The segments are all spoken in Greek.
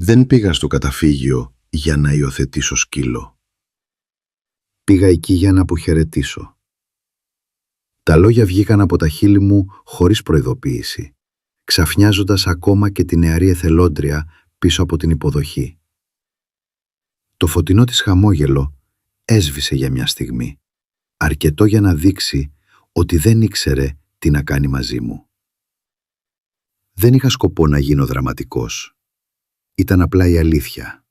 Δεν πήγα στο καταφύγιο για να υιοθετήσω σκύλο. Πήγα εκεί για να αποχαιρετήσω. Τα λόγια βγήκαν από τα χείλη μου χωρίς προειδοποίηση, ξαφνιάζοντας ακόμα και τη νεαρή εθελόντρια πίσω από την υποδοχή. Το φωτεινό της χαμόγελο έσβησε για μια στιγμή, αρκετό για να δείξει ότι δεν ήξερε τι να κάνει μαζί μου. Δεν είχα σκοπό να γίνω δραματικός. Ήταν απλά η αλήθεια.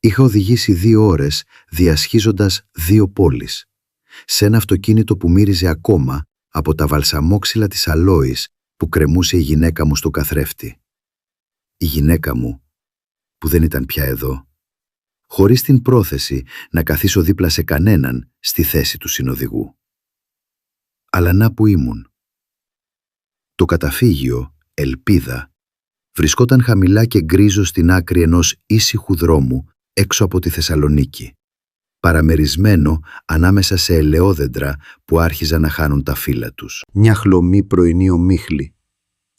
Είχα οδηγήσει 2 ώρες διασχίζοντας 2 πόλεις, σε ένα αυτοκίνητο που μύριζε ακόμα από τα βαλσαμόξυλα της αλόης που κρεμούσε η γυναίκα μου στο καθρέφτη. Η γυναίκα μου, που δεν ήταν πια εδώ, χωρίς την πρόθεση να καθίσω δίπλα σε κανέναν στη θέση του συνοδηγού. Αλλά να που ήμουν. Το καταφύγιο, ελπίδα, βρισκόταν χαμηλά και γκρίζο στην άκρη ενός ήσυχου δρόμου έξω από τη Θεσσαλονίκη, παραμερισμένο ανάμεσα σε ελαιόδεντρα που άρχιζαν να χάνουν τα φύλλα τους. Μια χλωμή πρωινή ομίχλη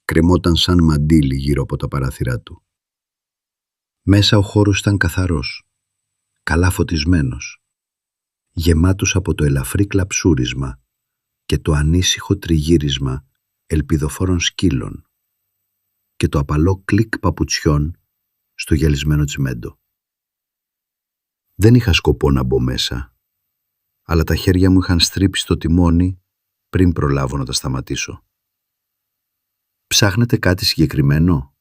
κρεμόταν σαν μαντίλι γύρω από τα παράθυρά του. Μέσα ο χώρος ήταν καθαρός, καλά φωτισμένος, γεμάτος από το ελαφρύ κλαψούρισμα και το ανήσυχο τριγύρισμα ελπιδοφόρων σκύλων και το απαλό κλικ παπουτσιών στο γυαλισμένο τσιμέντο. Δεν είχα σκοπό να μπω μέσα, αλλά τα χέρια μου είχαν στρίψει το τιμόνι πριν προλάβω να τα σταματήσω. «Ψάχνετε κάτι συγκεκριμένο?»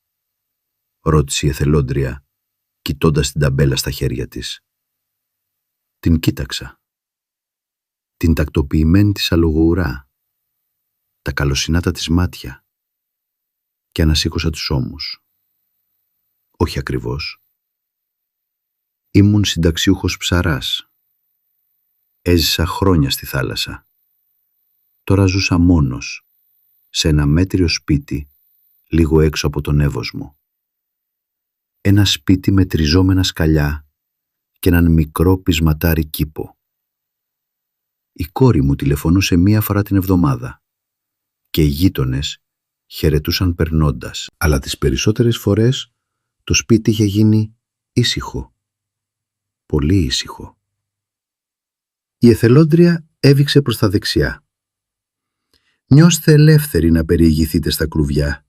ρώτησε η εθελόντρια, κοιτώντας την ταμπέλα στα χέρια της. Την κοίταξα. Την τακτοποιημένη της αλογοουρά, τα καλοσυνάτα της μάτια, και ανασήκωσα τους ώμους. Όχι ακριβώς. Ήμουν συνταξιούχος ψαράς. Έζησα χρόνια στη θάλασσα. Τώρα ζούσα μόνος, σε ένα μέτριο σπίτι, λίγο έξω από τον Εύωσμο. Ένα σπίτι με τριζώμενα σκαλιά και έναν μικρό πεισματάρι κήπο. Η κόρη μου τηλεφωνούσε 1 φορά την εβδομάδα και οι γείτονες χαιρετούσαν περνώντας, αλλά τις περισσότερες φορές το σπίτι είχε γίνει ήσυχο. Πολύ ήσυχο. Η εθελόντρια έβηξε προς τα δεξιά. «Νιώστε ελεύθεροι να περιηγηθείτε στα κλουβιά.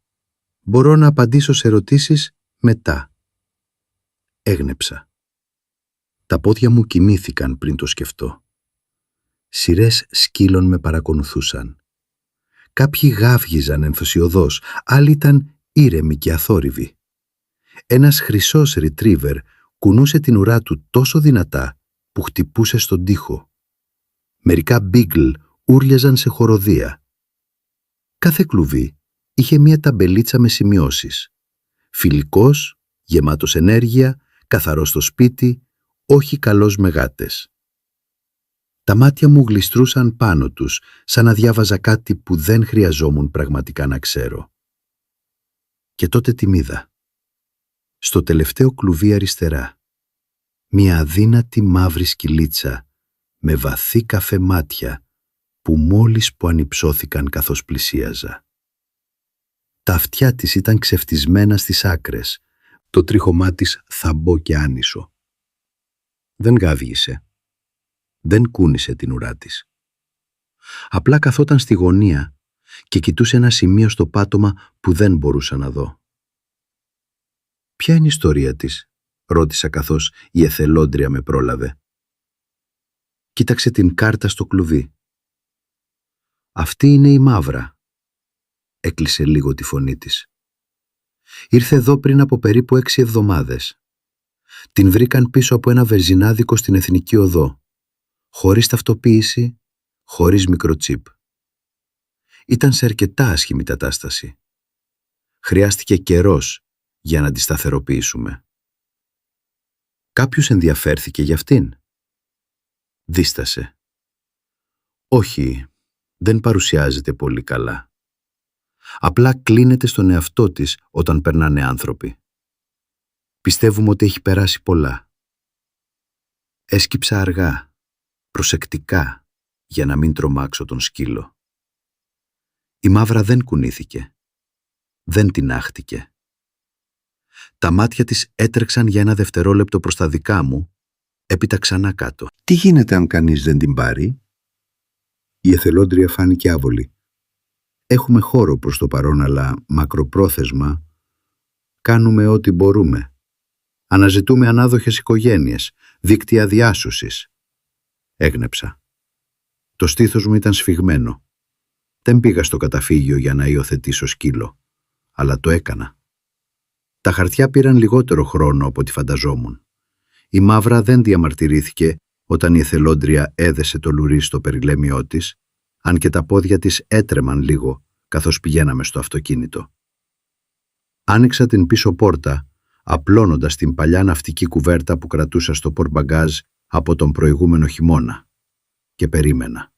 Μπορώ να απαντήσω σε ερωτήσεις μετά». Έγνεψα. Τα πόδια μου κοιμήθηκαν πριν το σκεφτώ. Σειρές σκύλων με παρακολουθούσαν. Κάποιοι γάβγιζαν ενθουσιωδώς, άλλοι ήταν ήρεμοι και αθόρυβοι. Ένας χρυσός ριτρίβερ κουνούσε την ουρά του τόσο δυνατά που χτυπούσε στον τοίχο. Μερικά μπίγκλ ούρλιαζαν σε χοροδία. Κάθε κλουβί είχε μία ταμπελίτσα με σημειώσεις. Φιλικός, γεμάτος ενέργεια, καθαρός στο σπίτι, όχι καλός με γάτες. Τα μάτια μου γλιστρούσαν πάνω τους, σαν να διάβαζα κάτι που δεν χρειαζόμουν πραγματικά να ξέρω. Και τότε την είδα. Στο τελευταίο κλουβί αριστερά, μια αδύνατη μαύρη σκυλίτσα με βαθύ καφέ μάτια που μόλις που ανυψώθηκαν καθώς πλησίαζα. Τα αυτιά της ήταν ξεφτισμένα στις άκρες, το τρίχωμά της θαμπό και άνισο. Δεν γάβγισε. Δεν κούνησε την ουρά της. Απλά καθόταν στη γωνία και κοιτούσε ένα σημείο στο πάτωμα που δεν μπορούσα να δω. «Ποια είναι η ιστορία της?» ρώτησα καθώς η εθελόντρια με πρόλαβε. Κοίταξε την κάρτα στο κλουβί. «Αυτή είναι η Μαύρα», έκλεισε λίγο τη φωνή της. «Ήρθε εδώ πριν από περίπου 6 εβδομάδες. Την βρήκαν πίσω από ένα βενζινάδικο στην Εθνική Οδό, χωρίς ταυτοποίηση, χωρίς μικροτσίπ. Ήταν σε αρκετά άσχημη κατάσταση. Χρειάστηκε καιρός για να τη σταθεροποιήσουμε». «Κάποιος ενδιαφέρθηκε για αυτήν?» Δίστασε. «Όχι, δεν παρουσιάζεται πολύ καλά. Απλά κλείνεται στον εαυτό της όταν περνάνε άνθρωποι. Πιστεύουμε ότι έχει περάσει πολλά». Έσκυψα αργά, προσεκτικά, για να μην τρομάξω τον σκύλο. Η Μαύρα δεν κουνήθηκε. Δεν τινάχτηκε. Τα μάτια της έτρεξαν για ένα δευτερόλεπτο προς τα δικά μου, έπειτα ξανά κάτω. «Τι γίνεται αν κανείς δεν την πάρει?» Η εθελόντρια φάνηκε άβολη. «Έχουμε χώρο προς το παρόν, αλλά μακροπρόθεσμα κάνουμε ό,τι μπορούμε. Αναζητούμε ανάδοχες οικογένειες, δίκτυα διάσωσης». Έγνεψα. Το στήθος μου ήταν σφιγμένο. Δεν πήγα στο καταφύγιο για να υιοθετήσω σκύλο, αλλά το έκανα. Τα χαρτιά πήραν λιγότερο χρόνο από ό,τι φανταζόμουν. Η Μαύρα δεν διαμαρτυρήθηκε όταν η εθελόντρια έδεσε το λουρί στο περιλέμιό της, αν και τα πόδια της έτρεμαν λίγο καθώς πηγαίναμε στο αυτοκίνητο. Άνοιξα την πίσω πόρτα, απλώνοντας την παλιά ναυτική κουβέρτα που κρατούσα στο πορτμπαγκάζ από τον προηγούμενο χειμώνα, και περίμενα.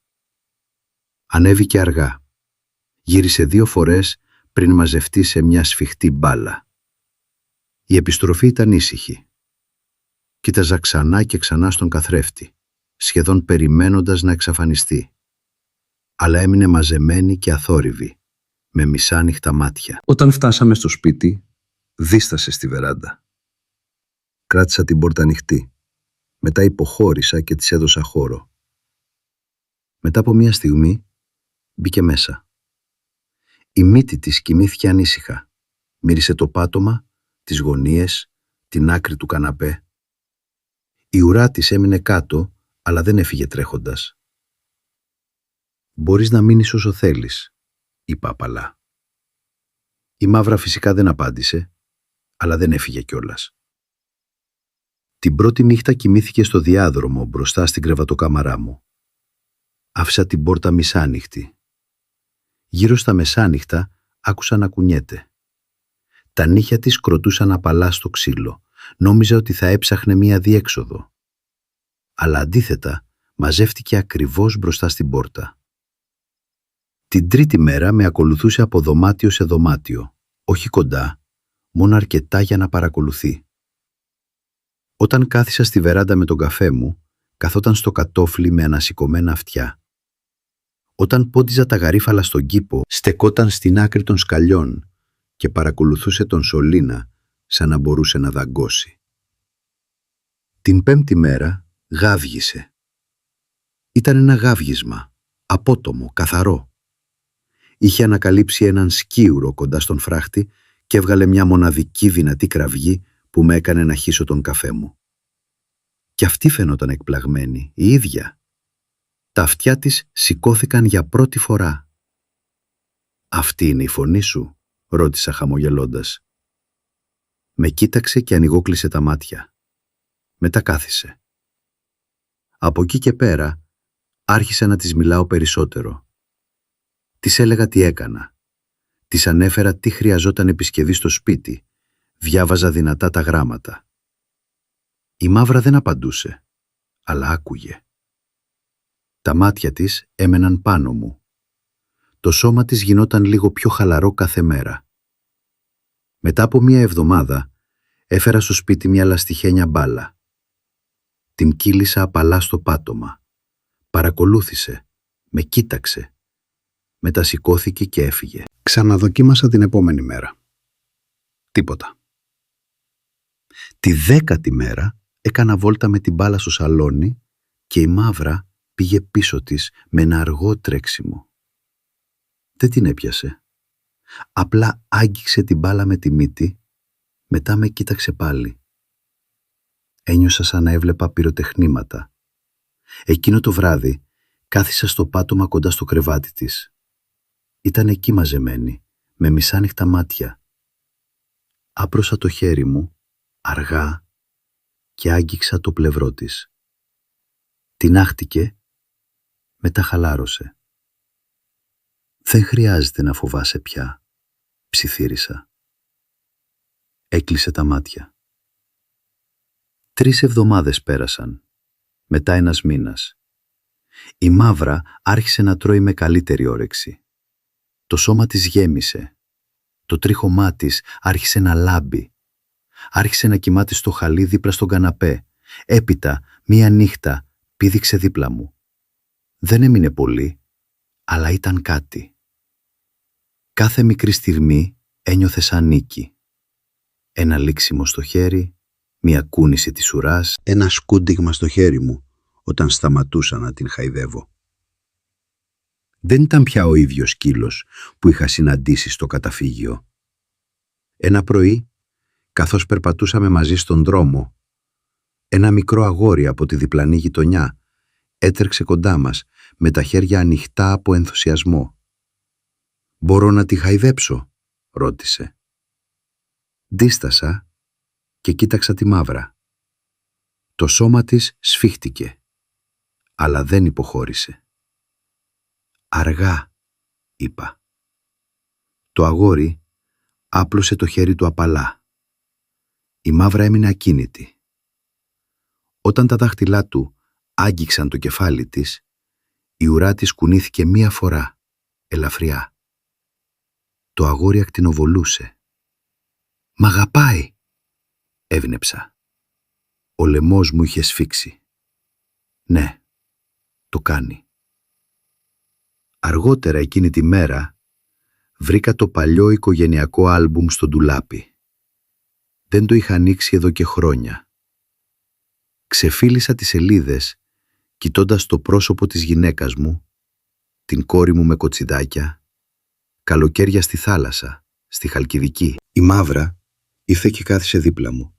Ανέβηκε αργά. Γύρισε 2 φορές πριν μαζευτεί σε μια σφιχτή μπάλα. Η επιστροφή ήταν ήσυχη. Κοίταζα ξανά και ξανά στον καθρέφτη, σχεδόν περιμένοντας να εξαφανιστεί. Αλλά έμεινε μαζεμένη και αθόρυβη, με μισάνυχτα μάτια. Όταν φτάσαμε στο σπίτι, δίστασε στη βεράντα. Κράτησα την πόρτα ανοιχτή. Μετά υποχώρησα και της έδωσα χώρο. Μετά από μια στιγμή, μπήκε μέσα. Η μύτη της κοιμήθηκε ανήσυχα. Μύρισε το πάτωμα, τις γωνίες, την άκρη του καναπέ. Η ουρά της έμεινε κάτω, αλλά δεν έφυγε τρέχοντας. «Μπορείς να μείνεις όσο θέλεις», είπα απαλά. Η Μαύρα φυσικά δεν απάντησε, αλλά δεν έφυγε κιόλας. Την πρώτη νύχτα κοιμήθηκε στο διάδρομο μπροστά στην κρεβατοκάμαρά μου. Άφησα την πόρτα μισάνυχτη. Γύρω στα μεσάνυχτα άκουσα να κουνιέται. Τα νύχια της κροτούσαν απαλά στο ξύλο. Νόμιζα ότι θα έψαχνε μία διέξοδο. Αλλά αντίθετα μαζεύτηκε ακριβώς μπροστά στην πόρτα. Την τρίτη μέρα με ακολουθούσε από δωμάτιο σε δωμάτιο, όχι κοντά, μόνο αρκετά για να παρακολουθεί. Όταν κάθισα στη βεράντα με τον καφέ μου, καθόταν στο κατόφλι με ανασηκωμένα αυτιά. Όταν πόντιζα τα γαρίφαλα στον κήπο, στεκόταν στην άκρη των σκαλιών και παρακολουθούσε τον σωλήνα σαν να μπορούσε να δαγκώσει. Την 5η μέρα γάβγισε. Ήταν ένα γάβγισμα, απότομο, καθαρό. Είχε ανακαλύψει έναν σκίουρο κοντά στον φράχτη και έβγαλε μια μοναδική δυνατή κραυγή που με έκανε να χύσω τον καφέ μου. Κι αυτή φαινόταν εκπλαγμένη, η ίδια. Τα αυτιά της σηκώθηκαν για πρώτη φορά. «Αυτή είναι η φωνή σου?» ρώτησα χαμογελώντας. Με κοίταξε και ανοιγόκλεισε τα μάτια. Μετά κάθισε. Από εκεί και πέρα άρχισα να της μιλάω περισσότερο. Της έλεγα τι έκανα. Της ανέφερα τι χρειαζόταν επισκευή στο σπίτι. Διάβαζα δυνατά τα γράμματα. Η Μαύρα δεν απαντούσε, αλλά άκουγε. Τα μάτια της έμεναν πάνω μου. Το σώμα της γινόταν λίγο πιο χαλαρό κάθε μέρα. Μετά από 1 εβδομάδα έφερα στο σπίτι μια λαστιχένια μπάλα. Την κύλησα απαλά στο πάτωμα. Παρακολούθησε, με κοίταξε. Μετά σηκώθηκε και έφυγε. Ξαναδοκίμασα την επόμενη μέρα. Τίποτα. Τη 10η μέρα έκανα βόλτα με την μπάλα στο σαλόνι και η Μαύρα πήγε πίσω της με ένα αργό τρέξιμο. Δεν την έπιασε. Απλά άγγιξε την μπάλα με τη μύτη, μετά με κοίταξε πάλι. Ένιωσα σαν να έβλεπα πυροτεχνήματα. Εκείνο το βράδυ κάθισα στο πάτωμα κοντά στο κρεβάτι της. Ήταν εκεί μαζεμένη, με μισάνυχτα μάτια. Άπρωσα το χέρι μου, αργά, και άγγιξα το πλευρό της. Τινάχτηκε, μετά χαλάρωσε. «Δεν χρειάζεται να φοβάσαι πια», ψιθύρισα. Έκλεισε τα μάτια. 3 εβδομάδες πέρασαν, μετά 1 μήνας. Η Μαύρα άρχισε να τρώει με καλύτερη όρεξη. Το σώμα της γέμισε. Το τρίχωμά της άρχισε να λάμπει. Άρχισε να κοιμάται στο χαλί δίπλα στον καναπέ. Έπειτα, 1 νύχτα, πήδηξε δίπλα μου. Δεν έμεινε πολύ, αλλά ήταν κάτι. Κάθε μικρή στιγμή ένιωθε σαν νίκη. Ένα λήξιμο στο χέρι, μια κούνηση της ουράς, ένα σκούντιγμα στο χέρι μου όταν σταματούσα να την χαϊδεύω. Δεν ήταν πια ο ίδιος σκύλος που είχα συναντήσει στο καταφύγιο. Ένα πρωί, καθώς περπατούσαμε μαζί στον δρόμο, ένα μικρό αγόρι από τη διπλανή γειτονιά έτρεξε κοντά μας με τα χέρια ανοιχτά από ενθουσιασμό. «Μπορώ να τη χαϊδέψω?» ρώτησε. Δίστασα και κοίταξα τη Μαύρα. Το σώμα της σφίχτηκε, αλλά δεν υποχώρησε. «Αργά», είπα. Το αγόρι άπλωσε το χέρι του απαλά. Η Μαύρα έμεινε ακίνητη. Όταν τα δάχτυλά του άγγιξαν το κεφάλι της, η ουρά της κουνήθηκε μία φορά, ελαφριά. Το αγόρι ακτινοβολούσε. «Μ' αγαπάει», έβνεψα. Ο λαιμός μου είχε σφίξει. Ναι, το κάνει. Αργότερα εκείνη τη μέρα βρήκα το παλιό οικογενειακό άλμπουμ στο ντουλάπι. Δεν το είχα ανοίξει εδώ και χρόνια. Ξεφύλισα τις σελίδες κοιτώντας το πρόσωπο της γυναίκας μου, την κόρη μου με κοτσιδάκια, καλοκαίρια στη θάλασσα, στη Χαλκιδική. Η Μαύρα ήρθε και κάθισε δίπλα μου,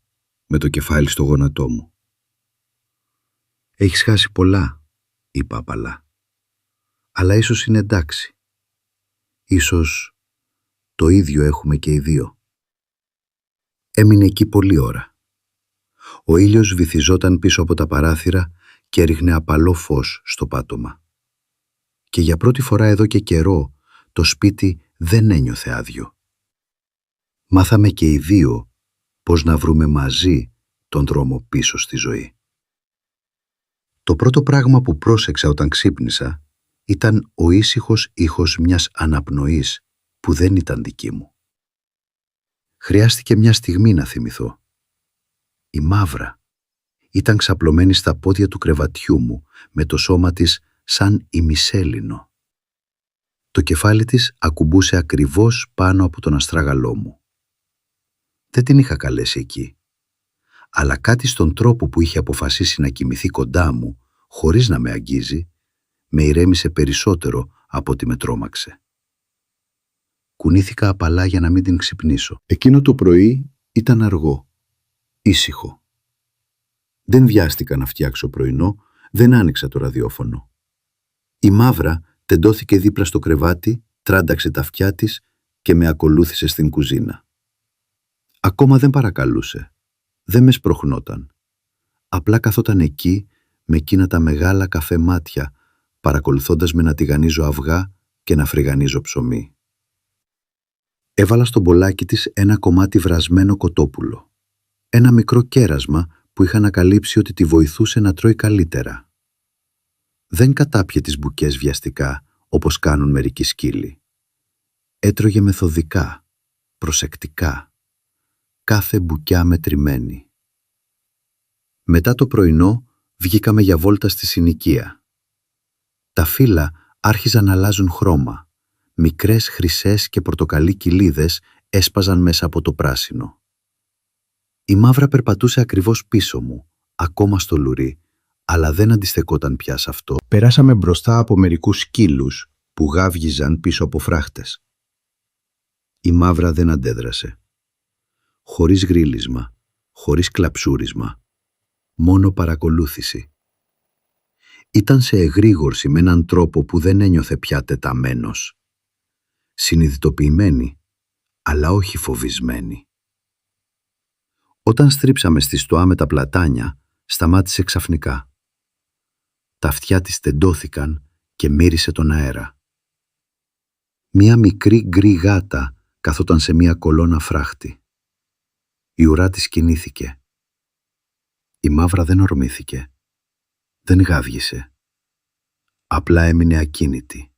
με το κεφάλι στο γόνατό μου. «Έχεις χάσει πολλά», είπα απαλά. «Αλλά ίσως είναι εντάξει. Ίσως το ίδιο έχουμε και οι δύο». Έμεινε εκεί πολλή ώρα. Ο ήλιος βυθιζόταν πίσω από τα παράθυρα και έριχνε απαλό φως στο πάτωμα. Και για πρώτη φορά εδώ και καιρό το σπίτι δεν ένιωθε άδειο. Μάθαμε και οι δύο πώς να βρούμε μαζί τον δρόμο πίσω στη ζωή. Το πρώτο πράγμα που πρόσεξα όταν ξύπνησα ήταν ο ήσυχος ήχος μιας αναπνοής που δεν ήταν δική μου. Χρειάστηκε μια στιγμή να θυμηθώ. Η Μαύρα ήταν ξαπλωμένη στα πόδια του κρεβατιού μου με το σώμα της σαν ημισέλινο. Το κεφάλι της ακουμπούσε ακριβώς πάνω από τον αστράγαλό μου. Δεν την είχα καλέσει εκεί, αλλά κάτι στον τρόπο που είχε αποφασίσει να κοιμηθεί κοντά μου, χωρίς να με αγγίζει, με ηρέμησε περισσότερο από ότι με τρόμαξε. Κουνήθηκα απαλά για να μην την ξυπνήσω. Εκείνο το πρωί ήταν αργό, ήσυχο. Δεν βιάστηκα να φτιάξω πρωινό, δεν άνοιξα το ραδιόφωνο. Η Μαύρα τεντώθηκε δίπλα στο κρεβάτι, τράνταξε τα αυτιά της και με ακολούθησε στην κουζίνα. Ακόμα δεν παρακαλούσε, δεν με σπροχνόταν. Απλά καθόταν εκεί με εκείνα τα μεγάλα καφέ μάτια, παρακολουθώντας με να τηγανίζω αυγά και να φρυγανίζω ψωμί. Έβαλα στο μπολάκι της ένα κομμάτι βρασμένο κοτόπουλο. Ένα μικρό κέρασμα που είχα ανακαλύψει ότι τη βοηθούσε να τρώει καλύτερα. Δεν κατάπιε τις μπουκές βιαστικά, όπως κάνουν μερικοί σκύλοι. Έτρωγε μεθοδικά, προσεκτικά, κάθε μπουκιά μετρημένη. Μετά το πρωινό βγήκαμε για βόλτα στη συνοικία. Τα φύλλα άρχιζαν να αλλάζουν χρώμα. Μικρές χρυσές και πορτοκαλί κοιλίδες έσπαζαν μέσα από το πράσινο. Η Μαύρα περπατούσε ακριβώς πίσω μου, ακόμα στο λουρί, αλλά δεν αντιστεκόταν πια σε αυτό. Περάσαμε μπροστά από μερικούς σκύλους που γάβγιζαν πίσω από φράχτες. Η Μαύρα δεν αντέδρασε. Χωρίς γρίλισμα, χωρίς κλαψούρισμα, μόνο παρακολούθηση. Ήταν σε εγρήγορση με έναν τρόπο που δεν ένιωθε πια τεταμένος. Συνειδητοποιημένη, αλλά όχι φοβισμένη. Όταν στρίψαμε στη στοά με τα πλατάνια, σταμάτησε ξαφνικά. Τα αυτιά της τεντώθηκαν και μύρισε τον αέρα. Μία μικρή γκρι γάτα καθόταν σε μία κολόνα φράχτη. Η ουρά της κινήθηκε. Η Μαύρα δεν ορμήθηκε. Δεν γάβγισε. Απλά έμεινε ακίνητη.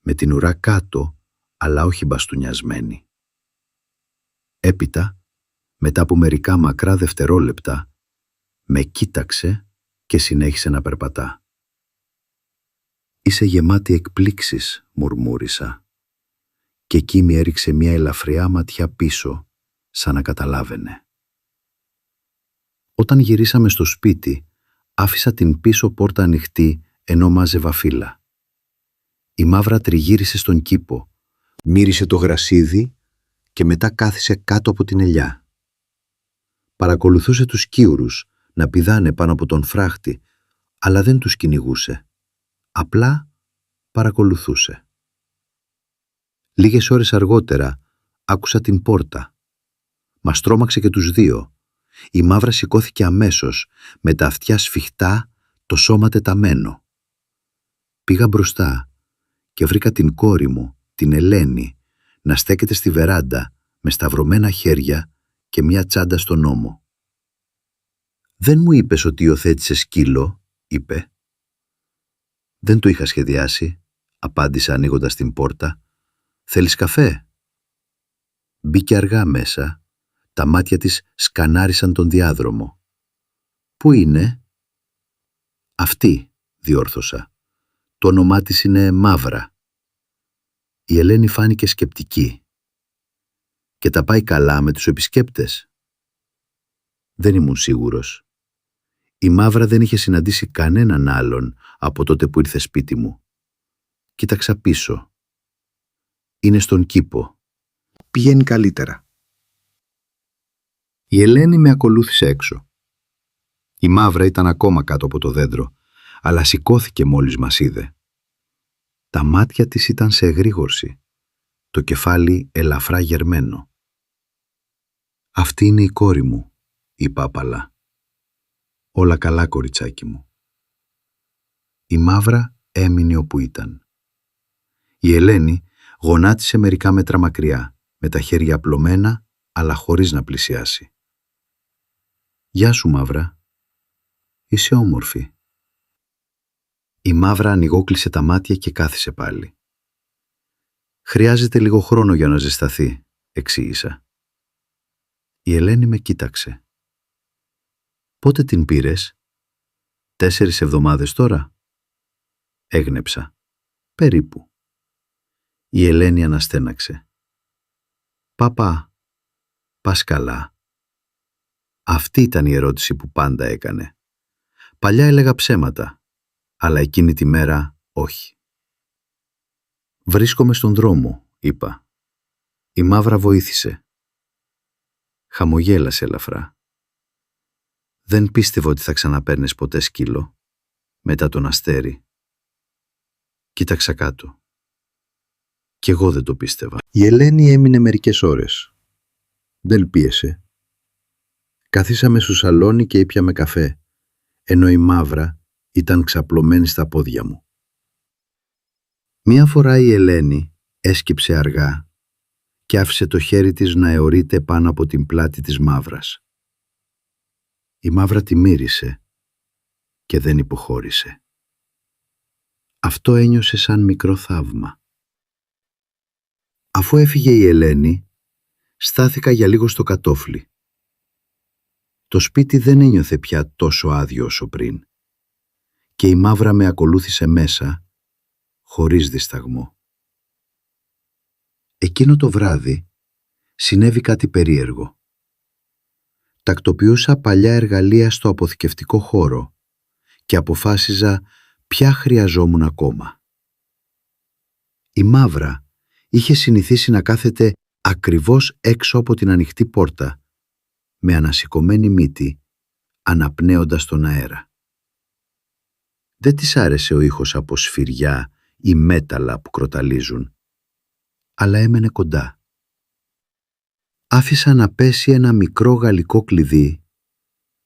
Με την ουρά κάτω, αλλά όχι μπαστουνιασμένη. Έπειτα, μετά από μερικά μακρά δευτερόλεπτα, με κοίταξε και συνέχισε να περπατά. «Είσαι γεμάτη εκπλήξεις», μουρμούρισα. Και εκεί με έριξε μια ελαφριά ματιά πίσω σαν να καταλάβαινε. Όταν γυρίσαμε στο σπίτι, άφησα την πίσω πόρτα ανοιχτή ενώ μάζευα φύλλα. Η Μαύρα τριγύρισε στον κήπο, μύρισε το γρασίδι και μετά κάθισε κάτω από την ελιά. Παρακολουθούσε τους κύουρους να πηδάνε πάνω από τον φράχτη, αλλά δεν τους κυνηγούσε. Απλά παρακολουθούσε. Λίγες ώρες αργότερα άκουσα την πόρτα. Μας τρόμαξε και τους δύο. Η Μαύρα σηκώθηκε αμέσως, με τα αυτιά σφιχτά, το σώμα τεταμένο. Πήγα μπροστά και βρήκα την κόρη μου, την Ελένη, να στέκεται στη βεράντα με σταυρωμένα χέρια και μια τσάντα στον ώμο. «Δεν μου είπες ότι υιοθέτησες σκύλο», είπε. «Δεν το είχα σχεδιάσει», απάντησα ανοίγοντας την πόρτα. «Θέλεις καφέ?» Μπήκε αργά μέσα. Τα μάτια της σκανάρισαν τον διάδρομο. «Πού είναι?» «Αυτή», διόρθωσα. «Το όνομά της είναι Μαύρα». Η Ελένη φάνηκε σκεπτική. «Και τα πάει καλά με τους επισκέπτες?» Δεν ήμουν σίγουρος. Η Μαύρα δεν είχε συναντήσει κανέναν άλλον από τότε που ήρθε σπίτι μου. Κοίταξα πίσω. «Είναι στον κήπο. Πηγαίνει καλύτερα». Η Ελένη με ακολούθησε έξω. Η Μαύρα ήταν ακόμα κάτω από το δέντρο, αλλά σηκώθηκε μόλις μας είδε. Τα μάτια της ήταν σε εγρήγορση, το κεφάλι ελαφρά γερμένο. «Αυτή είναι η κόρη μου», είπα απαλά. «Όλα καλά, κοριτσάκι μου». Η Μαύρα έμεινε όπου ήταν. Η Ελένη γονάτισε μερικά μέτρα μακριά, με τα χέρια απλωμένα, αλλά χωρίς να πλησιάσει. «Γεια σου, Μαύρα. Είσαι όμορφη». Η Μαύρα ανοιγόκλεισε τα μάτια και κάθισε πάλι. «Χρειάζεται λίγο χρόνο για να ζεσταθεί», εξήγησα. Η Ελένη με κοίταξε. «Πότε την πήρες?» 4 εβδομάδες τώρα?» Έγνεψα. «Περίπου». Η Ελένη αναστέναξε. «Παπά, πας καλά?» Αυτή ήταν η ερώτηση που πάντα έκανε. Παλιά έλεγα ψέματα, αλλά εκείνη τη μέρα όχι. «Βρίσκομαι στον δρόμο», είπα. Η Μαύρα βοήθησε. Χαμογέλασε ελαφρά. «Δεν πίστευα ότι θα ξαναπαίρνες ποτέ σκύλο, μετά τον Αστέρι». Κοίταξα κάτω. Κι εγώ δεν το πίστευα. Η Ελένη έμεινε μερικές ώρες. Δεν πίεσε. Καθίσαμε στο σαλόνι και ήπιαμε καφέ, ενώ η Μαύρα ήταν ξαπλωμένη στα πόδια μου. Μία φορά η Ελένη έσκυψε αργά και άφησε το χέρι της να αιωρείται πάνω από την πλάτη της Μαύρας. Η Μαύρα τη μύρισε και δεν υποχώρησε. Αυτό ένιωσε σαν μικρό θαύμα. Αφού έφυγε η Ελένη, στάθηκα για λίγο στο κατόφλι. Το σπίτι δεν ένιωθε πια τόσο άδειο όσο πριν και η Μαύρα με ακολούθησε μέσα, χωρίς δισταγμό. Εκείνο το βράδυ συνέβη κάτι περίεργο. Τακτοποιούσα παλιά εργαλεία στο αποθηκευτικό χώρο και αποφάσιζα ποια χρειαζόμουν ακόμα. Η Μαύρα είχε συνηθίσει να κάθεται ακριβώς έξω από την ανοιχτή πόρτα, με ανασηκωμένη μύτη, αναπνέοντας τον αέρα. Δεν της άρεσε ο ήχος από σφυριά ή μέταλλα που κροταλίζουν, αλλά έμενε κοντά. Άφησα να πέσει ένα μικρό γαλλικό κλειδί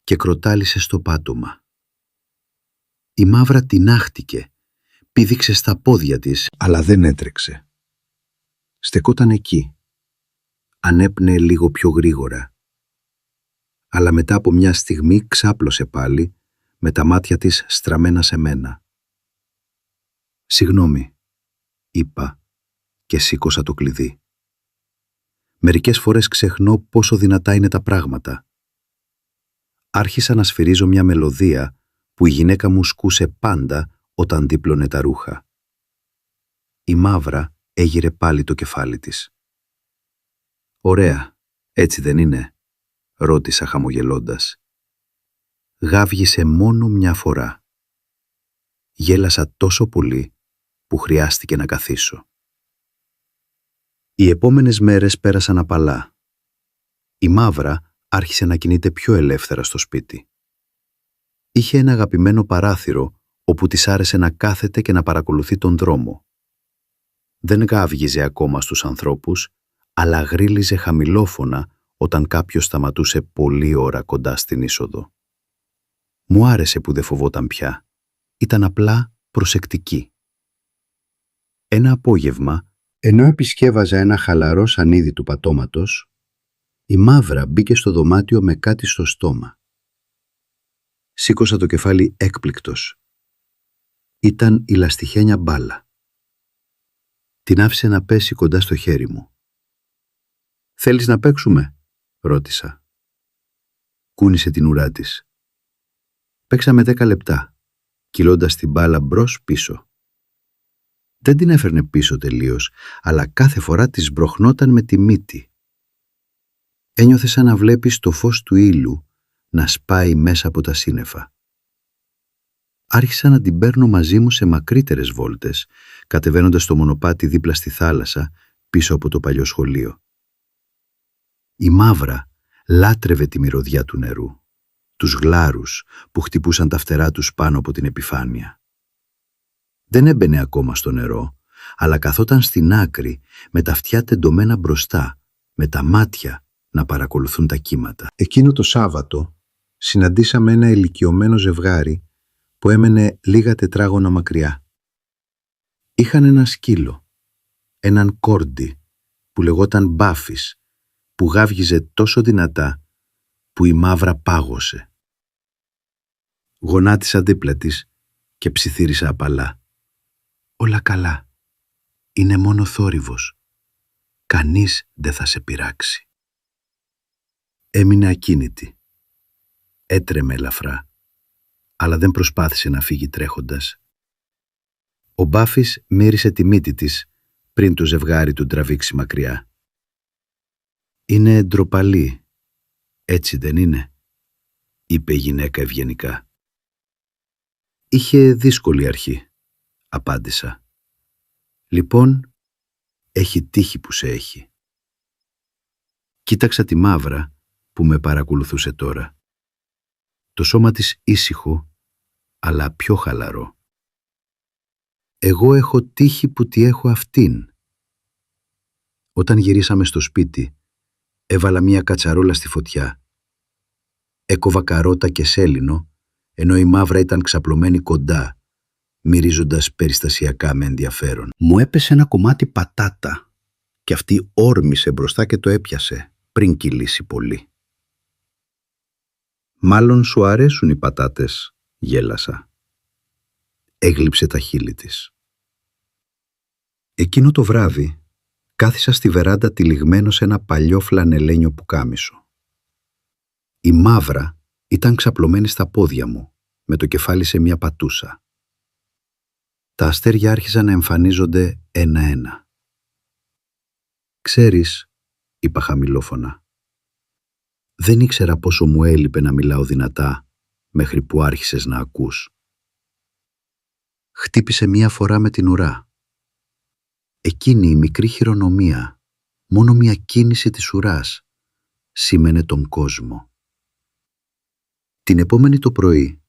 και κροτάλισε στο πάτωμα. Η Μαύρα τινάχτηκε, πήδηξε στα πόδια της, αλλά δεν έτρεξε. Στεκόταν εκεί. Ανέπνεε λίγο πιο γρήγορα. Αλλά μετά από μια στιγμή ξάπλωσε πάλι, με τα μάτια της στραμμένα σε μένα. «Συγγνώμη», είπα και σήκωσα το κλειδί. Μερικές φορές ξεχνώ πόσο δυνατά είναι τα πράγματα. Άρχισα να σφυρίζω μια μελωδία που η γυναίκα μου σκούσε πάντα όταν δίπλωνε τα ρούχα. Η Μαύρα έγειρε πάλι το κεφάλι της. «Ωραία», Έτσι δεν είναι? Ρώτησα χαμογελώντας. Γάβγισε μόνο μια φορά. Γέλασα τόσο πολύ που χρειάστηκε να καθίσω. Οι επόμενες μέρες πέρασαν απαλά. Η Μαύρα άρχισε να κινείται πιο ελεύθερα στο σπίτι. Είχε ένα αγαπημένο παράθυρο όπου της άρεσε να κάθεται και να παρακολουθεί τον δρόμο. Δεν γάβγιζε ακόμα στους ανθρώπους, αλλά γρύλιζε χαμηλόφωνα όταν κάποιος σταματούσε πολλή ώρα κοντά στην είσοδο. Μου άρεσε που δεν φοβόταν πια. Ήταν απλά προσεκτική. Ένα απόγευμα, ενώ επισκέβαζα ένα χαλαρό σανίδι του πατώματος, η Μαύρα μπήκε στο δωμάτιο με κάτι στο στόμα. Σήκωσα το κεφάλι έκπληκτος. Ήταν η λαστιχένια μπάλα. Την άφησε να πέσει κοντά στο χέρι μου. «Θέλεις να παίξουμε?» ρώτησα. Κούνησε την ουρά της. Παίξαμε 10 λεπτά, κυλώντας την μπάλα μπρος-πίσω. Δεν την έφερνε πίσω τελείως, αλλά κάθε φορά της μπροχνόταν με τη μύτη. Ένιωθε σαν να βλέπεις το φως του ήλιου να σπάει μέσα από τα σύννεφα. Άρχισα να την παίρνω μαζί μου σε μακρύτερες βόλτες, κατεβαίνοντας το μονοπάτι δίπλα στη θάλασσα, πίσω από το παλιό σχολείο. Η Μαύρα λάτρευε τη μυρωδιά του νερού, τους γλάρους που χτυπούσαν τα φτερά τους πάνω από την επιφάνεια. Δεν έμπαινε ακόμα στο νερό, αλλά καθόταν στην άκρη με τα αυτιά τεντωμένα μπροστά, με τα μάτια να παρακολουθούν τα κύματα. Εκείνο το Σάββατο συναντήσαμε ένα ηλικιωμένο ζευγάρι που έμενε λίγα τετράγωνα μακριά. Είχαν ένα σκύλο, έναν κόρντι που λεγόταν Μπάφης, που γάβγιζε τόσο δυνατά που η Μαύρα πάγωσε. Γονάτισα δίπλα της και ψιθύρισα απαλά. «Όλα καλά. Είναι μόνο θόρυβος. Κανείς δεν θα σε πειράξει». Έμεινε ακίνητη. Έτρεμε ελαφρά, αλλά δεν προσπάθησε να φύγει τρέχοντας. Ο Μπάφης μύρισε τη μύτη της πριν το ζευγάρι του τραβήξει μακριά. «Είναι ντροπαλή, έτσι δεν είναι?» είπε η γυναίκα ευγενικά. «Είχε δύσκολη αρχή», απάντησα. «Λοιπόν, έχει τύχη που σε έχει». Κοίταξα τη Μαύρα που με παρακολουθούσε τώρα. Το σώμα της ήσυχο, αλλά πιο χαλαρό. «Εγώ έχω τύχη που τη έχω αυτήν». Όταν γυρίσαμε στο σπίτι, έβαλα μία κατσαρόλα στη φωτιά. Έκοβα καρότα και σέλινο, ενώ η Μαύρα ήταν ξαπλωμένη κοντά, μυρίζοντας περιστασιακά με ενδιαφέρον. Μου έπεσε ένα κομμάτι πατάτα και αυτή όρμησε μπροστά και το έπιασε πριν κυλήσει πολύ. «Μάλλον σου αρέσουν οι πατάτες», γέλασα. Έγλειψε τα χείλη της. Εκείνο το βράδυ κάθισα στη βεράντα τυλιγμένο σε ένα παλιό φλανελένιο πουκάμισο. Η Μαύρα ήταν ξαπλωμένη στα πόδια μου, με το κεφάλι σε μια πατούσα. Τα αστέρια άρχισαν να εμφανίζονται ένα-ένα. «Ξέρεις», είπα χαμηλόφωνα, «δεν ήξερα πόσο μου έλειπε να μιλάω δυνατά μέχρι που άρχισες να ακούς». Χτύπησε μία φορά με την ουρά. Εκείνη η μικρή χειρονομία, μόνο μία κίνηση της ουράς, σήμαινε τον κόσμο. Την επόμενη το πρωί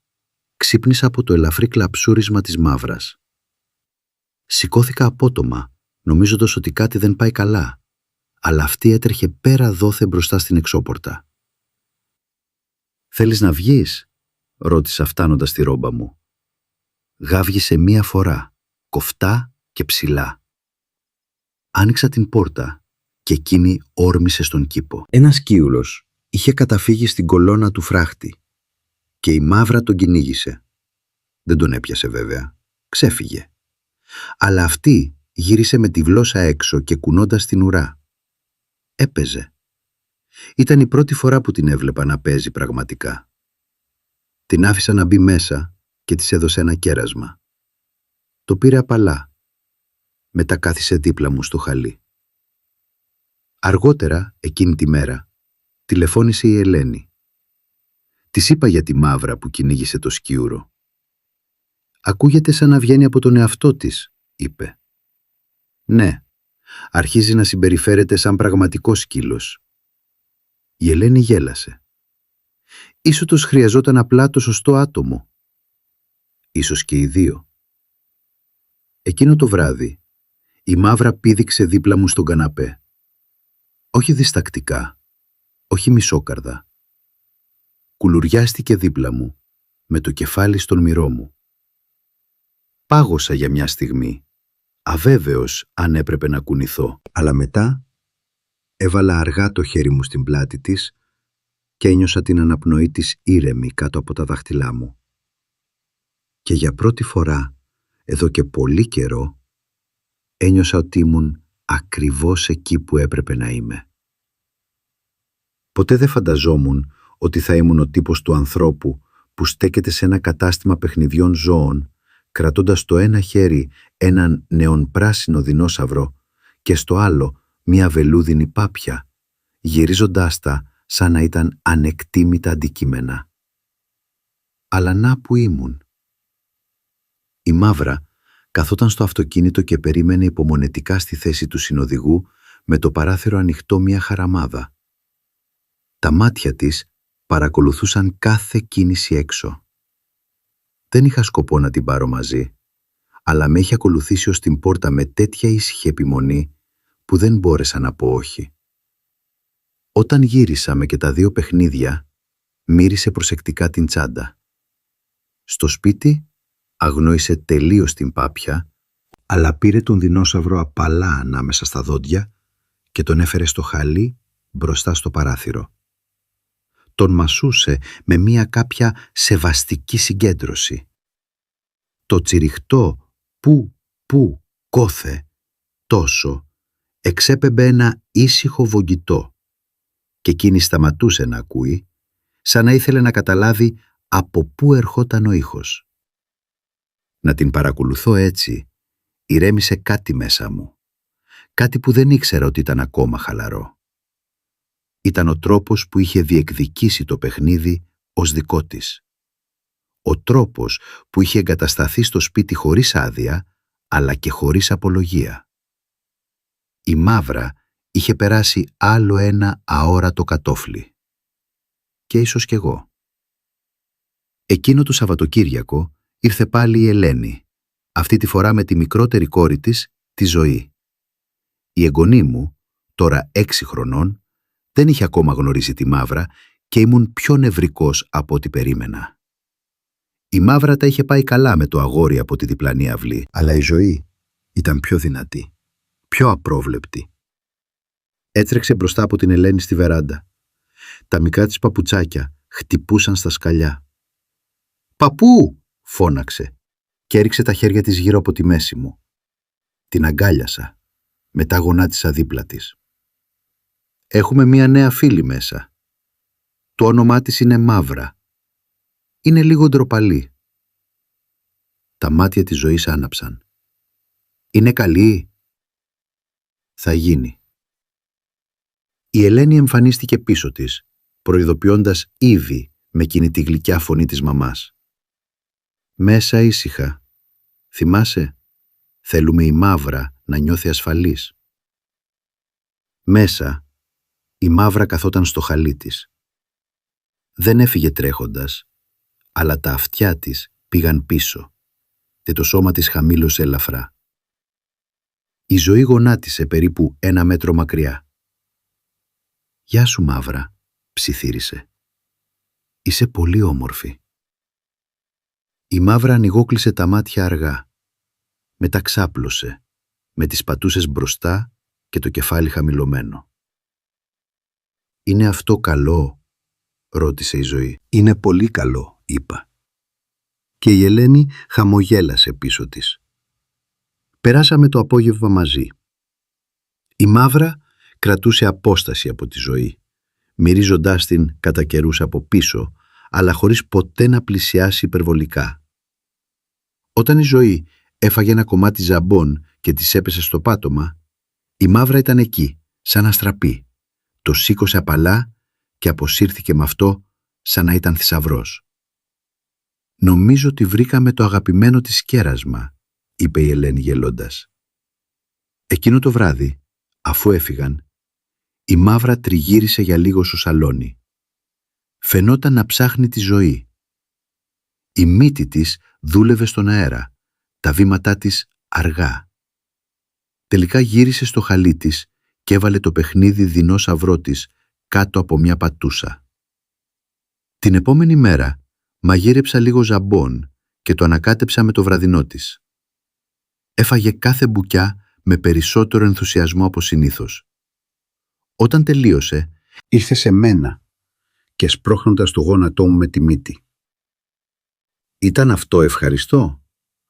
ξύπνησα από το ελαφρύ κλαψούρισμα της Μαύρας. Σηκώθηκα απότομα, νομίζοντας ότι κάτι δεν πάει καλά, αλλά αυτή έτρεχε πέρα δόθε μπροστά στην εξώπορτα. «Θέλεις να βγεις?» ρώτησα φτάνοντας στη ρόμπα μου. Γάβγισε μία φορά, κοφτά και ψηλά. Άνοιξα την πόρτα και εκείνη όρμησε στον κήπο. Ένας κύουλος είχε καταφύγει στην κολόνα του φράχτη και η Μαύρα τον κυνήγησε. Δεν τον έπιασε βέβαια, ξέφυγε. Αλλά αυτή γύρισε με τη γλώσσα έξω και κουνώντας την ουρά. Έπαιζε. Ήταν η πρώτη φορά που την έβλεπα να παίζει πραγματικά. Την άφησα να μπει μέσα και της έδωσε ένα κέρασμα. Το πήρε απαλά. Μετά κάθισε δίπλα μου στο χαλί. Αργότερα, εκείνη τη μέρα, Τηλεφώνησε η Ελένη. Της είπα για τη μαύρα που κυνήγησε το σκιούρο. «Ακούγεται σαν να βγαίνει από τον εαυτό της», είπε. «Ναι, αρχίζει να συμπεριφέρεται σαν πραγματικό σκύλος». Η Ελένη γέλασε. «Ίσως χρειαζόταν απλά το σωστό άτομο. Ίσως και οι δύο». Εκείνο το βράδυ, η μαύρα πήδηξε δίπλα μου στον καναπέ. Όχι διστακτικά, όχι μισόκαρδα. Κουλουριάστηκε δίπλα μου, με το κεφάλι στον μυρό μου. Πάγωσα για μια στιγμή, αβέβαιος αν έπρεπε να κουνηθώ, αλλά μετά έβαλα αργά το χέρι μου στην πλάτη της και ένιωσα την αναπνοή της ήρεμη κάτω από τα δάχτυλά μου. Και για πρώτη φορά, εδώ και πολύ καιρό, ένιωσα ότι ήμουν ακριβώς εκεί που έπρεπε να είμαι. Ποτέ δεν φανταζόμουν ότι θα ήμουν ο τύπος του ανθρώπου που στέκεται σε ένα κατάστημα παιχνιδιών ζώων, κρατώντας στο ένα χέρι έναν νεονπράσινο δεινόσαυρο και στο άλλο μια βελούδινη πάπια, γυρίζοντάς τα σαν να ήταν ανεκτήμητα αντικείμενα. Αλλά να που ήμουν. Η μαύρα καθόταν στο αυτοκίνητο και περίμενε υπομονετικά στη θέση του συνοδηγού με το παράθυρο ανοιχτό μια χαραμάδα. Τα μάτια της παρακολουθούσαν κάθε κίνηση έξω. Δεν είχα σκοπό να την πάρω μαζί, αλλά με είχε ακολουθήσει ως την πόρτα με τέτοια ήσυχη επιμονή που δεν μπόρεσα να πω όχι. Όταν γύρισαμε και τα δύο παιχνίδια, μύρισε προσεκτικά την τσάντα. Στο σπίτι αγνόησε τελείως την πάπια, αλλά πήρε τον δεινόσαυρο απαλά ανάμεσα στα δόντια και τον έφερε στο χαλί μπροστά στο παράθυρο. Τον μασούσε με μία κάποια σεβαστική συγκέντρωση. Το τσιριχτό που κόθε τόσο εξέπεμπε ένα ήσυχο βογγιτό και εκείνη σταματούσε να ακούει, σαν να ήθελε να καταλάβει από πού ερχόταν ο ήχος. Να την παρακολουθώ έτσι ηρέμησε κάτι μέσα μου, κάτι που δεν ήξερα ότι ήταν ακόμα χαλαρό. Ήταν ο τρόπος που είχε διεκδικήσει το παιχνίδι ως δικό της. Ο τρόπος που είχε εγκατασταθεί στο σπίτι χωρίς άδεια, αλλά και χωρίς απολογία. Η μαύρα είχε περάσει άλλο ένα αόρατο κατόφλι. Και ίσως κι εγώ. Εκείνο το Σαββατοκύριακο ήρθε πάλι η Ελένη, αυτή τη φορά με τη μικρότερη κόρη της, τη Ζωή. Η εγγονή μου, τώρα 6 χρονών, δεν είχε ακόμα γνωρίσει τη μαύρα και ήμουν πιο νευρικός από ό,τι περίμενα. Η μαύρα τα είχε πάει καλά με το αγόρι από τη διπλανή αυλή, αλλά η Ζωή ήταν πιο δυνατή, πιο απρόβλεπτη. Έτρεξε μπροστά από την Ελένη στη βεράντα. Τα μικρά της παπουτσάκια χτυπούσαν στα σκαλιά. «Παππού!» φώναξε και έριξε τα χέρια της γύρω από τη μέση μου. Την αγκάλιασα, μετά γονάτισα δίπλα της. «Έχουμε μία νέα φίλη μέσα. Το όνομά της είναι Μαύρα. Είναι λίγο ντροπαλή». Τα μάτια της Ζωής άναψαν. «Είναι καλή?» «Θα γίνει». Η Ελένη εμφανίστηκε πίσω της, προειδοποιώντας ήδη με εκείνη τη γλυκιά φωνή της μαμάς. «Μέσα ήσυχα. Θυμάσαι, θέλουμε η Μαύρα να νιώθει ασφαλής». Μέσα, η Μαύρα καθόταν στο χαλί της. Δεν έφυγε τρέχοντας, αλλά τα αυτιά της πήγαν πίσω και το σώμα της χαμήλωσε ελαφρά. Η Ζωή γονάτισε περίπου 1 μέτρο μακριά. «Γεια σου, Μαύρα», ψιθύρισε. «Είσαι πολύ όμορφη». Η Μαύρα ανοιγόκλεισε τα μάτια αργά. Μετά ξάπλωσε, με τις πατούσες μπροστά και το κεφάλι χαμηλωμένο. «Είναι αυτό καλό?» ρώτησε η Ζωή. «Είναι πολύ καλό», είπα. Και η Ελένη χαμογέλασε πίσω της. Περάσαμε το απόγευμα μαζί. Η Μαύρα κρατούσε απόσταση από τη Ζωή, μυρίζοντάς την κατά καιρούς από πίσω, αλλά χωρίς ποτέ να πλησιάσει υπερβολικά. Όταν η Ζωή έφαγε ένα κομμάτι ζαμπόν και της έπεσε στο πάτωμα, η Μαύρα ήταν εκεί, σαν αστραπή. Το σήκωσε απαλά και αποσύρθηκε με αυτό σαν να ήταν θησαυρός. «Νομίζω ότι βρήκαμε το αγαπημένο της κέρασμα», είπε η Ελένη γελώντας. Εκείνο το βράδυ, αφού έφυγαν, η Μαύρα τριγύρισε για λίγο στο σαλόνι. Φαινόταν να ψάχνει τη ζωή. Η μύτη της δούλευε στον αέρα, τα βήματά της αργά. Τελικά γύρισε στο χαλί της και έβαλε το παιχνίδι δεινόσαυρό της κάτω από μια πατούσα. Την επόμενη μέρα μαγείρεψα λίγο ζαμπόν και το ανακάτεψα με το βραδινό της. Έφαγε κάθε μπουκιά με περισσότερο ενθουσιασμό από συνήθως. Όταν τελείωσε, ήρθε σε μένα και σπρώχνοντας το γόνατό μου με τη μύτη. «Ήταν αυτό ευχαριστώ?»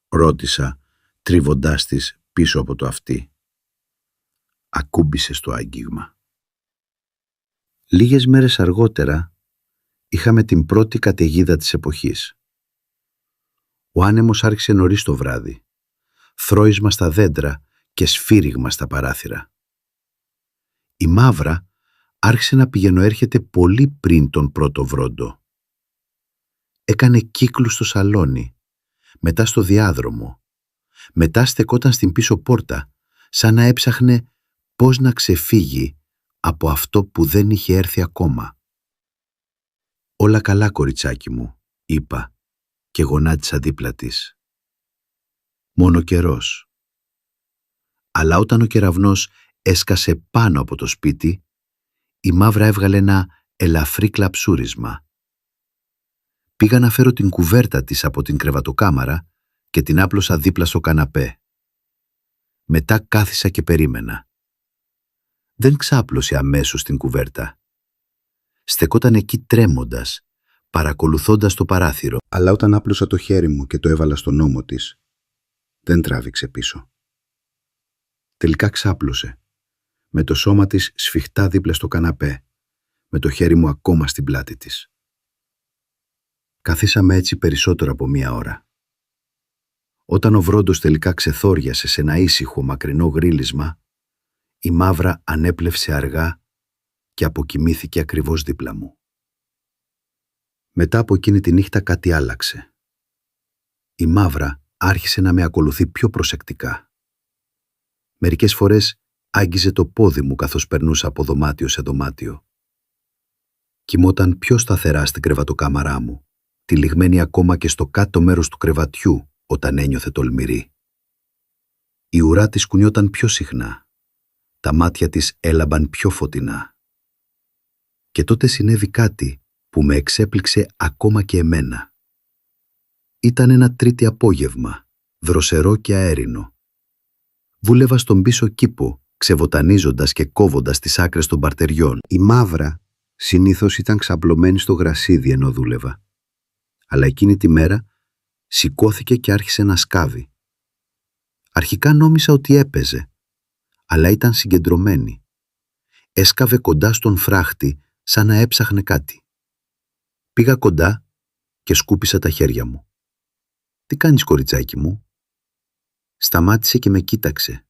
ρώτησα, τρίβοντάς της πίσω από το αυτί. Ακούμπησε στο άγγιγμα. Λίγες μέρες αργότερα είχαμε την πρώτη καταιγίδα της εποχής. Ο άνεμος άρχισε νωρίς το βράδυ, θρώισμα στα δέντρα και σφύριγμα στα παράθυρα. Η Μαύρα άρχισε να πηγαινοέρχεται πολύ πριν τον πρώτο βρόντο. Έκανε κύκλους στο σαλόνι, μετά στο διάδρομο, μετά στεκόταν στην πίσω πόρτα, σαν να έψαχνε πώς να ξεφύγει από αυτό που δεν είχε έρθει ακόμα. «Όλα καλά, κοριτσάκι μου», είπα και γονάτισα δίπλα της. «Μόνο καιρός». Αλλά όταν ο κεραυνός έσκασε πάνω από το σπίτι, η Μαύρα έβγαλε ένα ελαφρύ κλαψούρισμα. Πήγα να φέρω την κουβέρτα της από την κρεβατοκάμαρα και την άπλωσα δίπλα στο καναπέ. Μετά κάθισα και περίμενα. Δεν ξάπλωσε αμέσως την κουβέρτα. Στεκόταν εκεί τρέμοντας, παρακολουθώντας το παράθυρο, αλλά όταν άπλωσα το χέρι μου και το έβαλα στον ώμο της, δεν τράβηξε πίσω. Τελικά ξάπλωσε, με το σώμα της σφιχτά δίπλα στο καναπέ, με το χέρι μου ακόμα στην πλάτη της. Καθίσαμε έτσι περισσότερο από 1 ώρα. Όταν ο βρόντος τελικά ξεθόριασε σε ένα ήσυχο μακρινό γρίλισμα, η Μαύρα ανέπλευσε αργά και αποκοιμήθηκε ακριβώς δίπλα μου. Μετά από εκείνη τη νύχτα κάτι άλλαξε. Η Μαύρα άρχισε να με ακολουθεί πιο προσεκτικά. Μερικές φορές άγγιζε το πόδι μου καθώς περνούσα από δωμάτιο σε δωμάτιο. Κοιμόταν πιο σταθερά στην κρεβατοκάμαρά μου, τυλιγμένη ακόμα και στο κάτω μέρος του κρεβατιού όταν ένιωθε τολμηρή. Η ουρά της κουνιόταν πιο συχνά. Τα μάτια της έλαμπαν πιο φωτεινά. Και τότε συνέβη κάτι που με εξέπληξε ακόμα και εμένα. Ήταν ένα Τρίτη απόγευμα, δροσερό και αέρινο. Βούλευα στον πίσω κήπο, ξεβοτανίζοντας και κόβοντας τις άκρες των παρτεριών. Η Μαύρα συνήθως ήταν ξαπλωμένη στο γρασίδι ενώ δούλευα. Αλλά εκείνη τη μέρα σηκώθηκε και άρχισε να σκάβει. Αρχικά νόμισα ότι έπαιζε, αλλά ήταν συγκεντρωμένη. Έσκαβε κοντά στον φράχτη σαν να έψαχνε κάτι. Πήγα κοντά και σκούπισα τα χέρια μου. «Τι κάνεις, κοριτσάκι μου?» Σταμάτησε και με κοίταξε,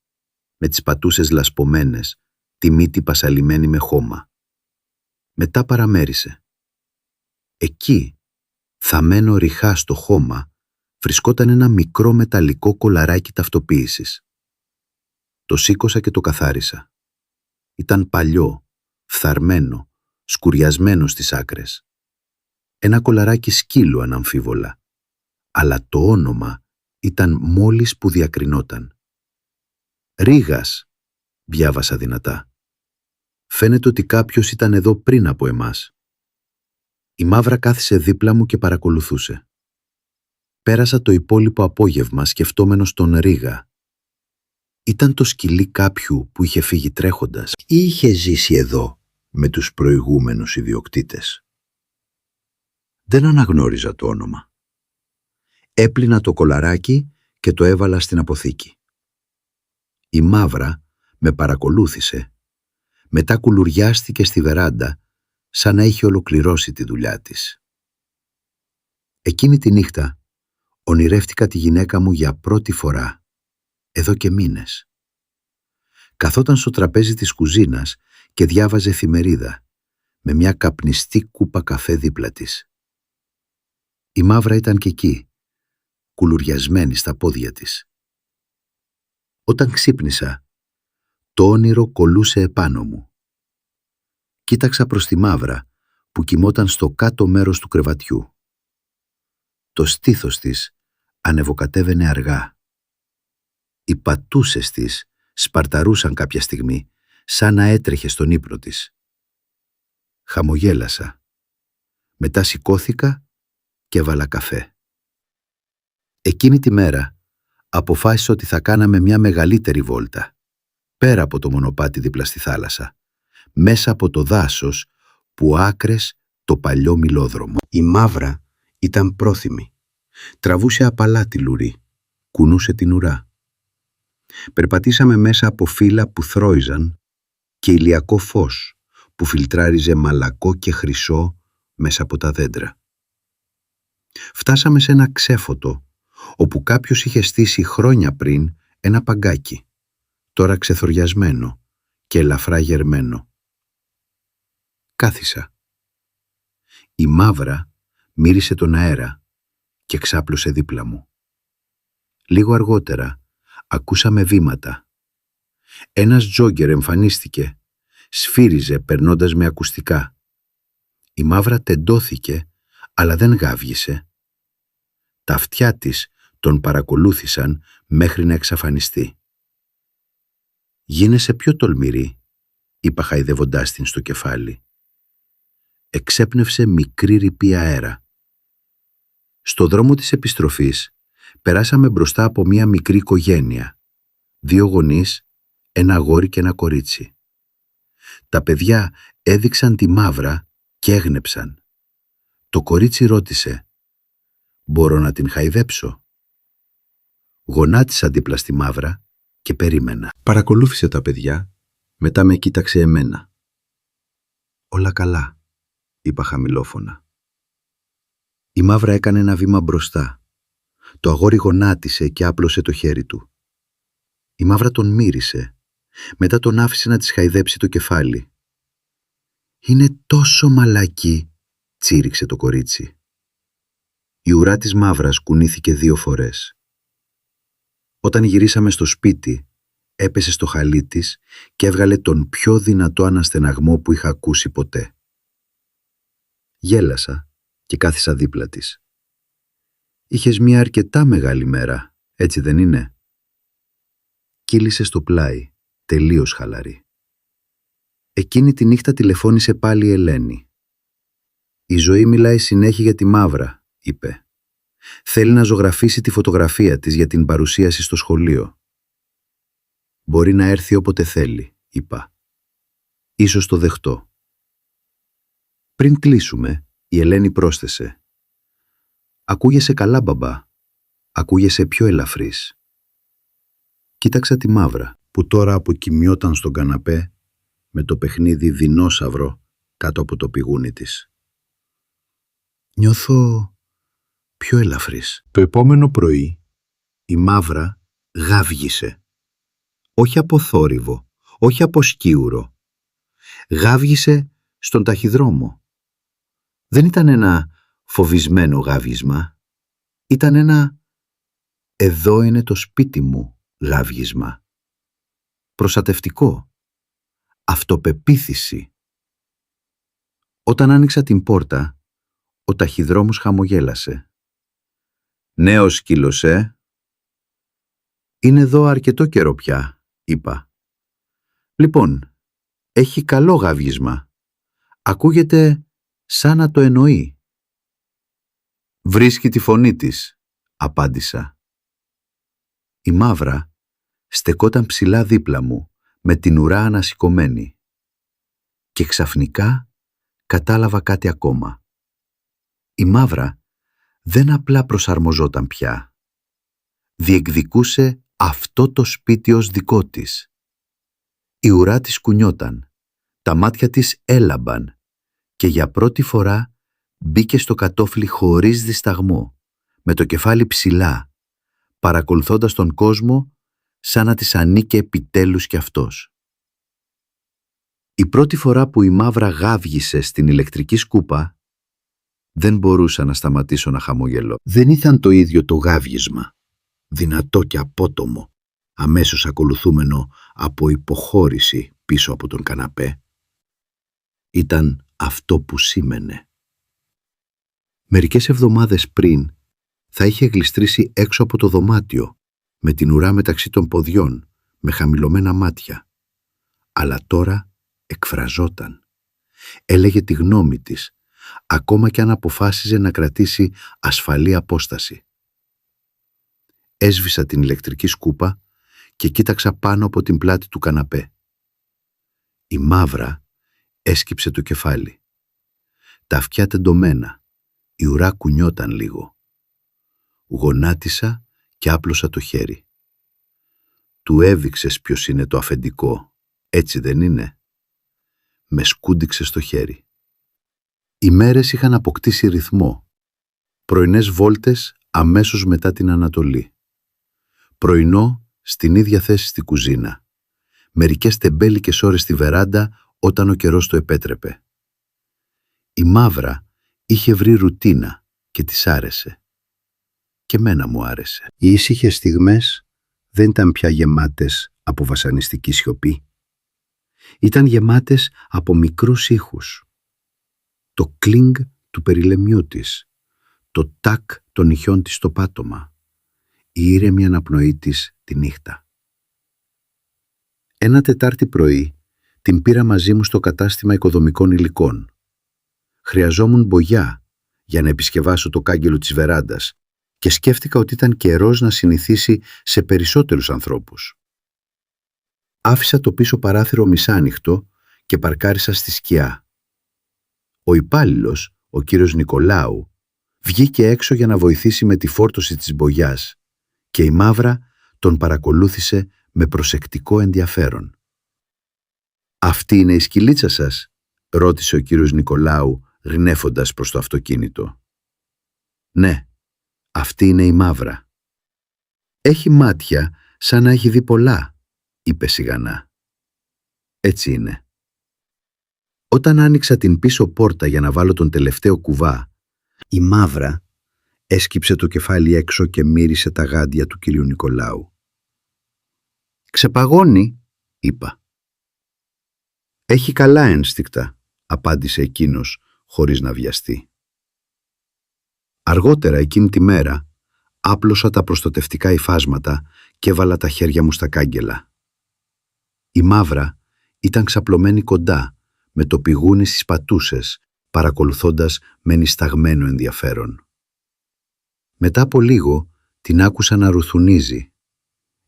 με τις πατούσες λασπωμένες, τη μύτη πασαλιμένη με χώμα. Μετά παραμέρισε. Εκεί, θαμμένο ριχά στο χώμα, βρισκόταν ένα μικρό μεταλλικό κολαράκι ταυτοποίησης. Το σήκωσα και το καθάρισα. Ήταν παλιό, φθαρμένο, σκουριασμένο στις άκρες. Ένα κολαράκι σκύλου αναμφίβολα, αλλά το όνομα ήταν μόλις που διακρινόταν. «Ρήγας», διάβασα δυνατά. «Φαίνεται ότι κάποιος ήταν εδώ πριν από εμάς». Η Μαύρα κάθισε δίπλα μου και παρακολουθούσε. Πέρασα το υπόλοιπο απόγευμα σκεφτόμενος τον Ρήγα. Ήταν το σκυλί κάποιου που είχε φύγει τρέχοντας ή είχε ζήσει εδώ με τους προηγούμενους ιδιοκτήτες? Δεν αναγνώριζα το όνομα. Έπλυνα το κολαράκι και το έβαλα στην αποθήκη. Η Μαύρα με παρακολούθησε. Μετά κουλουριάστηκε στη βεράντα σαν να είχε ολοκληρώσει τη δουλειά της. Εκείνη τη νύχτα ονειρεύτηκα τη γυναίκα μου για πρώτη φορά, εδώ και μήνες. Καθόταν στο τραπέζι της κουζίνας και διάβαζε εφημερίδα, με μια καπνιστή κούπα καφέ δίπλα της. Η Μαύρα ήταν κι εκεί, κουλουριασμένη στα πόδια της. Όταν ξύπνησα, το όνειρο κολούσε επάνω μου. Κοίταξα προς τη Μαύρα που κοιμόταν στο κάτω μέρος του κρεβατιού. Το στήθος της ανεβοκατέβαινε αργά. Οι πατούσες της σπαρταρούσαν κάποια στιγμή, σαν να έτρεχε στον ύπνο της. Χαμογέλασα. Μετά σηκώθηκα και έβαλα καφέ. Εκείνη τη μέρα αποφάσισα ότι θα κάναμε μια μεγαλύτερη βόλτα, πέρα από το μονοπάτι δίπλα στη θάλασσα, μέσα από το δάσος που άκρες το παλιό μιλόδρομο. Η Μαύρα ήταν πρόθυμη. Τραβούσε απαλά τη λουρί, κουνούσε την ουρά. Περπατήσαμε μέσα από φύλλα που θρώιζαν και ηλιακό φως που φιλτράριζε μαλακό και χρυσό μέσα από τα δέντρα. Φτάσαμε σε ένα ξέφωτο όπου κάποιος είχε στήσει χρόνια πριν ένα παγκάκι, τώρα ξεθοριασμένο και ελαφρά γερμένο. Κάθισα. Η Μαύρα μύρισε τον αέρα και ξάπλωσε δίπλα μου. Λίγο αργότερα ακούσαμε βήματα. Ένας τζόγκερ εμφανίστηκε, σφύριζε περνώντας με ακουστικά. Η Μαύρα τεντώθηκε, αλλά δεν γάβγισε. Τα αυτιά της τον παρακολούθησαν μέχρι να εξαφανιστεί. «Γίνεσαι πιο τολμηρή», είπα χαϊδεύοντάς την στο κεφάλι. Εξέπνευσε μικρή ρηπή αέρα. Στο δρόμο της επιστροφής περάσαμε μπροστά από μια μικρή οικογένεια. 2 γονείς, ένα αγόρι και ένα κορίτσι. Τα παιδιά έδειξαν τη Μαύρα και έγνεψαν. Το κορίτσι ρώτησε: «Μπορώ να την χαϊδέψω?» Γονάτισα δίπλα στη Μαύρα και περίμενα. Παρακολούθησε τα παιδιά, μετά με κοίταξε εμένα. «Όλα καλά», είπα χαμηλόφωνα. Η Μαύρα έκανε ένα βήμα μπροστά. Το αγόρι γονάτισε και άπλωσε το χέρι του. Η Μαύρα τον μύρισε. Μετά τον άφησε να της χαϊδέψει το κεφάλι. «Είναι τόσο μαλακή», τσίριξε το κορίτσι. Η ουρά της Μαύρας κουνήθηκε 2 φορές. Όταν γυρίσαμε στο σπίτι, έπεσε στο χαλί της και έβγαλε τον πιο δυνατό αναστεναγμό που είχα ακούσει ποτέ. Γέλασα και κάθισα δίπλα της. «Είχες μια αρκετά μεγάλη μέρα, έτσι δεν είναι?» Κύλησε στο πλάι, τελείως χαλαρή. Εκείνη τη νύχτα τηλεφώνησε πάλι η Ελένη. «Η Ζωή μιλάει συνέχεια για τη Μαύρα», είπε. «Θέλει να ζωγραφίσει τη φωτογραφία της για την παρουσίαση στο σχολείο». «Μπορεί να έρθει όποτε θέλει», είπα. «Ίσως το δεχτώ». Πριν κλείσουμε, η Ελένη πρόσθεσε: «Ακούγεσαι καλά, μπαμπά. Ακούγεσαι πιο ελαφρύς». Κοίταξα τη Μαύρα, που τώρα αποκοιμιόταν στον καναπέ με το παιχνίδι δεινόσαυρο κάτω από το πηγούνι της. «Νιώθω πιο ελαφρύς». Το επόμενο πρωί η Μαύρα γάβγισε. Όχι από θόρυβο, όχι από σκίουρο. Γάβγισε στον ταχυδρόμο. Δεν ήταν ένα φοβισμένο γάβγισμα. Ήταν ένα «εδώ είναι το σπίτι μου» γάβγισμα. Προστατευτικό. Αυτοπεποίθηση. Όταν άνοιξα την πόρτα, ο ταχυδρόμος χαμογέλασε. «Νέος σκύλος, «Είναι εδώ αρκετό καιρό πια», είπα. «Λοιπόν, έχει καλό γάβγισμα. Ακούγεται σαν να το εννοεί». «Βρίσκει τη φωνή της», απάντησα. Η Μαύρα στεκόταν ψηλά δίπλα μου, με την ουρά ανασηκωμένη. Και ξαφνικά κατάλαβα κάτι ακόμα. Η Μαύρα δεν απλά προσαρμοζόταν πια. Διεκδικούσε αυτό το σπίτι ως δικό της. Η ουρά της κουνιόταν, τα μάτια της έλαμπαν και για πρώτη φορά μπήκε στο κατόφλι χωρίς δισταγμό, με το κεφάλι ψηλά, παρακολουθώντας τον κόσμο σαν να της ανήκε επιτέλους κι αυτός. Η πρώτη φορά που η Μαύρα γάβγισε στην ηλεκτρική σκούπα, δεν μπορούσα να σταματήσω να χαμογελώ. Δεν ήταν το ίδιο το γάβγισμα, δυνατό και απότομο, αμέσως ακολουθούμενο από υποχώρηση πίσω από τον καναπέ. Ήταν αυτό που σήμαινε. Μερικές εβδομάδες πριν θα είχε γλιστρήσει έξω από το δωμάτιο, με την ουρά μεταξύ των ποδιών, με χαμηλωμένα μάτια. Αλλά τώρα εκφραζόταν. Έλεγε τη γνώμη της, ακόμα κι αν αποφάσιζε να κρατήσει ασφαλή απόσταση. Έσβησα την ηλεκτρική σκούπα και κοίταξα πάνω από την πλάτη του καναπέ. Η Μαύρα έσκυψε το κεφάλι. Τα αυτιά τεντωμένα, η ουρά κουνιόταν λίγο. Γονάτισα και άπλωσα το χέρι. «Του έδειξες ποιος είναι το αφεντικό, έτσι δεν είναι?» Με σκούντιξε στο χέρι. Οι μέρες είχαν αποκτήσει ρυθμό. Πρωινές βόλτες αμέσως μετά την Ανατολή. Πρωινό στην ίδια θέση στη κουζίνα. Μερικές τεμπέλικες ώρες στη βεράντα όταν ο καιρός το επέτρεπε. Η Μαύρα είχε βρει ρουτίνα και της άρεσε. Και μένα μου άρεσε. Οι ήσυχες στιγμές δεν ήταν πια γεμάτες από βασανιστική σιωπή. Ήταν γεμάτες από μικρούς ήχους. Το κλίνγκ του περιλεμιού της, το τάκ των νυχιών της στο πάτωμα, η ήρεμη αναπνοή της τη νύχτα. Ένα Τετάρτη πρωί την πήρα μαζί μου στο κατάστημα οικοδομικών υλικών. Χρειαζόμουν μπογιά για να επισκευάσω το κάγκελο της βεράντας και σκέφτηκα ότι ήταν καιρός να συνηθίσει σε περισσότερους ανθρώπους. Άφησα το πίσω παράθυρο μισάνοιχτο και παρκάρισα στη σκιά. Ο υπάλληλος, ο κύριος Νικολάου, βγήκε έξω για να βοηθήσει με τη φόρτωση της μπογιάς και η Μαύρα τον παρακολούθησε με προσεκτικό ενδιαφέρον. «Αυτή είναι η σκυλίτσα σας?» ρώτησε ο κύριος Νικολάου, γνέφοντας προς το αυτοκίνητο. «Ναι, αυτή είναι η Μαύρα». «Έχει μάτια σαν να έχει δει πολλά», είπε σιγανά. «Έτσι είναι». Όταν άνοιξα την πίσω πόρτα για να βάλω τον τελευταίο κουβά, η Μαύρα έσκυψε το κεφάλι έξω και μύρισε τα γάντια του κυρίου Νικολάου. «Ξεπαγώνει», είπα. «Έχει καλά ένστικτα», απάντησε εκείνος χωρίς να βιαστεί. Αργότερα εκείνη τη μέρα άπλωσα τα προστατευτικά υφάσματα και έβαλα τα χέρια μου στα κάγκελα. Η Μαύρα ήταν ξαπλωμένη κοντά, με το πηγούνι στις πατούσες, παρακολουθώντας με νησταγμένο ενδιαφέρον. Μετά από λίγο την άκουσα να ρουθουνίζει,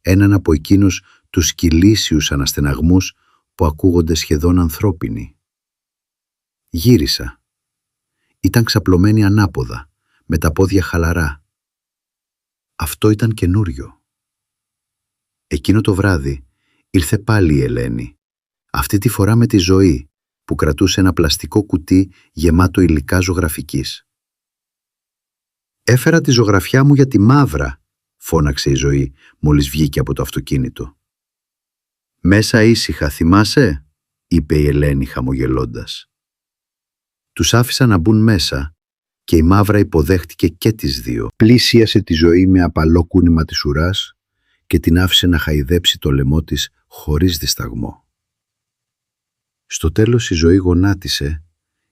έναν από εκείνους τους σκυλίσιους αναστεναγμούς που ακούγονται σχεδόν ανθρώπινοι. Γύρισα. Ήταν ξαπλωμένη ανάποδα, με τα πόδια χαλαρά. Αυτό ήταν καινούριο. Εκείνο το βράδυ ήρθε πάλι η Ελένη, αυτή τη φορά με τη Ζωή, που κρατούσε ένα πλαστικό κουτί γεμάτο υλικά ζωγραφικής. «Έφερα τη ζωγραφιά μου για τη Μαύρα», φώναξε η Ζωή μόλις βγήκε από το αυτοκίνητο. «Μέσα ήσυχα, θυμάσαι?» είπε η Ελένη χαμογελώντας. Τους άφησα να μπουν μέσα και η Μαύρα υποδέχτηκε και τις δύο. Πλήσιασε τη Ζωή με απαλό κούνημα της ουράς και την άφησε να χαϊδέψει το λαιμό της χωρίς δισταγμό. Στο τέλος η Ζωή γονάτισε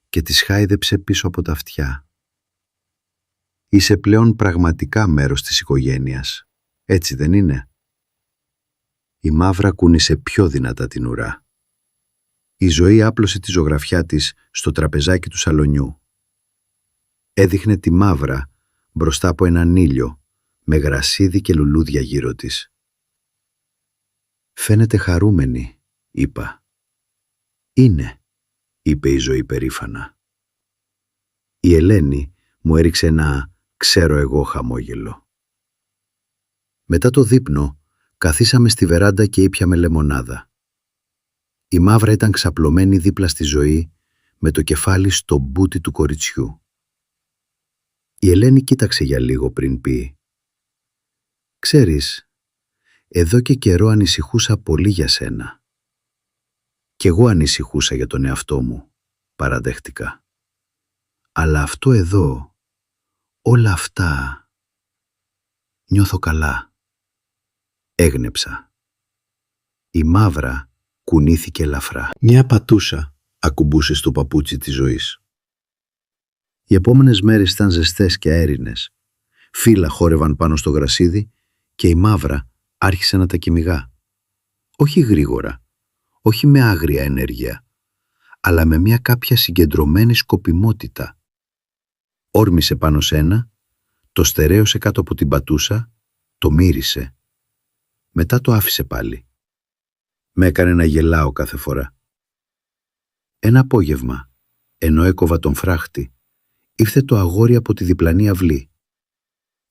και της χάιδεψε πίσω από τα αυτιά. «Είσαι πλέον πραγματικά μέρος της οικογένειας, έτσι δεν είναι?» Η Μαύρα κούνησε πιο δυνατά την ουρά. Η Ζωή άπλωσε τη ζωγραφιά της στο τραπεζάκι του σαλονιού. Έδειχνε τη Μαύρα μπροστά από έναν ήλιο με γρασίδι και λουλούδια γύρω της. «Φαίνεται χαρούμενη», είπα. «Είναι», είπε η Ζωή περήφανα. Η Ελένη μου έριξε ένα «ξέρω εγώ» χαμόγελο. Μετά το δείπνο καθίσαμε στη βεράντα και ήπιαμε λεμονάδα. Η Μαύρα ήταν ξαπλωμένη δίπλα στη Ζωή με το κεφάλι στο μπούτι του κοριτσιού. Η Ελένη κοίταξε για λίγο πριν πει «Ξέρεις, εδώ και καιρό ανησυχούσα πολύ για σένα». Κι εγώ ανησυχούσα για τον εαυτό μου, παραδέχτηκα. Αλλά αυτό εδώ, όλα αυτά, νιώθω καλά. Έγνεψα. Η Μαύρα κουνήθηκε ελαφρά. Μια πατούσα ακουμπούσε στο παπούτσι της ζωής. Οι επόμενες μέρες ήταν ζεστές και αέρινες. Φύλλα χόρευαν πάνω στο γρασίδι και η Μαύρα άρχισε να τα κυνηγά. Όχι γρήγορα, όχι με άγρια ενέργεια, αλλά με μια κάποια συγκεντρωμένη σκοπιμότητα. Όρμησε πάνω σε ένα, το στερέωσε κάτω από την πατούσα, το μύρισε. Μετά το άφησε πάλι. Με έκανε να γελάω κάθε φορά. Ένα απόγευμα, ενώ έκοβα τον φράχτη, ήρθε το αγόρι από τη διπλανή αυλή.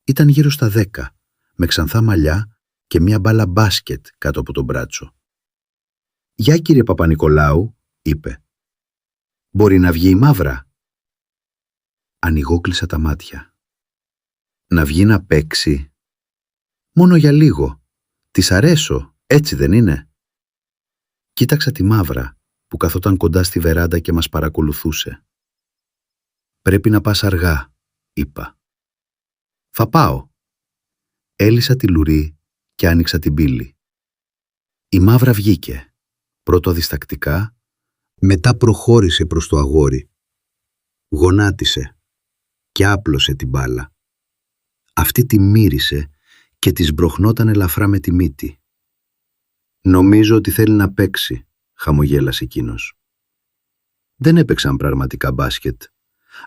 Ήταν γύρω στα 10, με ξανθά μαλλιά και μια μπάλα μπάσκετ κάτω από τον μπράτσο. «Γεια κύριε Παπα-Νικολάου», είπε. «Μπορεί να βγει η Μαύρα?» Ανοιγόκλεισα τα μάτια. «Να βγει να παίξει?» «Μόνο για λίγο. Της αρέσω, έτσι δεν είναι?» Κοίταξα τη Μαύρα που καθόταν κοντά στη βεράντα και μας παρακολουθούσε. «Πρέπει να πας αργά», είπα. «Θα πάω». Έλυσα τη λουρί και άνοιξα την πύλη. Η Μαύρα βγήκε, πρώτο διστακτικά, μετά προχώρησε προς το αγόρι. Γονάτισε και άπλωσε την μπάλα. Αυτή τη μύρισε και της μπροχνόταν ελαφρά με τη μύτη. «Νομίζω ότι θέλει να παίξει», χαμογέλασε εκείνος. Δεν έπαιξαν πραγματικά μπάσκετ,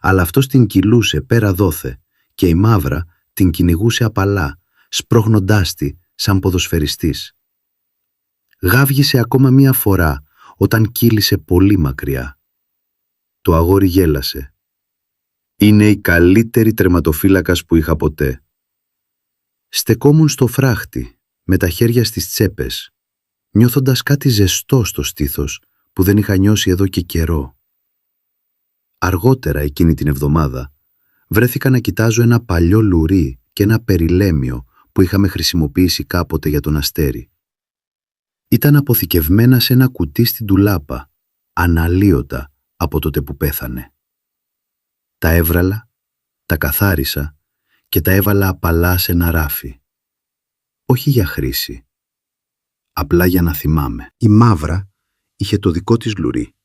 αλλά αυτός την κυλούσε πέρα δόθε και η Μαύρα την κυνηγούσε απαλά, σπρώχνοντάς τη σαν ποδοσφαιριστής. Γάβγισε ακόμα μία φορά όταν κύλησε πολύ μακριά. Το αγόρι γέλασε. «Είναι η καλύτερη τερματοφύλακας που είχα ποτέ». Στεκόμουν στο φράχτη, με τα χέρια στις τσέπες, νιώθοντας κάτι ζεστό στο στήθος που δεν είχα νιώσει εδώ και καιρό. Αργότερα εκείνη την εβδομάδα βρέθηκα να κοιτάζω ένα παλιό λουρί και ένα περιλέμιο που είχαμε χρησιμοποιήσει κάποτε για τον Αστέρι. Ήταν αποθηκευμένα σε ένα κουτί στην ντουλάπα, αναλύωτα από τότε που πέθανε. Τα έβραλα, τα καθάρισα και τα έβαλα απαλά σε ένα ράφι. Όχι για χρήση, απλά για να θυμάμαι. Η Μαύρα είχε το δικό της λουρί,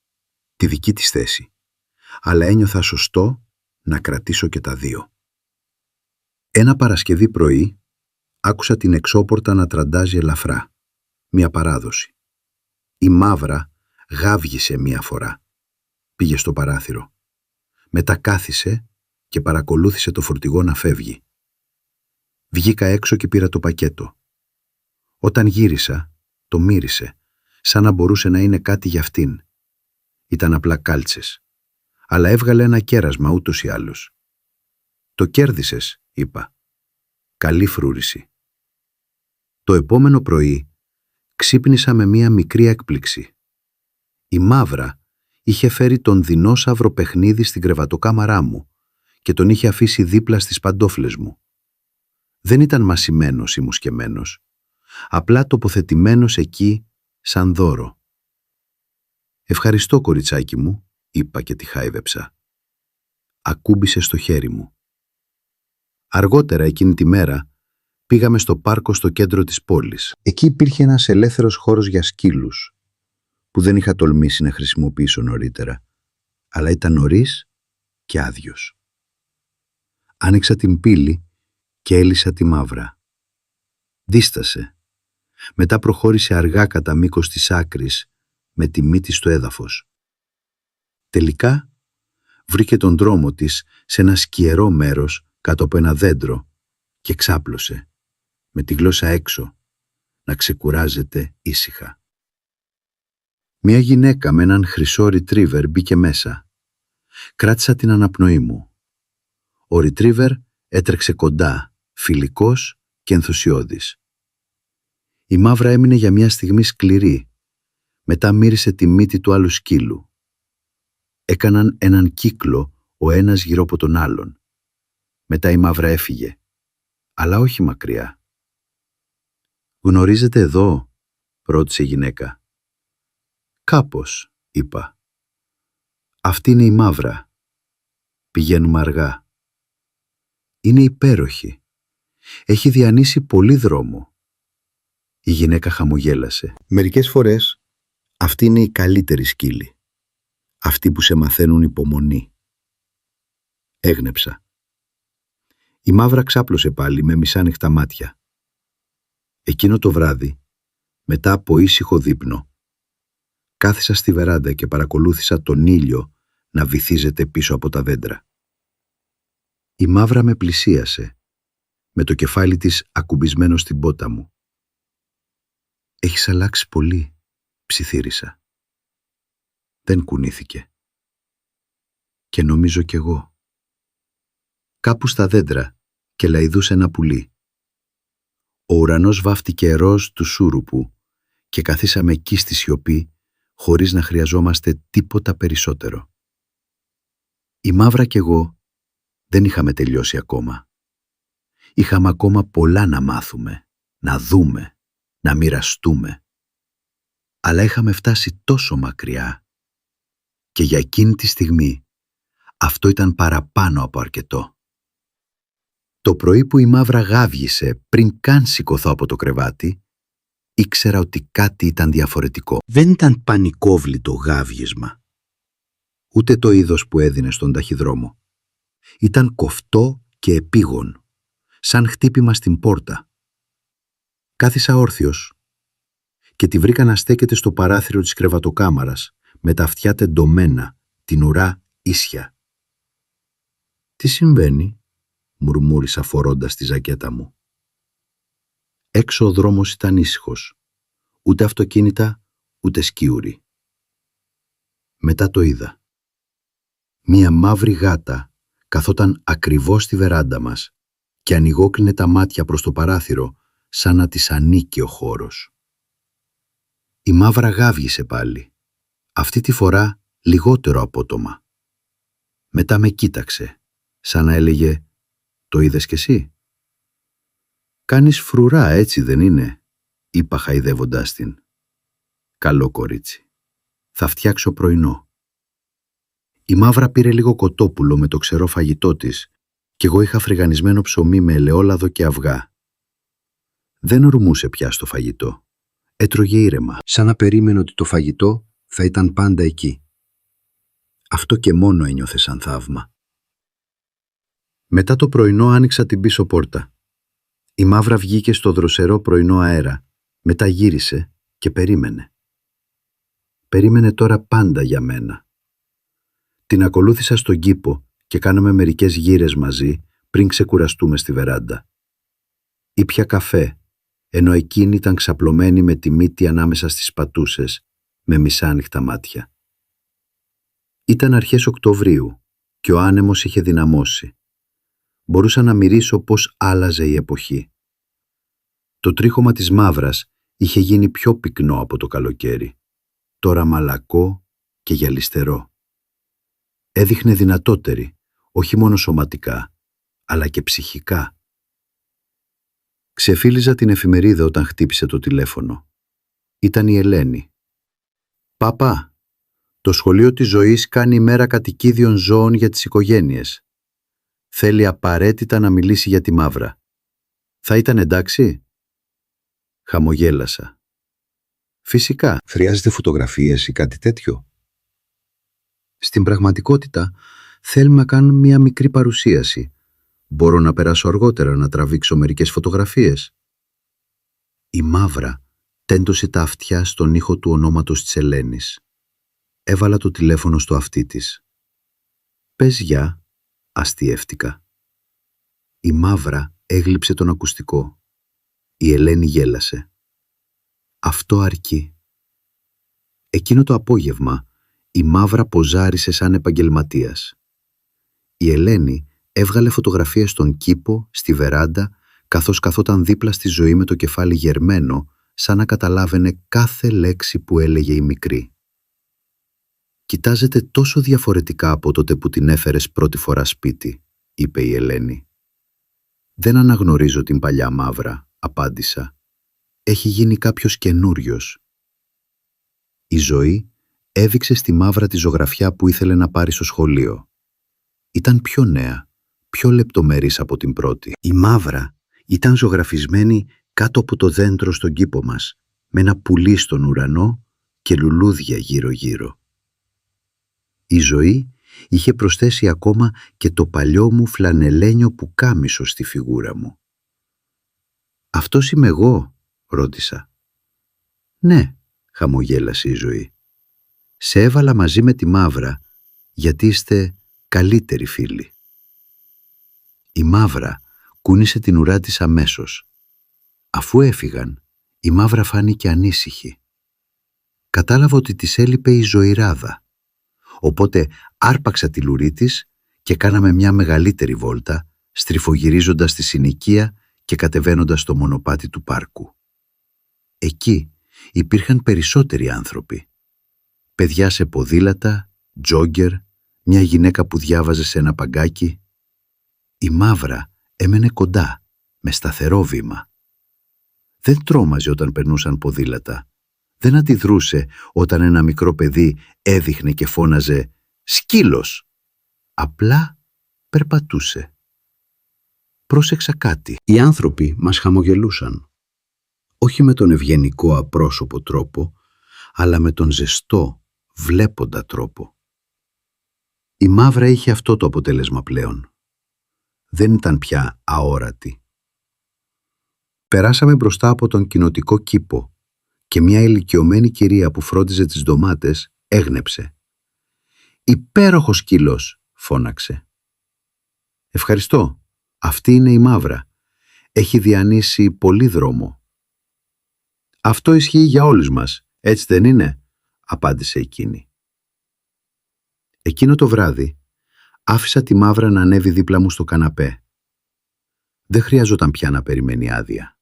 τη δική της θέση, αλλά ένιωθα σωστό να κρατήσω και τα δύο. Ένα Παρασκευή πρωί άκουσα την εξώπορτα να τραντάζει ελαφρά, μια παράδοση. Η Μαύρα γάβγισε μία φορά. Πήγε στο παράθυρο. Μετά κάθισε και παρακολούθησε το φορτηγό να φεύγει. Βγήκα έξω και πήρα το πακέτο. Όταν γύρισα, το μύρισε, σαν να μπορούσε να είναι κάτι για αυτήν. Ήταν απλά κάλτσες, αλλά έβγαλε ένα κέρασμα ούτως ή άλλως. «Το κέρδισες», είπα. «Καλή φρούρηση». Το επόμενο πρωί ξύπνησα με μία μικρή έκπληξη. Η Μαύρα είχε φέρει τον δεινόσαυρο παιχνίδι στην κρεβατοκάμαρά μου και τον είχε αφήσει δίπλα στις παντόφλες μου. Δεν ήταν μασημένος ή μουσκεμένος, απλά τοποθετημένος εκεί σαν δώρο. «Ευχαριστώ, κοριτσάκι μου», είπα και τη χάιδεψα. Ακούμπησε στο χέρι μου. Αργότερα εκείνη τη μέρα πήγαμε στο πάρκο στο κέντρο της πόλης. Εκεί υπήρχε ένας ελεύθερος χώρος για σκύλους, που δεν είχα τολμήσει να χρησιμοποιήσω νωρίτερα, αλλά ήταν νωρίς και άδειος. Άνοιξα την πύλη και έλυσα τη Μαύρα. Δίστασε. Μετά προχώρησε αργά κατά μήκος της άκρης, με τη μύτη στο έδαφος. Τελικά βρήκε τον δρόμο της σε ένα σκιερό μέρος κάτω από ένα δέντρο και ξάπλωσε, με τη γλώσσα έξω, να ξεκουράζεται ήσυχα. Μια γυναίκα με έναν χρυσό ριτρίβερ μπήκε μέσα. Κράτησα την αναπνοή μου. Ο ριτρίβερ έτρεξε κοντά, φιλικός και ενθουσιώδης. Η Μαύρα έμεινε για μια στιγμή σκληρή. Μετά μύρισε τη μύτη του άλλου σκύλου. Έκαναν έναν κύκλο ο ένας γύρω από τον άλλον. Μετά η Μαύρα έφυγε, αλλά όχι μακριά. «Γνωρίζετε εδώ?» ρώτησε η γυναίκα. Κάπως, είπα. Αυτή είναι η Μαύρα. Πηγαίνουμε αργά. Είναι υπέροχη. Έχει διανύσει πολύ δρόμο. Η γυναίκα χαμογέλασε. Μερικές φορές αυτή είναι η καλύτερη σκύλη. Αυτοί που σε μαθαίνουν υπομονή. Έγνεψα. Η Μαύρα ξάπλωσε πάλι με μισάνοιχτα μάτια. Εκείνο το βράδυ, μετά από ήσυχο δείπνο, κάθισα στη βεράντα και παρακολούθησα τον ήλιο να βυθίζεται πίσω από τα δέντρα. Η Μαύρα με πλησίασε, με το κεφάλι της ακουμπισμένο στην πότα μου. «Έχεις αλλάξει πολύ», ψιθύρισα. Δεν κουνήθηκε. Και νομίζω κι εγώ. Κάπου στα δέντρα κελαηδούσε ένα πουλί. Ο ουρανός βάφτηκε ροζ του σούρουπου και καθίσαμε εκεί στη σιωπή χωρίς να χρειαζόμαστε τίποτα περισσότερο. Η Μαύρα κι εγώ δεν είχαμε τελειώσει ακόμα. Είχαμε ακόμα πολλά να μάθουμε, να δούμε, να μοιραστούμε. Αλλά είχαμε φτάσει τόσο μακριά και για εκείνη τη στιγμή αυτό ήταν παραπάνω από αρκετό. Το πρωί που η Μαύρα γάβγισε πριν καν σηκωθώ από το κρεβάτι, ήξερα ότι κάτι ήταν διαφορετικό. Δεν ήταν πανικόβλητο γάβγισμα. Ούτε το είδος που έδινε στον ταχυδρόμο. Ήταν κοφτό και επίγον, σαν χτύπημα στην πόρτα. Κάθισα όρθιος και τη βρήκα να στέκεται στο παράθυρο της κρεβατοκάμαρας, με τα αυτιά τεντωμένα, την ουρά ίσια. «Τι συμβαίνει?» μουρμούρισα φορώντας τη ζακέτα μου. Έξω ο δρόμος ήταν ήσυχος. Ούτε αυτοκίνητα, ούτε σκιούρι. Μετά το είδα. Μία μαύρη γάτα καθόταν ακριβώς στη βεράντα μας και ανοιγόκλεινε τα μάτια προς το παράθυρο σαν να της ανήκει ο χώρος. Η Μαύρα γάβγισε πάλι. Αυτή τη φορά λιγότερο απότομα. Μετά με κοίταξε, σαν να έλεγε «Το είδες κι εσύ?» «Κάνεις φρουρά, έτσι δεν είναι?» είπα χαϊδεύοντάς την. «Καλό κορίτσι. Θα φτιάξω πρωινό». Η Μαύρα πήρε λίγο κοτόπουλο με το ξερό φαγητό της κι εγώ είχα φρυγανισμένο ψωμί με ελαιόλαδο και αυγά. Δεν ορμούσε πια στο φαγητό. Έτρωγε ήρεμα, σαν να περίμενε ότι το φαγητό θα ήταν πάντα εκεί. Αυτό και μόνο ένιωθε σαν θαύμα. Μετά το πρωινό άνοιξα την πίσω πόρτα. Η Μαύρα βγήκε στο δροσερό πρωινό αέρα, μετά γύρισε και περίμενε. Περίμενε τώρα πάντα για μένα. Την ακολούθησα στον κήπο και κάναμε μερικές γύρες μαζί πριν ξεκουραστούμε στη βεράντα. Ήπια καφέ, ενώ εκείνη ήταν ξαπλωμένη με τη μύτη ανάμεσα στις πατούσες, με μισάνοιχτα μάτια. Ήταν αρχές Οκτωβρίου και ο άνεμος είχε δυναμώσει. Μπορούσα να μυρίσω πώς άλλαζε η εποχή. Το τρίχωμα της Μαύρας είχε γίνει πιο πυκνό από το καλοκαίρι, τώρα μαλακό και γυαλιστερό. Έδειχνε δυνατότερη, όχι μόνο σωματικά, αλλά και ψυχικά. Ξεφύλιζα την εφημερίδα όταν χτύπησε το τηλέφωνο. Ήταν η Ελένη. «Παπά, το σχολείο της ζωής κάνει ημέρα κατοικίδιων ζώων για τις οικογένειες. Θέλει απαραίτητα να μιλήσει για τη Μαύρα. Θα ήταν εντάξει?» Χαμογέλασα. «Φυσικά. Χρειάζεται φωτογραφίες ή κάτι τέτοιο?» «Στην πραγματικότητα θέλουμε να κάνουμε μια μικρή παρουσίαση. Μπορώ να περάσω αργότερα να τραβήξω μερικές φωτογραφίες?» Η Μαύρα τέντωσε τα αυτιά στον ήχο του ονόματος της Ελένης. Έβαλα το τηλέφωνο στο αυτί της. «Πες γεια», αστιεύτηκα. Η Μαύρα έγλειψε τον ακουστικό. Η Ελένη γέλασε. «Αυτό αρκεί». Εκείνο το απόγευμα η Μαύρα ποζάρισε σαν επαγγελματίας. Η Ελένη έβγαλε φωτογραφίες στον κήπο, στη βεράντα, καθώς καθόταν δίπλα στη ζωή με το κεφάλι γερμένο, σαν να καταλάβαινε κάθε λέξη που έλεγε η μικρή. «Κοιτάζεται τόσο διαφορετικά από τότε που την έφερες πρώτη φορά σπίτι», είπε η Ελένη. «Δεν αναγνωρίζω την παλιά Μαύρα», απάντησα. «Έχει γίνει κάποιος καινούριος». Η ζωή έδειξε στη Μαύρα τη ζωγραφιά που ήθελε να πάρει στο σχολείο. Ήταν πιο νέα, πιο λεπτομερής από την πρώτη. Η Μαύρα ήταν ζωγραφισμένη κάτω από το δέντρο στον κήπο μας, με ένα πουλί στον ουρανό και λουλούδια γύρω-γύρω. Η Ζωή είχε προσθέσει ακόμα και το παλιό μου φλανελένιο πουκάμισο στη φιγούρα μου. «Αυτός είμαι εγώ?» ρώτησα. «Ναι», χαμογέλασε η Ζωή. «Σε έβαλα μαζί με τη Μαύρα, γιατί είστε καλύτεροι φίλοι». Η Μαύρα κούνησε την ουρά της αμέσως. Αφού έφυγαν, η Μαύρα φάνηκε ανήσυχη. Κατάλαβα ότι της έλειπε η ζωηράδα. Οπότε άρπαξα τη λουρί της και κάναμε μια μεγαλύτερη βόλτα, στριφογυρίζοντας τη συνοικία και κατεβαίνοντας το μονοπάτι του πάρκου. Εκεί υπήρχαν περισσότεροι άνθρωποι. Παιδιά σε ποδήλατα, τζόγκερ, μια γυναίκα που διάβαζε σε ένα παγκάκι. Η Μαύρα έμενε κοντά, με σταθερό βήμα. Δεν τρόμαζε όταν περνούσαν ποδήλατα. Δεν αντιδρούσε όταν ένα μικρό παιδί έδειχνε και φώναζε «Σκύλος!». Απλά περπατούσε. Πρόσεξα κάτι. Οι άνθρωποι μας χαμογελούσαν. Όχι με τον ευγενικό απρόσωπο τρόπο, αλλά με τον ζεστό, βλέποντα τρόπο. Η Μαύρα είχε αυτό το αποτέλεσμα πλέον. Δεν ήταν πια αόρατη. Περάσαμε μπροστά από τον κοινοτικό κήπο και μια ηλικιωμένη κυρία που φρόντιζε τις ντομάτες έγνεψε. «Υπέροχος σκύλος!» φώναξε. «Ευχαριστώ. Αυτή είναι η Μαύρα. Έχει διανύσει πολύ δρόμο». «Αυτό ισχύει για όλους μας, έτσι δεν είναι?» απάντησε εκείνη. Εκείνο το βράδυ άφησα τη Μαύρα να ανέβει δίπλα μου στο καναπέ. Δεν χρειαζόταν πια να περιμένει άδεια.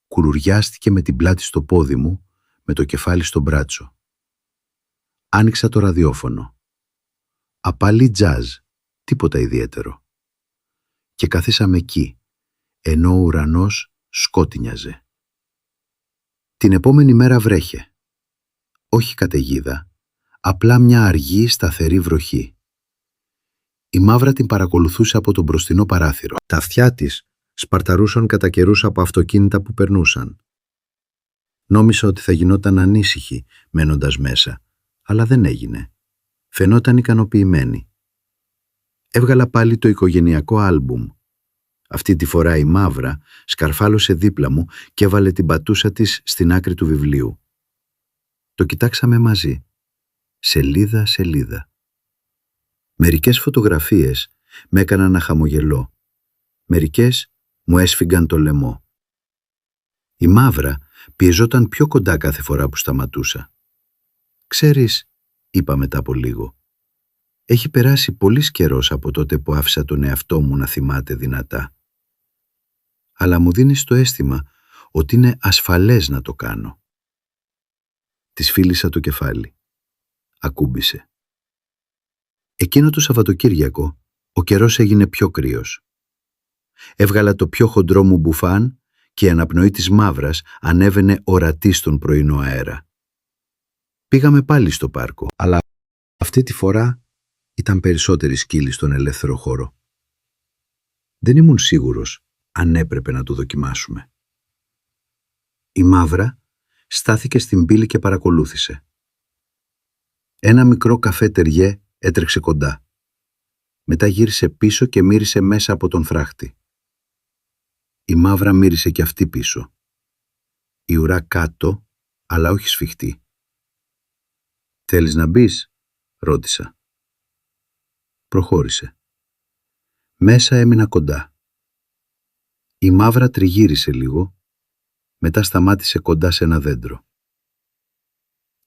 Κουρουριάστηκε με την πλάτη στο πόδι μου, με το κεφάλι στο μπράτσο. Άνοιξα το ραδιόφωνο. Απαλή τζάζ, τίποτα ιδιαίτερο. Και καθίσαμε εκεί, ενώ ο ουρανός σκότεινιαζε. Την επόμενη μέρα βρέχε. Όχι καταιγίδα, απλά μια αργή σταθερή βροχή. Η Μαύρα την παρακολουθούσε από το μπροστινό παράθυρο. Τα αυτιά της σπαρταρούσαν κατά καιρούς από αυτοκίνητα που περνούσαν. Νόμισα ότι θα γινόταν ανήσυχη μένοντας μέσα, αλλά δεν έγινε. Φαινόταν ικανοποιημένη. Έβγαλα πάλι το οικογενειακό άλμπουμ. Αυτή τη φορά η Μαύρα σκαρφάλωσε δίπλα μου και έβαλε την πατούσα της στην άκρη του βιβλίου. Το κοιτάξαμε μαζί, σελίδα-σελίδα. Μερικές φωτογραφίες με έκαναν να χαμογελώ. Μερικές μου έσφιγγαν το λαιμό. Η Μαύρα πιεζόταν πιο κοντά κάθε φορά που σταματούσα. «Ξέρεις», είπα μετά από λίγο, «έχει περάσει πολύς καιρός από τότε που άφησα τον εαυτό μου να θυμάται δυνατά. Αλλά μου δίνεις το αίσθημα ότι είναι ασφαλές να το κάνω». Της φίλησα το κεφάλι. Ακούμπησε. Εκείνο το Σαββατοκύριακο ο καιρός έγινε πιο κρύος. Έβγαλα το πιο χοντρό μου μπουφάν και η αναπνοή της Μαύρας ανέβαινε ορατή στον πρωινό αέρα. Πήγαμε πάλι στο πάρκο, αλλά αυτή τη φορά ήταν περισσότεροι σκύλοι στον ελεύθερο χώρο. Δεν ήμουν σίγουρος αν έπρεπε να το δοκιμάσουμε. Η Μαύρα στάθηκε στην πύλη και παρακολούθησε. Ένα μικρό καφέ τεριέ έτρεξε κοντά. Μετά γύρισε πίσω και μύρισε μέσα από τον φράχτη. Η Μαύρα μύρισε και αυτή πίσω. Η ουρά κάτω, αλλά όχι σφιχτή. «Θέλεις να μπεις?» ρώτησα. Προχώρησε. Μέσα έμεινα κοντά. Η Μαύρα τριγύρισε λίγο, μετά σταμάτησε κοντά σε ένα δέντρο.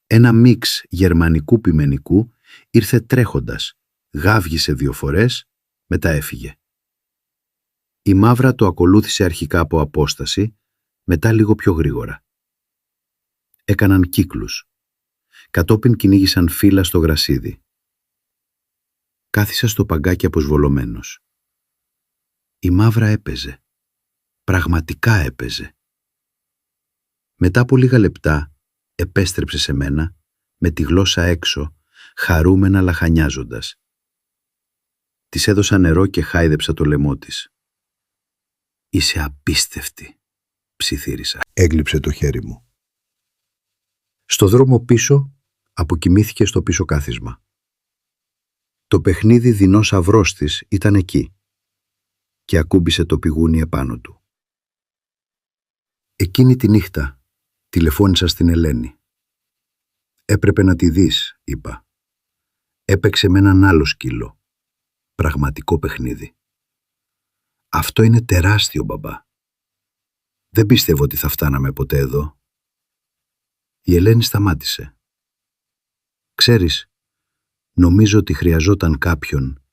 Ένα μίξ γερμανικού πιμενικού ήρθε τρέχοντας, γάβγισε 2 φορές, μετά έφυγε. Η Μαύρα το ακολούθησε αρχικά από απόσταση, μετά λίγο πιο γρήγορα. Έκαναν κύκλους. Κατόπιν κυνήγησαν φύλλα στο γρασίδι. Κάθισα στο παγκάκι αποσβολωμένος. Η Μαύρα έπαιζε. Πραγματικά έπαιζε. Μετά από λίγα λεπτά επέστρεψε σε μένα, με τη γλώσσα έξω, χαρούμενα λαχανιάζοντας. Της έδωσα νερό και χάιδεψα το λαιμό της. «Είσαι απίστευτη», ψιθύρισα. Έγλειψε το χέρι μου. Στο δρόμο πίσω αποκοιμήθηκε στο πίσω κάθισμα. Το παιχνίδι δεινός αυρός της ήταν εκεί και ακούμπησε το πηγούνι επάνω του. Εκείνη τη νύχτα τηλεφώνησα στην Ελένη. «Έπρεπε να τη δεις», είπα. «Έπαιξε με έναν άλλο σκύλο. Πραγματικό παιχνίδι. Αυτό είναι τεράστιο, μπαμπά. Δεν πίστευω ότι θα φτάναμε ποτέ εδώ». Η Ελένη σταμάτησε. «Ξέρεις, νομίζω ότι χρειαζόταν κάποιον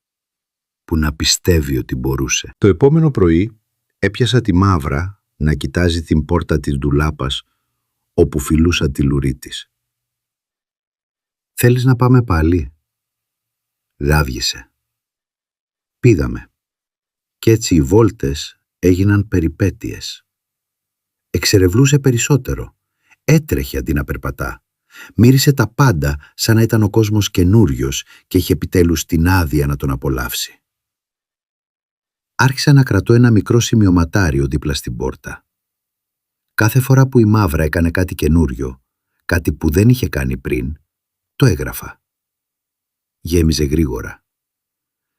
που να πιστεύει ότι μπορούσε». Το επόμενο πρωί έπιασα τη Μαύρα να κοιτάζει την πόρτα της ντουλάπας όπου φιλούσα τη λουρί της. «Θέλεις να πάμε πάλι?» Γάβγισε. Πήγαμε. Κι έτσι οι βόλτες έγιναν περιπέτειες. Εξερευνούσε περισσότερο. Έτρεχε αντί να περπατά. Μύρισε τα πάντα σαν να ήταν ο κόσμος καινούριος και είχε επιτέλους την άδεια να τον απολαύσει. Άρχισα να κρατώ ένα μικρό σημειωματάριο δίπλα στην πόρτα. Κάθε φορά που η Μαύρα έκανε κάτι καινούριο, κάτι που δεν είχε κάνει πριν, το έγραφα. Γέμιζε γρήγορα.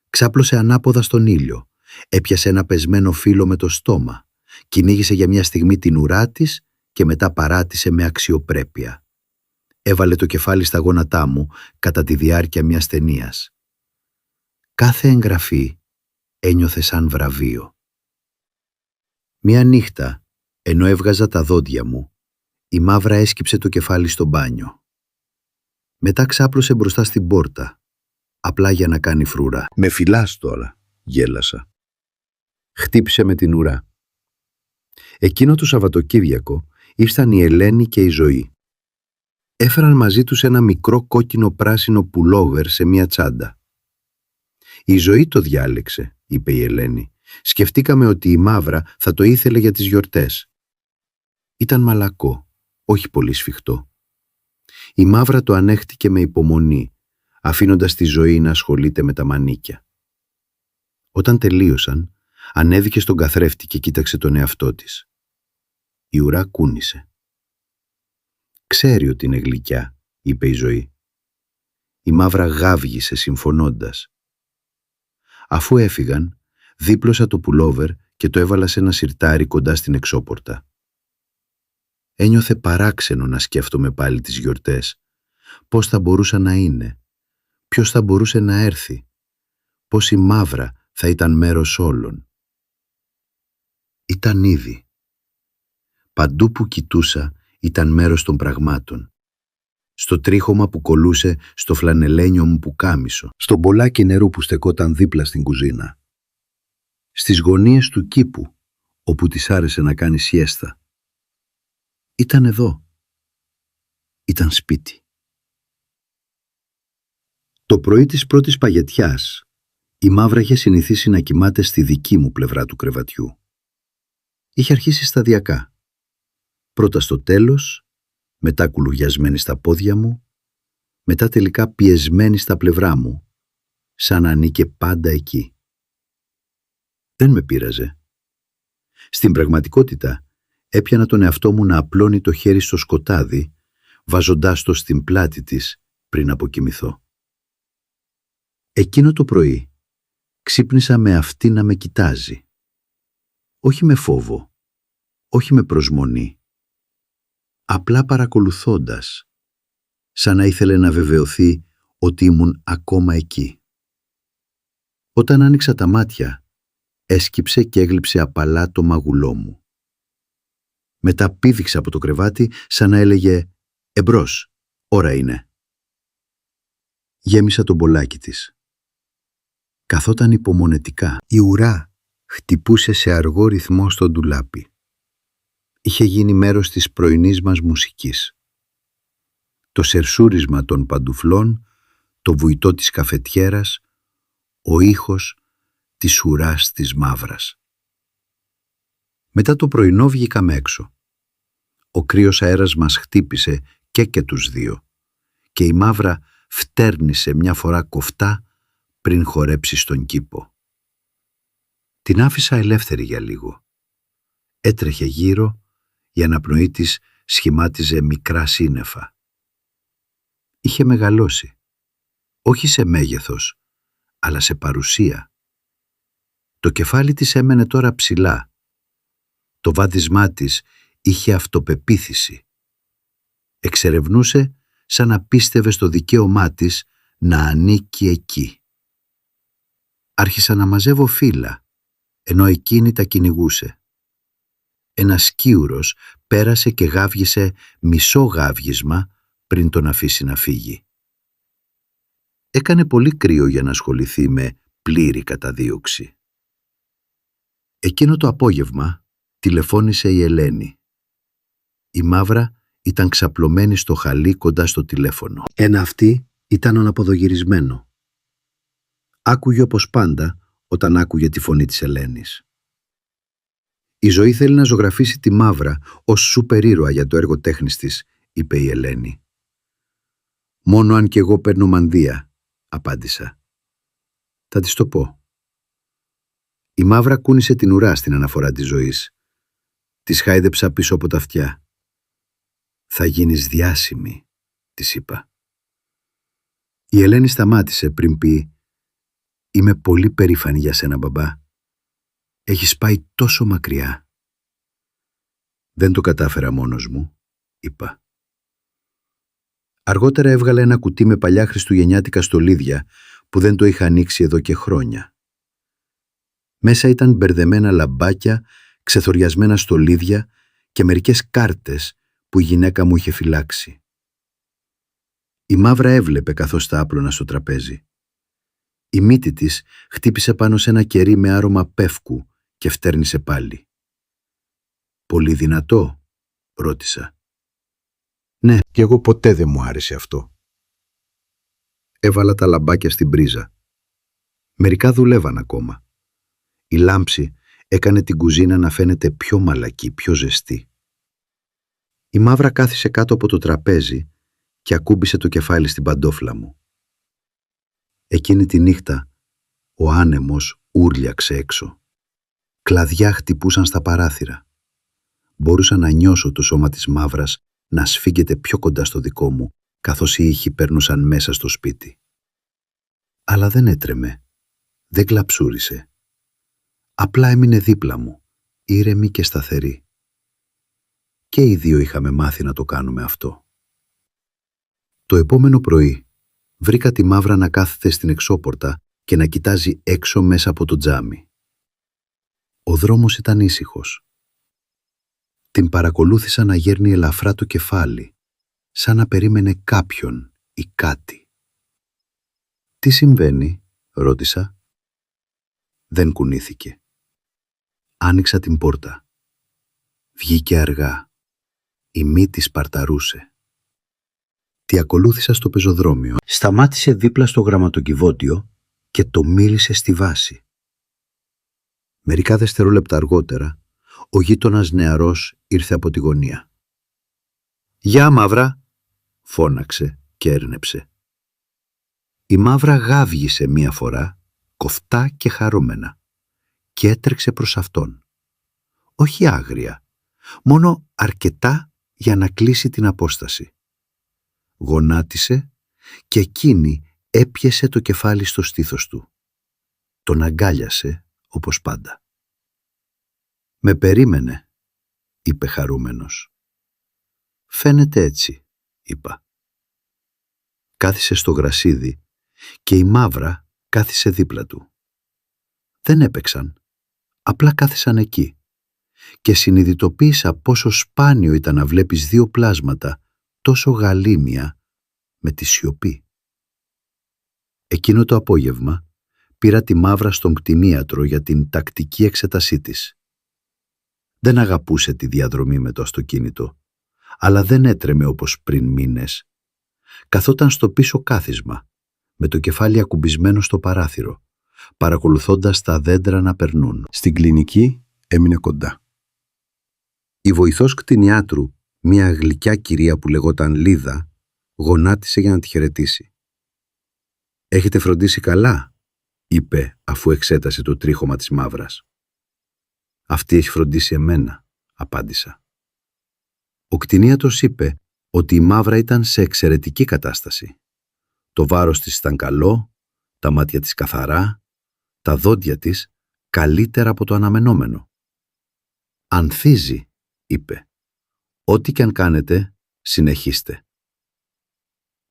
Ξάπλωσε ανάποδα στον ήλιο, έπιασε ένα πεσμένο φύλλο με το στόμα, κυνήγησε για μια στιγμή την ουρά της και μετά παράτησε με αξιοπρέπεια. Έβαλε το κεφάλι στα γόνατά μου κατά τη διάρκεια μιας ταινίας. Κάθε εγγραφή ένιωθε σαν βραβείο. Μια νύχτα, ενώ έβγαζα τα δόντια μου, η Μαύρα έσκυψε το κεφάλι στο μπάνιο. Μετά ξάπλωσε μπροστά στην πόρτα, απλά για να κάνει φρούρα. «Με φυλάς τώρα», γέλασα. Χτύπησε με την ουρά. Εκείνο το Σαββατοκύριακο ήρθαν η Ελένη και η Ζωή. Έφεραν μαζί τους ένα μικρό κόκκινο-πράσινο πουλόβερ σε μια τσάντα. «Η Ζωή το διάλεξε», είπε η Ελένη. «Σκεφτήκαμε ότι η Μαύρα θα το ήθελε για τις γιορτές». Ήταν μαλακό, όχι πολύ σφιχτό. Η Μαύρα το ανέχτηκε με υπομονή, αφήνοντας τη Ζωή να ασχολείται με τα μανίκια. Όταν τελείωσαν, ανέβηκε στον καθρέφτη και κοίταξε τον εαυτό της. Η ουρά κούνησε. «Ξέρει ότι είναι γλυκιά», είπε η Ζωή. Η Μαύρα γάβγισε συμφωνώντας. Αφού έφυγαν, δίπλωσα το πουλόβερ και το έβαλα σε ένα σιρτάρι κοντά στην εξώπορτα. Ένιωθε παράξενο να σκέφτομαι πάλι τις γιορτές. Πώς θα μπορούσαν να είναι, ποιος θα μπορούσε να έρθει, πώς η Μαύρα θα ήταν μέρος όλων. Ήταν ήδη. Παντού που κοιτούσα ήταν μέρος των πραγμάτων. Στο τρίχωμα που κολούσε στο φλανελένιο μου πουκάμισο, στο μπολάκι νερού που στεκόταν δίπλα στην κουζίνα, στις γωνίες του κήπου όπου της άρεσε να κάνει σιέστα. Ήταν εδώ. Ήταν σπίτι. Το πρωί της πρώτης παγετιάς, η Μαύρα είχε συνηθίσει να κοιμάται στη δική μου πλευρά του κρεβατιού. Είχε αρχίσει σταδιακά. Πρώτα στο τέλος, μετά κουλουριασμένη στα πόδια μου, μετά τελικά πιεσμένη στα πλευρά μου, σαν να ανήκε πάντα εκεί. Δεν με πείραζε. Στην πραγματικότητα, έπιανα τον εαυτό μου να απλώνει το χέρι στο σκοτάδι, βάζοντάς το στην πλάτη της πριν αποκοιμηθώ. Εκείνο το πρωί ξύπνησα με αυτή να με κοιτάζει. Όχι με φόβο, όχι με προσμονή, απλά παρακολουθώντας, σαν να ήθελε να βεβαιωθεί ότι ήμουν ακόμα εκεί. Όταν άνοιξα τα μάτια, έσκυψε και έγλειψε απαλά το μαγουλό μου. Μετά πήδηξε από το κρεβάτι σαν να έλεγε «Εμπρός, ώρα είναι». Γέμισα τον μπολάκι της. Καθόταν υπομονετικά. Η ουρά χτυπούσε σε αργό ρυθμό στο ντουλάπι. Είχε γίνει μέρος της πρωινής μας μουσικής. Το σερσούρισμα των παντουφλών, το βουητό της καφετιέρας, ο ήχος της ουράς της Μαύρας. Μετά το πρωινό βγήκαμε έξω. Ο κρύος αέρας μας χτύπησε και τους δύο και η Μαύρα φτέρνησε μια φορά κοφτά πριν χορέψει στον κήπο. Την άφησα ελεύθερη για λίγο. Έτρεχε γύρω, η αναπνοή της σχημάτιζε μικρά σύννεφα. Είχε μεγαλώσει, όχι σε μέγεθος, αλλά σε παρουσία. Το κεφάλι της έμενε τώρα ψηλά. Το βάδισμά της είχε αυτοπεποίθηση. Εξερευνούσε σαν να πίστευε στο δικαίωμά της να ανήκει εκεί. Άρχισα να μαζεύω φύλλα, ενώ εκείνη τα κυνηγούσε. Ένας σκίουρος πέρασε και γάβγισε μισό γάβγισμα πριν τον αφήσει να φύγει. Έκανε πολύ κρύο για να ασχοληθεί με πλήρη καταδίωξη. Εκείνο το απόγευμα τηλεφώνησε η Ελένη. Η Μαύρα ήταν ξαπλωμένη στο χαλί κοντά στο τηλέφωνο. Ένα αυτί ήταν αναποδογυρισμένο. Άκουγε όπως πάντα όταν άκουγε τη φωνή της Ελένης. «Η ζωή θέλει να ζωγραφίσει τη Μαύρα ως σούπερ ήρωα για το έργο τέχνης της», είπε η Ελένη. «Μόνο αν κι εγώ παίρνω μανδύα», απάντησα. «Θα της το πω». Η Μαύρα κούνησε την ουρά στην αναφορά της ζωής. Της χάιδεψα πίσω από τα αυτιά. «Θα γίνεις διάσημη», της είπα. Η Ελένη σταμάτησε πριν πει «Είμαι πολύ περήφανη για σένα, μπαμπά. Έχεις πάει τόσο μακριά». «Δεν το κατάφερα μόνος μου», είπα. Αργότερα έβγαλε ένα κουτί με παλιά χριστουγεννιάτικα στολίδια που δεν το είχα ανοίξει εδώ και χρόνια. Μέσα ήταν μπερδεμένα λαμπάκια, ξεθοριασμένα στολίδια και μερικές κάρτες που η γυναίκα μου είχε φυλάξει. Η Μαύρα έβλεπε καθώς τα άπλωνα στο τραπέζι. Η μύτη της χτύπησε πάνω σε ένα κερί με άρωμα πεύκου και φτέρνησε πάλι. «Πολύ δυνατό?» ρώτησα. «Ναι, κι εγώ ποτέ δεν μου άρεσε αυτό». Έβαλα τα λαμπάκια στην πρίζα. Μερικά δουλεύαν ακόμα. Η λάμψη έκανε την κουζίνα να φαίνεται πιο μαλακή, πιο ζεστή. Η Μαύρα κάθισε κάτω από το τραπέζι και ακούμπησε το κεφάλι στην παντόφλα μου. Εκείνη τη νύχτα ο άνεμος ούρλιαξε έξω. Κλαδιά χτυπούσαν στα παράθυρα. Μπορούσα να νιώσω το σώμα της Μαύρας να σφίγγεται πιο κοντά στο δικό μου, καθώς οι ήχοι περνούσαν μέσα στο σπίτι. Αλλά δεν έτρεμε, δεν κλαψούρισε. Απλά έμεινε δίπλα μου, ήρεμη και σταθερή. Και οι δύο είχαμε μάθει να το κάνουμε αυτό. Το επόμενο πρωί βρήκα τη Μαύρα να κάθεται στην εξώπορτα και να κοιτάζει έξω μέσα από το τζάμι. Ο δρόμος ήταν ήσυχος. Την παρακολούθησα να γέρνει ελαφρά το κεφάλι, σαν να περίμενε κάποιον ή κάτι. «Τι συμβαίνει?» ρώτησα. Δεν κουνήθηκε. Άνοιξα την πόρτα. Βγήκε αργά. Η μύτη σπαρταρούσε. Τη ακολούθησα στο πεζοδρόμιο. Σταμάτησε δίπλα στο γραμματοκιβώτιο και το μίλησε στη βάση. Μερικά δευτερόλεπτα αργότερα, ο γείτονας νεαρός ήρθε από τη γωνία. «Γεια, Μαύρα», φώναξε και έρνεψε. Η Μαύρα γάβγισε μία φορά, κοφτά και χαρούμενα, και έτρεξε προς αυτόν. Όχι άγρια, μόνο αρκετά για να κλείσει την απόσταση. Γονάτισε και εκείνη έπιασε το κεφάλι στο στήθος του. Τον αγκάλιασε όπως πάντα. «Με περίμενε», είπε χαρούμενος. «Φαίνεται έτσι», είπα. Κάθισε στο γρασίδι και η Μαύρα κάθισε δίπλα του. Δεν έπαιξαν, απλά κάθισαν εκεί και συνειδητοποίησα πόσο σπάνιο ήταν να βλέπεις δύο πλάσματα τόσο γαλήνια με τη σιωπή. Εκείνο το απόγευμα πήρα τη Μαύρα στον κτηνίατρο για την τακτική εξέτασή της. Δεν αγαπούσε τη διαδρομή με το αυτοκίνητο, αλλά δεν έτρεμε όπως πριν μήνες. Καθόταν στο πίσω κάθισμα, με το κεφάλι ακουμπισμένο στο παράθυρο, παρακολουθώντας τα δέντρα να περνούν. Στην κλινική έμεινε κοντά. Η βοηθός κτηνιάτρου, μια γλυκιά κυρία που λεγόταν Λίδα, Γονάτισε για να τη χαιρετήσει. «Έχετε φροντίσει καλά», είπε αφού εξέτασε το τρίχωμα της μαύρας. «Αυτή έχει φροντίσει εμένα», απάντησα. Ο κτηνίατος είπε ότι η μαύρα ήταν σε εξαιρετική κατάσταση. Το βάρος της ήταν καλό, τα μάτια της καθαρά, τα δόντια της καλύτερα από το αναμενόμενο. «Ανθίζει», είπε. «Ό,τι και αν κάνετε, συνεχίστε».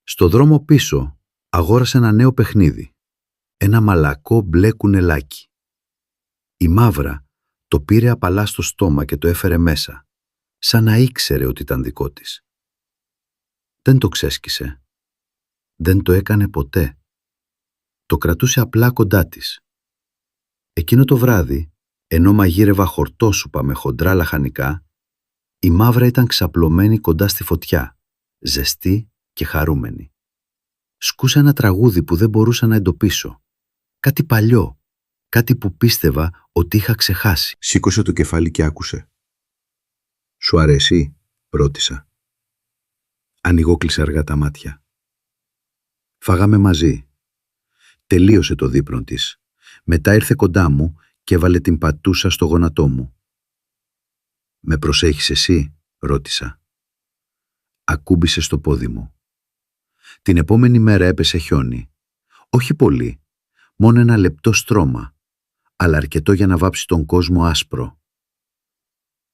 Στο δρόμο πίσω αγόρασε ένα νέο παιχνίδι, ένα μαλακό μπλε κουνελάκι. Η μαύρα το πήρε απαλά στο στόμα και το έφερε μέσα, σαν να ήξερε ότι ήταν δικό της. Δεν το ξέσκισε. Δεν το έκανε ποτέ. Το κρατούσε απλά κοντά της. Εκείνο το βράδυ, ενώ μαγείρευα χορτόσουπα με χοντρά λαχανικά, η μαύρα ήταν ξαπλωμένη κοντά στη φωτιά, ζεστή και χαρούμενη. Σκούσα ένα τραγούδι που δεν μπορούσα να εντοπίσω. Κάτι παλιό, κάτι που πίστευα ότι είχα ξεχάσει. Σήκωσε το κεφάλι και άκουσε. «Σου αρέσει?» ρώτησα. Ανοιγόκλεισε αργά τα μάτια. Φάγαμε μαζί. Τελείωσε το δείπνο της. Μετά ήρθε κοντά μου και έβαλε την πατούσα στο γόνατό μου. «Με προσέχεις εσύ?» ρώτησα. Ακούμπησε στο πόδι μου. Την επόμενη μέρα έπεσε χιόνι. Όχι πολύ, μόνο ένα λεπτό στρώμα, αλλά αρκετό για να βάψει τον κόσμο άσπρο.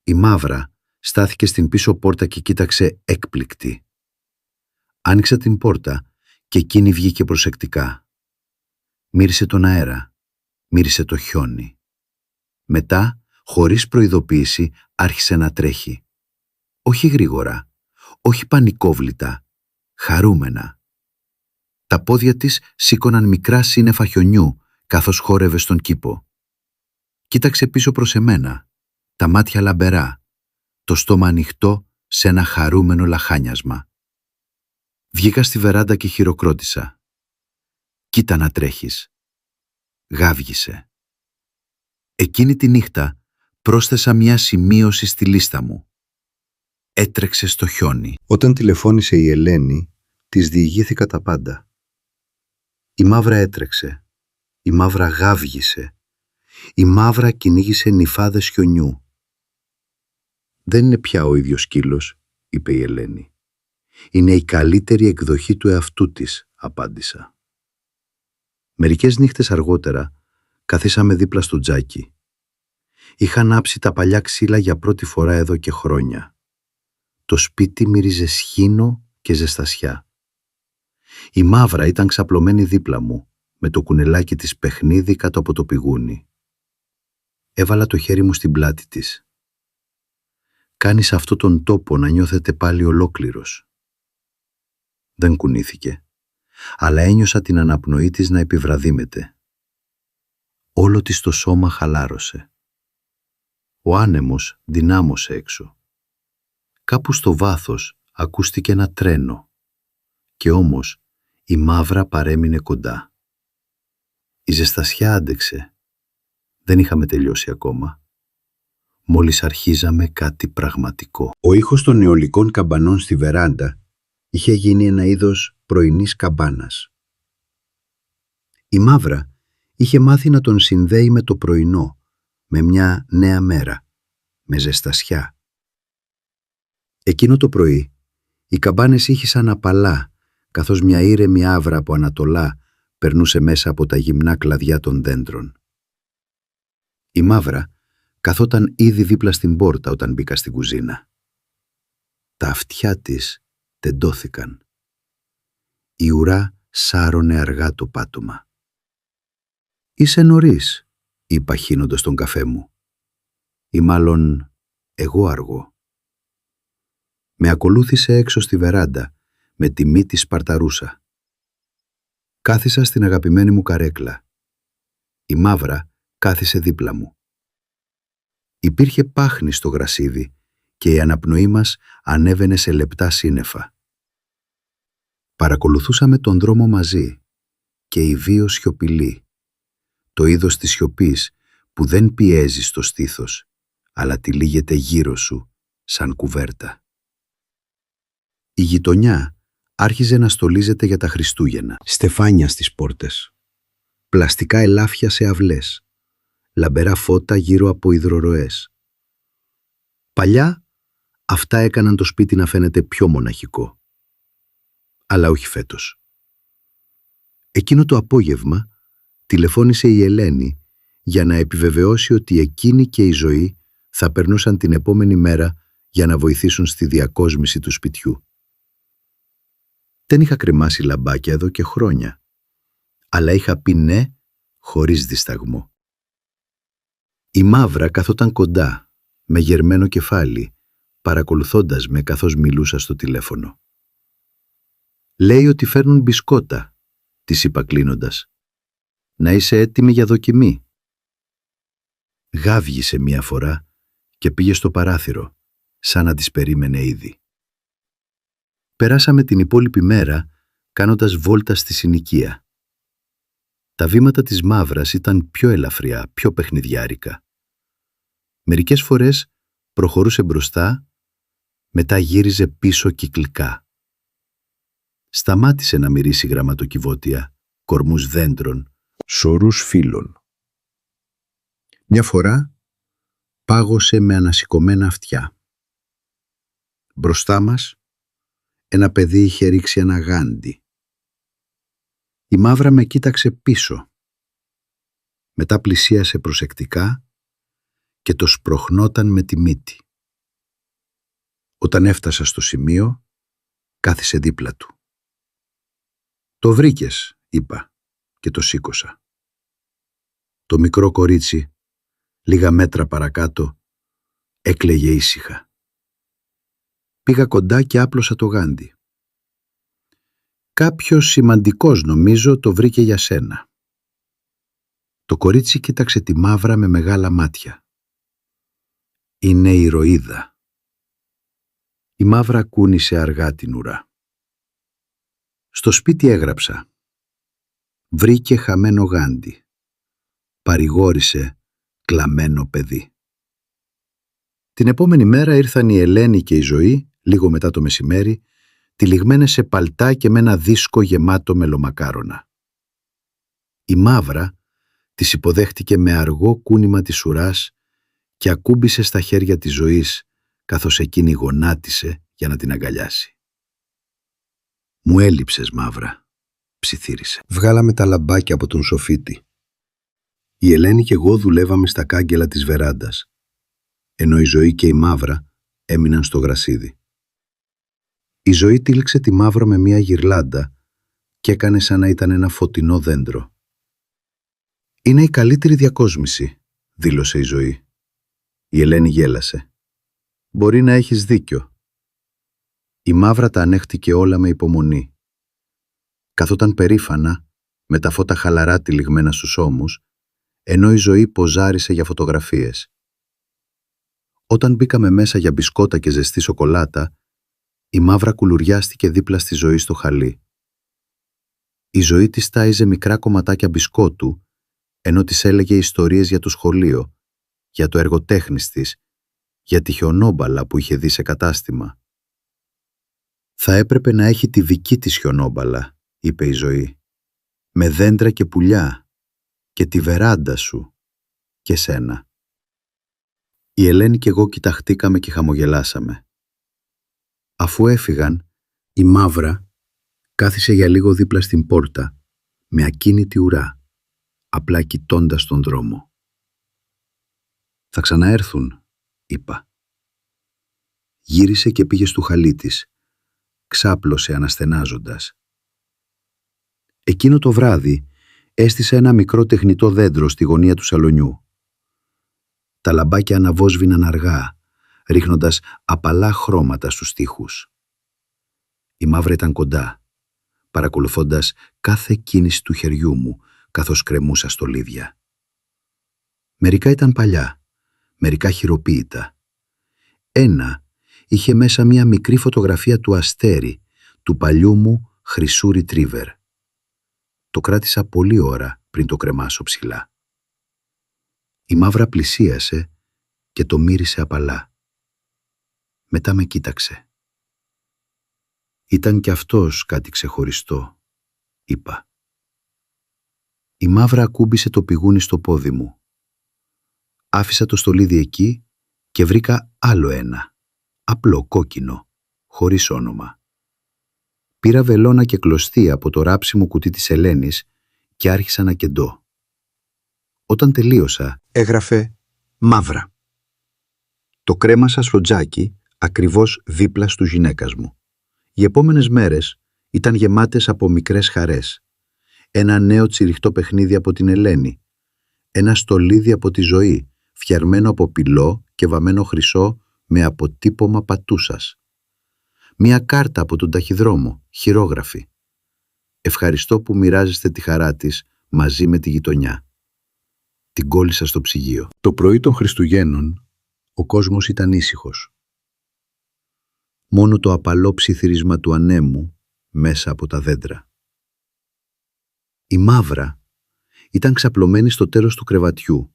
Η μαύρα στάθηκε στην πίσω πόρτα και κοίταξε έκπληκτη. Άνοιξα την πόρτα και εκείνη βγήκε προσεκτικά. Μύρισε τον αέρα, μύρισε το χιόνι. Μετά, χωρίς προειδοποίηση, άρχισε να τρέχει. Όχι γρήγορα, όχι πανικόβλητα, χαρούμενα. Τα πόδια της σήκωναν μικρά σύννεφα χιονιού καθώς χόρευε στον κήπο. Κοίταξε πίσω προς εμένα, τα μάτια λαμπερά, το στόμα ανοιχτό σε ένα χαρούμενο λαχάνιασμα. Βγήκα στη βεράντα και χειροκρότησα. «Κοίτα να τρέχεις». Γάβγισε. Εκείνη τη νύχτα πρόσθεσα μια σημείωση στη λίστα μου. Έτρεξε στο χιόνι. Όταν τηλεφώνησε η Ελένη, της διηγήθηκα τα πάντα. Η μαύρα έτρεξε. Η μαύρα γάβγισε. Η μαύρα κυνήγησε νυφάδες χιονιού. «Δεν είναι πια ο ίδιος σκύλος», είπε η Ελένη. «Είναι η καλύτερη εκδοχή του εαυτού της», απάντησα. Μερικές νύχτες αργότερα καθίσαμε δίπλα στο τζάκι. Είχα ανάψει τα παλιά ξύλα για πρώτη φορά εδώ και χρόνια. Το σπίτι μύριζε σχήνο και ζεστασιά. Η μαύρα ήταν ξαπλωμένη δίπλα μου, με το κουνελάκι της παιχνίδι κάτω από το πηγούνι. Έβαλα το χέρι μου στην πλάτη της. «Κάνεις αυτόν τον τόπο να νιώθετε πάλι ολόκληρος». Δεν κουνήθηκε, αλλά ένιωσα την αναπνοή της να επιβραδύμεται. Όλο της το σώμα χαλάρωσε. Ο άνεμος δυνάμωσε έξω. Κάπου στο βάθος ακούστηκε ένα τρένο, και όμως η μαύρα παρέμεινε κοντά. Η ζεστασιά άντεξε. Δεν είχαμε τελειώσει ακόμα. Μόλις αρχίζαμε κάτι πραγματικό. Ο ήχος των αιωλικών καμπανών στη βεράντα είχε γίνει ένα είδος πρωινής καμπάνας. Η μαύρα είχε μάθει να τον συνδέει με το πρωινό, με μια νέα μέρα, με ζεστασιά. Εκείνο το πρωί, οι καμπάνες ήχησαν απαλά, καθώς μια ήρεμη άβρα από Ανατολά περνούσε μέσα από τα γυμνά κλαδιά των δέντρων. Η μαύρα καθόταν ήδη δίπλα στην πόρτα όταν μπήκα στην κουζίνα. Τα αυτιά της τεντώθηκαν. Η ουρά σάρωνε αργά το πάτωμα. «Είσαι νωρίς», είπα χύνοντας τον καφέ μου. «Ή μάλλον εγώ αργώ». Με ακολούθησε έξω στη βεράντα με τη μύτη σπαρταρούσα. Κάθισα στην αγαπημένη μου καρέκλα. Η μαύρα κάθισε δίπλα μου. Υπήρχε πάχνη στο γρασίδι και η αναπνοή μας ανέβαινε σε λεπτά σύννεφα. Παρακολουθούσαμε τον δρόμο μαζί και οι δύο σιωπηλοί. Το είδος της σιωπής που δεν πιέζει στο στήθος, αλλά τυλίγεται γύρω σου σαν κουβέρτα. Η γειτονιά άρχιζε να στολίζεται για τα Χριστούγεννα. Στεφάνια στις πόρτες, πλαστικά ελάφια σε αυλές, λαμπερά φώτα γύρω από υδροροές. Παλιά αυτά έκαναν το σπίτι να φαίνεται πιο μοναχικό. Αλλά όχι φέτος. Εκείνο το απόγευμα τηλεφώνησε η Ελένη για να επιβεβαιώσει ότι εκείνη και η Ζωή θα περνούσαν την επόμενη μέρα για να βοηθήσουν στη διακόσμηση του σπιτιού. Δεν είχα κρεμάσει λαμπάκια εδώ και χρόνια, αλλά είχα πει ναι χωρίς δισταγμό. Η Μαύρα καθόταν κοντά, με γερμένο κεφάλι, παρακολουθώντας με καθώς μιλούσα στο τηλέφωνο. «Λέει ότι φέρνουν μπισκότα», της είπα κλείνοντας. «Να είσαι έτοιμη για δοκιμή». Γάβγισε μία φορά και πήγε στο παράθυρο, σαν να τις περίμενε ήδη. Περάσαμε την υπόλοιπη μέρα κάνοντας βόλτα στη συνοικία. Τα βήματα της Μαύρας ήταν πιο ελαφριά, πιο παιχνιδιάρικα. Μερικές φορές προχωρούσε μπροστά, μετά γύριζε πίσω κυκλικά. Σταμάτησε να μυρίσει γραμματοκιβώτια, κορμούς δέντρων, σωρούς φύλλων. Μια φορά πάγωσε με ανασηκωμένα αυτιά. Μπροστά μας ένα παιδί είχε ρίξει ένα γάντι. Η Μαύρα με κοίταξε πίσω. Μετά πλησίασε προσεκτικά και το σπροχνόταν με τη μύτη. Όταν έφτασα στο σημείο, κάθισε δίπλα του. «Το βρήκες», είπα και το σήκωσα. Το μικρό κορίτσι, λίγα μέτρα παρακάτω, έκλαιγε ήσυχα. Πήγα κοντά και άπλωσα το γάντι. «Κάποιος σημαντικός, νομίζω, το βρήκε για σένα». Το κορίτσι κοίταξε τη Μαύρα με μεγάλα μάτια. «Είναι η ηρωίδα». Η Μαύρα κούνησε αργά την ουρά. Στο σπίτι έγραψα. Βρήκε χαμένο γάντι. Παρηγόρησε κλαμμένο παιδί. Την επόμενη μέρα ήρθαν η Ελένη και η Ζωή, λίγο μετά το μεσημέρι, τυλιγμένες σε παλτά και με ένα δίσκο γεμάτο μελομακάρονα. Η Μαύρα τις υποδέχτηκε με αργό κούνημα της ουράς και ακούμπησε στα χέρια της Ζωής, καθώς εκείνη γονάτισε για να την αγκαλιάσει. «Μου έλειψες, Μαύρα», ψιθύρισε. Βγάλαμε τα λαμπάκια από τον σοφίτη. Η Ελένη και εγώ δουλεύαμε στα κάγκελα της βεράντας, ενώ η Ζωή και η Μαύρα έμειναν στο γρασίδι. Η Ζωή τύλιξε τη Μαύρα με μια γυρλάντα και έκανε σαν να ήταν ένα φωτεινό δέντρο. «Είναι η καλύτερη διακόσμηση», δήλωσε η Ζωή. Η Ελένη γέλασε. «Μπορεί να έχεις δίκιο». Η Μαύρα τα ανέχτηκε όλα με υπομονή. Καθόταν περήφανα, με τα φώτα χαλαρά τυλιγμένα στους ώμους, ενώ η Ζωή ποζάρισε για φωτογραφίες. Όταν μπήκαμε μέσα για μπισκότα και ζεστή σοκολάτα, η Μαύρα κουλουριάστηκε δίπλα στη Ζωή στο χαλί. Η Ζωή της τάιζε μικρά κομματάκια μπισκότου, ενώ της έλεγε ιστορίες για το σχολείο, για το έργο τέχνης της, για τη χιονόμπαλα που είχε δει σε κατάστημα. «Θα έπρεπε να έχει τη δική της χιονόμπαλα», είπε η Ζωή, «με δέντρα και πουλιά, και τη βεράντα σου, και σένα». Η Ελένη και εγώ κοιταχτήκαμε και χαμογελάσαμε. Αφού έφυγαν, η Μαύρα κάθισε για λίγο δίπλα στην πόρτα, με ακίνητη ουρά, απλά κοιτώντας τον δρόμο. «Θα ξαναέρθουν», είπα. Γύρισε και πήγε στο χαλί της. Ξάπλωσε αναστενάζοντας. Εκείνο το βράδυ έστησε ένα μικρό τεχνητό δέντρο στη γωνία του σαλονιού. Τα λαμπάκια αναβόσβηναν αργά, ρίχνοντας απαλά χρώματα στους τοίχους. Η Μαύρα ήταν κοντά, παρακολουθώντας κάθε κίνηση του χεριού μου, καθώς κρεμούσα στολίδια. Μερικά ήταν παλιά, μερικά χειροποίητα. Ένα είχε μέσα μια μικρή φωτογραφία του Αστέρι, του παλιού μου χρυσού ριτρίβερ. Το κράτησα πολλή ώρα πριν το κρεμάσω ψηλά. Η Μαύρα πλησίασε και το μύρισε απαλά. Μετά με κοίταξε. Ήταν κι αυτός κάτι ξεχωριστό, είπα. Η Μαύρα ακούμπησε το πηγούνι στο πόδι μου. Άφησα το στολίδι εκεί και βρήκα άλλο ένα, απλό κόκκινο, χωρίς όνομα. Πήρα βελόνα και κλωστή από το ράψιμο κουτί της Ελένης και άρχισα να κεντώ. Όταν τελείωσα, έγραφε «Μαύρα». Το κρέμασα στο τζάκι, ακριβώς δίπλα στου γυναίκας μου. Οι επόμενες μέρες ήταν γεμάτες από μικρές χαρές. Ένα νέο τσιριχτό παιχνίδι από την Ελένη. Ένα στολίδι από τη ζωή, φτιαγμένο από πυλό και βαμμένο χρυσό με αποτύπωμα πατούσας. Μία κάρτα από τον ταχυδρόμο, χειρόγραφη. Ευχαριστώ που μοιράζεστε τη χαρά της μαζί με τη γειτονιά. Την κόλλησα στο ψυγείο. Το πρωί των Χριστουγέννων ο κόσμος ήταν ήσυχος. Μόνο το απαλό ψιθύρισμα του ανέμου μέσα από τα δέντρα. Η Μαύρα ήταν ξαπλωμένη στο τέλος του κρεβατιού,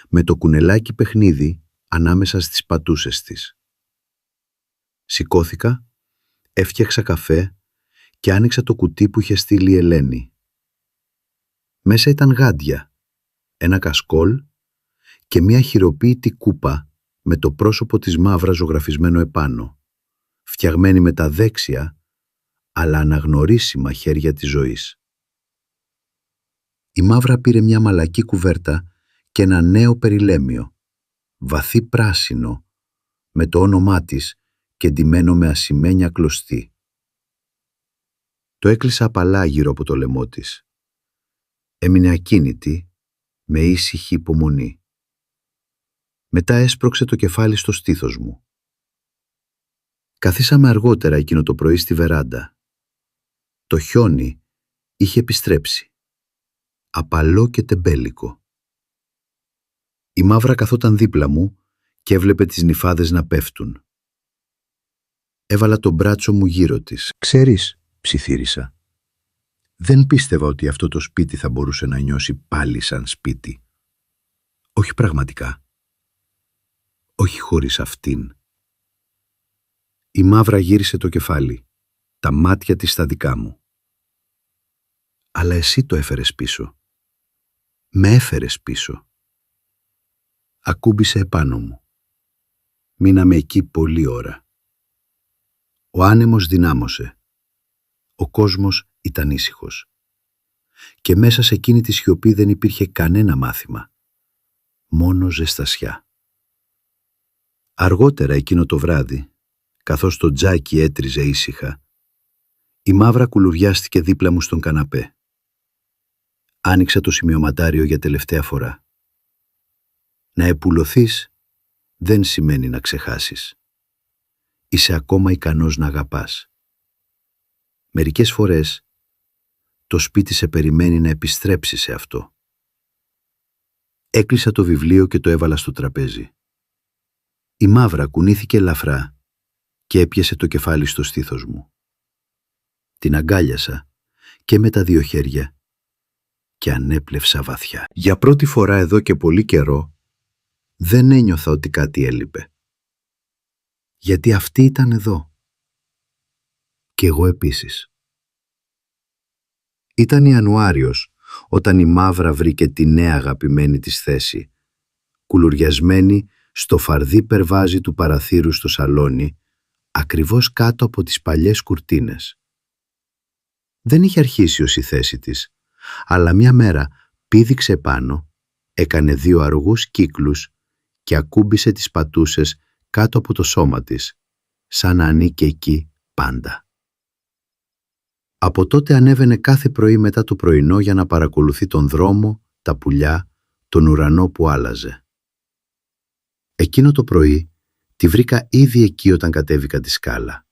με το κουνελάκι παιχνίδι ανάμεσα στις πατούσες της. Σηκώθηκα, έφτιαξα καφέ και άνοιξα το κουτί που είχε στείλει η Ελένη. Μέσα ήταν γάντια, ένα κασκόλ και μια χειροποίητη κούπα με το πρόσωπο της Μαύρας ζωγραφισμένο επάνω, φτιαγμένη με τα δέξια αλλά αναγνωρίσιμα χέρια της ζωής. Η Μαύρα πήρε μια μαλακή κουβέρτα και ένα νέο περιλέμιο, βαθύ πράσινο, με το όνομά της και ντυμένο με ασημένια κλωστή. Το έκλεισα απαλά γύρω από το λαιμό της. Έμεινε ακίνητη, με ήσυχη υπομονή. Μετά έσπρωξε το κεφάλι στο στήθος μου. Καθίσαμε αργότερα εκείνο το πρωί στη βεράντα. Το χιόνι είχε επιστρέψει, απαλό και τεμπέλικο. Η Μαύρα καθόταν δίπλα μου και έβλεπε τις νυφάδες να πέφτουν. Έβαλα το μπράτσο μου γύρω της. «Ξέρεις», ψιθύρισα, «δεν πίστευα ότι αυτό το σπίτι θα μπορούσε να νιώσει πάλι σαν σπίτι. Όχι πραγματικά. Όχι χωρίς αυτήν». Η Μαύρα γύρισε το κεφάλι, τα μάτια της στα δικά μου. «Αλλά εσύ το έφερες πίσω. Με έφερες πίσω». Ακούμπησε επάνω μου. Μείναμε εκεί πολλή ώρα. Ο άνεμος δυνάμωσε. Ο κόσμος ήταν ήσυχος. Και μέσα σε εκείνη τη σιωπή δεν υπήρχε κανένα μάθημα. Μόνο ζεστασιά. Αργότερα εκείνο το βράδυ, καθώς το τζάκι έτριζε ήσυχα, η Μαύρα κουλουριάστηκε δίπλα μου στον καναπέ. Άνοιξα το σημειωματάριο για τελευταία φορά. Να επουλωθείς δεν σημαίνει να ξεχάσεις. Είσαι ακόμα ικανός να αγαπάς. Μερικές φορές το σπίτι σε περιμένει να επιστρέψεις σε αυτό. Έκλεισα το βιβλίο και το έβαλα στο τραπέζι. Η Μαύρα κουνήθηκε ελαφρά και έπιασε το κεφάλι στο στήθος μου. Την αγκάλιασα και με τα δύο χέρια και ανέπλευσα βαθιά. Για πρώτη φορά εδώ και πολύ καιρό δεν ένιωθα ότι κάτι έλειπε. Γιατί αυτή ήταν εδώ. Και εγώ επίσης. Ήταν Ιανουάριος όταν η Μαύρα βρήκε τη νέα αγαπημένη της θέση, κουλουριασμένη στο φαρδί περβάζι του παραθύρου στο σαλόνι, ακριβώς κάτω από τις παλιές κουρτίνες. Δεν είχε αρχίσει ως η θέση της, αλλά μια μέρα πήδηξε πάνω, έκανε 2 αργούς κύκλους και ακούμπησε τις πατούσες κάτω από το σώμα της, σαν να ανήκε εκεί πάντα. Από τότε ανέβαινε κάθε πρωί μετά το πρωινό για να παρακολουθεί τον δρόμο, τα πουλιά, τον ουρανό που άλλαζε. Εκείνο το πρωί τη βρήκα ήδη εκεί όταν κατέβηκα τη σκάλα.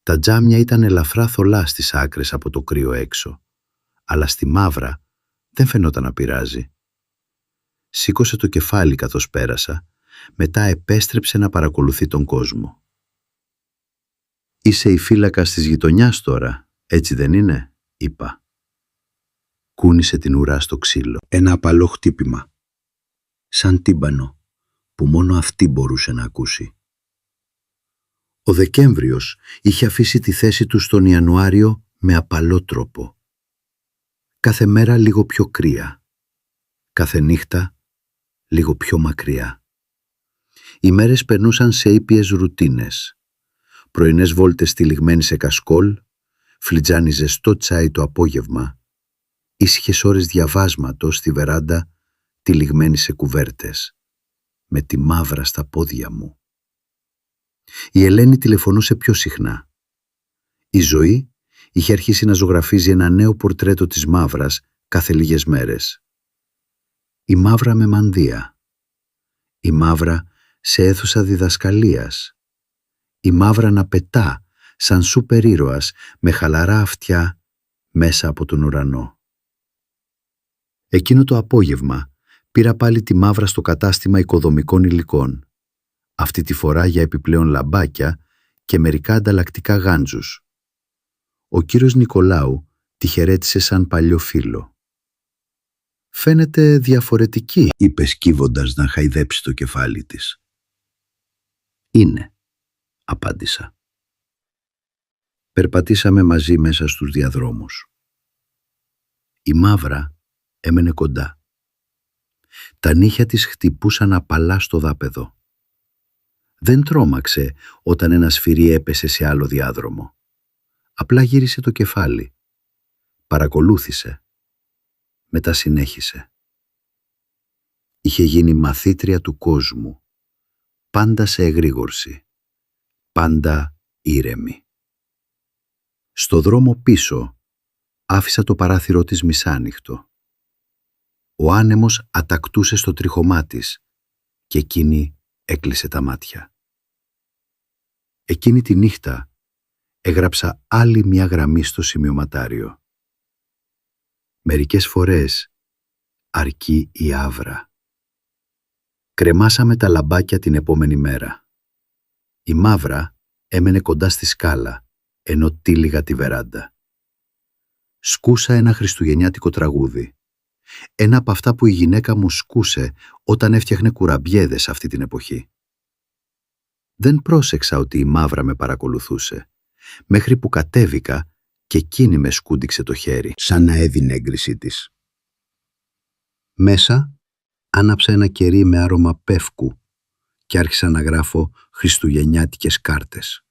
Τα τζάμια ήταν ελαφρά θολά στις άκρες από το κρύο έξω, αλλά στη Μαύρα δεν φαινόταν να πειράζει. Σήκωσε το κεφάλι καθώς πέρασα, μετά επέστρεψε να παρακολουθεί τον κόσμο. «Είσαι η φύλακας της γειτονιάς τώρα, έτσι δεν είναι?» είπα. Κούνησε την ουρά στο ξύλο. Ένα απαλό χτύπημα, σαν τύμπανο, που μόνο αυτή μπορούσε να ακούσει. Ο Δεκέμβριος είχε αφήσει τη θέση του στον Ιανουάριο με απαλό τρόπο. Κάθε μέρα λίγο πιο κρύα. Κάθε νύχτα λίγο πιο μακριά. Οι μέρες περνούσαν σε ήπιες ρουτίνες. Πρωινές βόλτες τυλιγμένοι σε κασκόλ, φλιτζάνι ζεστό τσάι το απόγευμα, ήσυχες ώρες διαβάσματος στη βεράντα τυλιγμένοι σε κουβέρτες, με τη μαύρα στα πόδια μου. Η Ελένη τηλεφωνούσε πιο συχνά. Η ζωή είχε αρχίσει να ζωγραφίζει ένα νέο πορτρέτο της μαύρας κάθε λίγες μέρες. Η μαύρα με μανδύα. Η μαύρα σε αίθουσα διδασκαλίας. Η μαύρα να πετά σαν σούπερ ήρωας με χαλαρά αυτιά μέσα από τον ουρανό. Εκείνο το απόγευμα πήρα πάλι τη μαύρα στο κατάστημα οικοδομικών υλικών. Αυτή τη φορά για επιπλέον λαμπάκια και μερικά ανταλλακτικά γάντζους. Ο κύριος Νικολάου τη χαιρέτησε σαν παλιό φίλο. «Φαίνεται διαφορετική», είπε σκύβοντας να χαϊδέψει το κεφάλι της. «Είναι», απάντησα. Περπατήσαμε μαζί μέσα στους διαδρόμους. Η μαύρα έμενε κοντά. Τα νύχια της χτυπούσαν απαλά στο δάπεδο. Δεν τρόμαξε όταν ένα σφυρί έπεσε σε άλλο διάδρομο. Απλά γύρισε το κεφάλι. Παρακολούθησε. Μετά συνέχισε. Είχε γίνει μαθήτρια του κόσμου. Πάντα σε εγρήγορση. Πάντα ήρεμη. Στο δρόμο πίσω άφησα το παράθυρό της μισάνοιχτο. Ο άνεμος ατακτούσε στο τρίχωμά της και εκείνη έκλεισε τα μάτια. Εκείνη τη νύχτα έγραψα άλλη μια γραμμή στο σημειωματάριο. Μερικές φορές αρκεί η άβρα. Κρεμάσαμε τα λαμπάκια την επόμενη μέρα. Η μαύρα έμενε κοντά στη σκάλα, ενώ τύλιγα τη βεράντα. Σκούσα ένα χριστουγεννιάτικο τραγούδι. Ένα από αυτά που η γυναίκα μου σκούσε όταν έφτιαχνε κουραμπιέδες αυτή την εποχή. Δεν πρόσεξα ότι η μαύρα με παρακολουθούσε, μέχρι που κατέβηκα και εκείνη με σκούντιξε το χέρι, σαν να έδινε έγκρισή της. Μέσα άναψα ένα κερί με άρωμα πεύκου και άρχισα να γράφω χριστουγεννιάτικες κάρτες.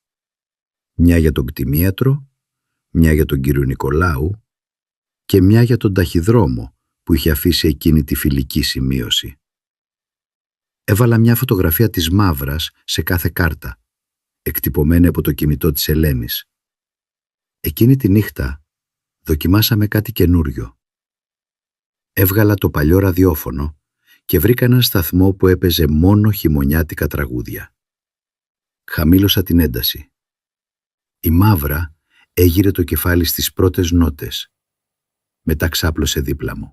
Μια για τον κτηνίατρο, μια για τον κύριο Νικολάου και μια για τον ταχυδρόμο που είχε αφήσει εκείνη τη φιλική σημείωση. Έβαλα μια φωτογραφία της μαύρας σε κάθε κάρτα, εκτυπωμένη από το κινητό της Ελένης. Εκείνη τη νύχτα δοκιμάσαμε κάτι καινούριο. Έβγαλα το παλιό ραδιόφωνο και βρήκα έναν σταθμό που έπαιζε μόνο χειμωνιάτικα τραγούδια. Χαμήλωσα την ένταση. Η μαύρα έγειρε το κεφάλι στις πρώτες νότες. Μετά ξάπλωσε δίπλα μου.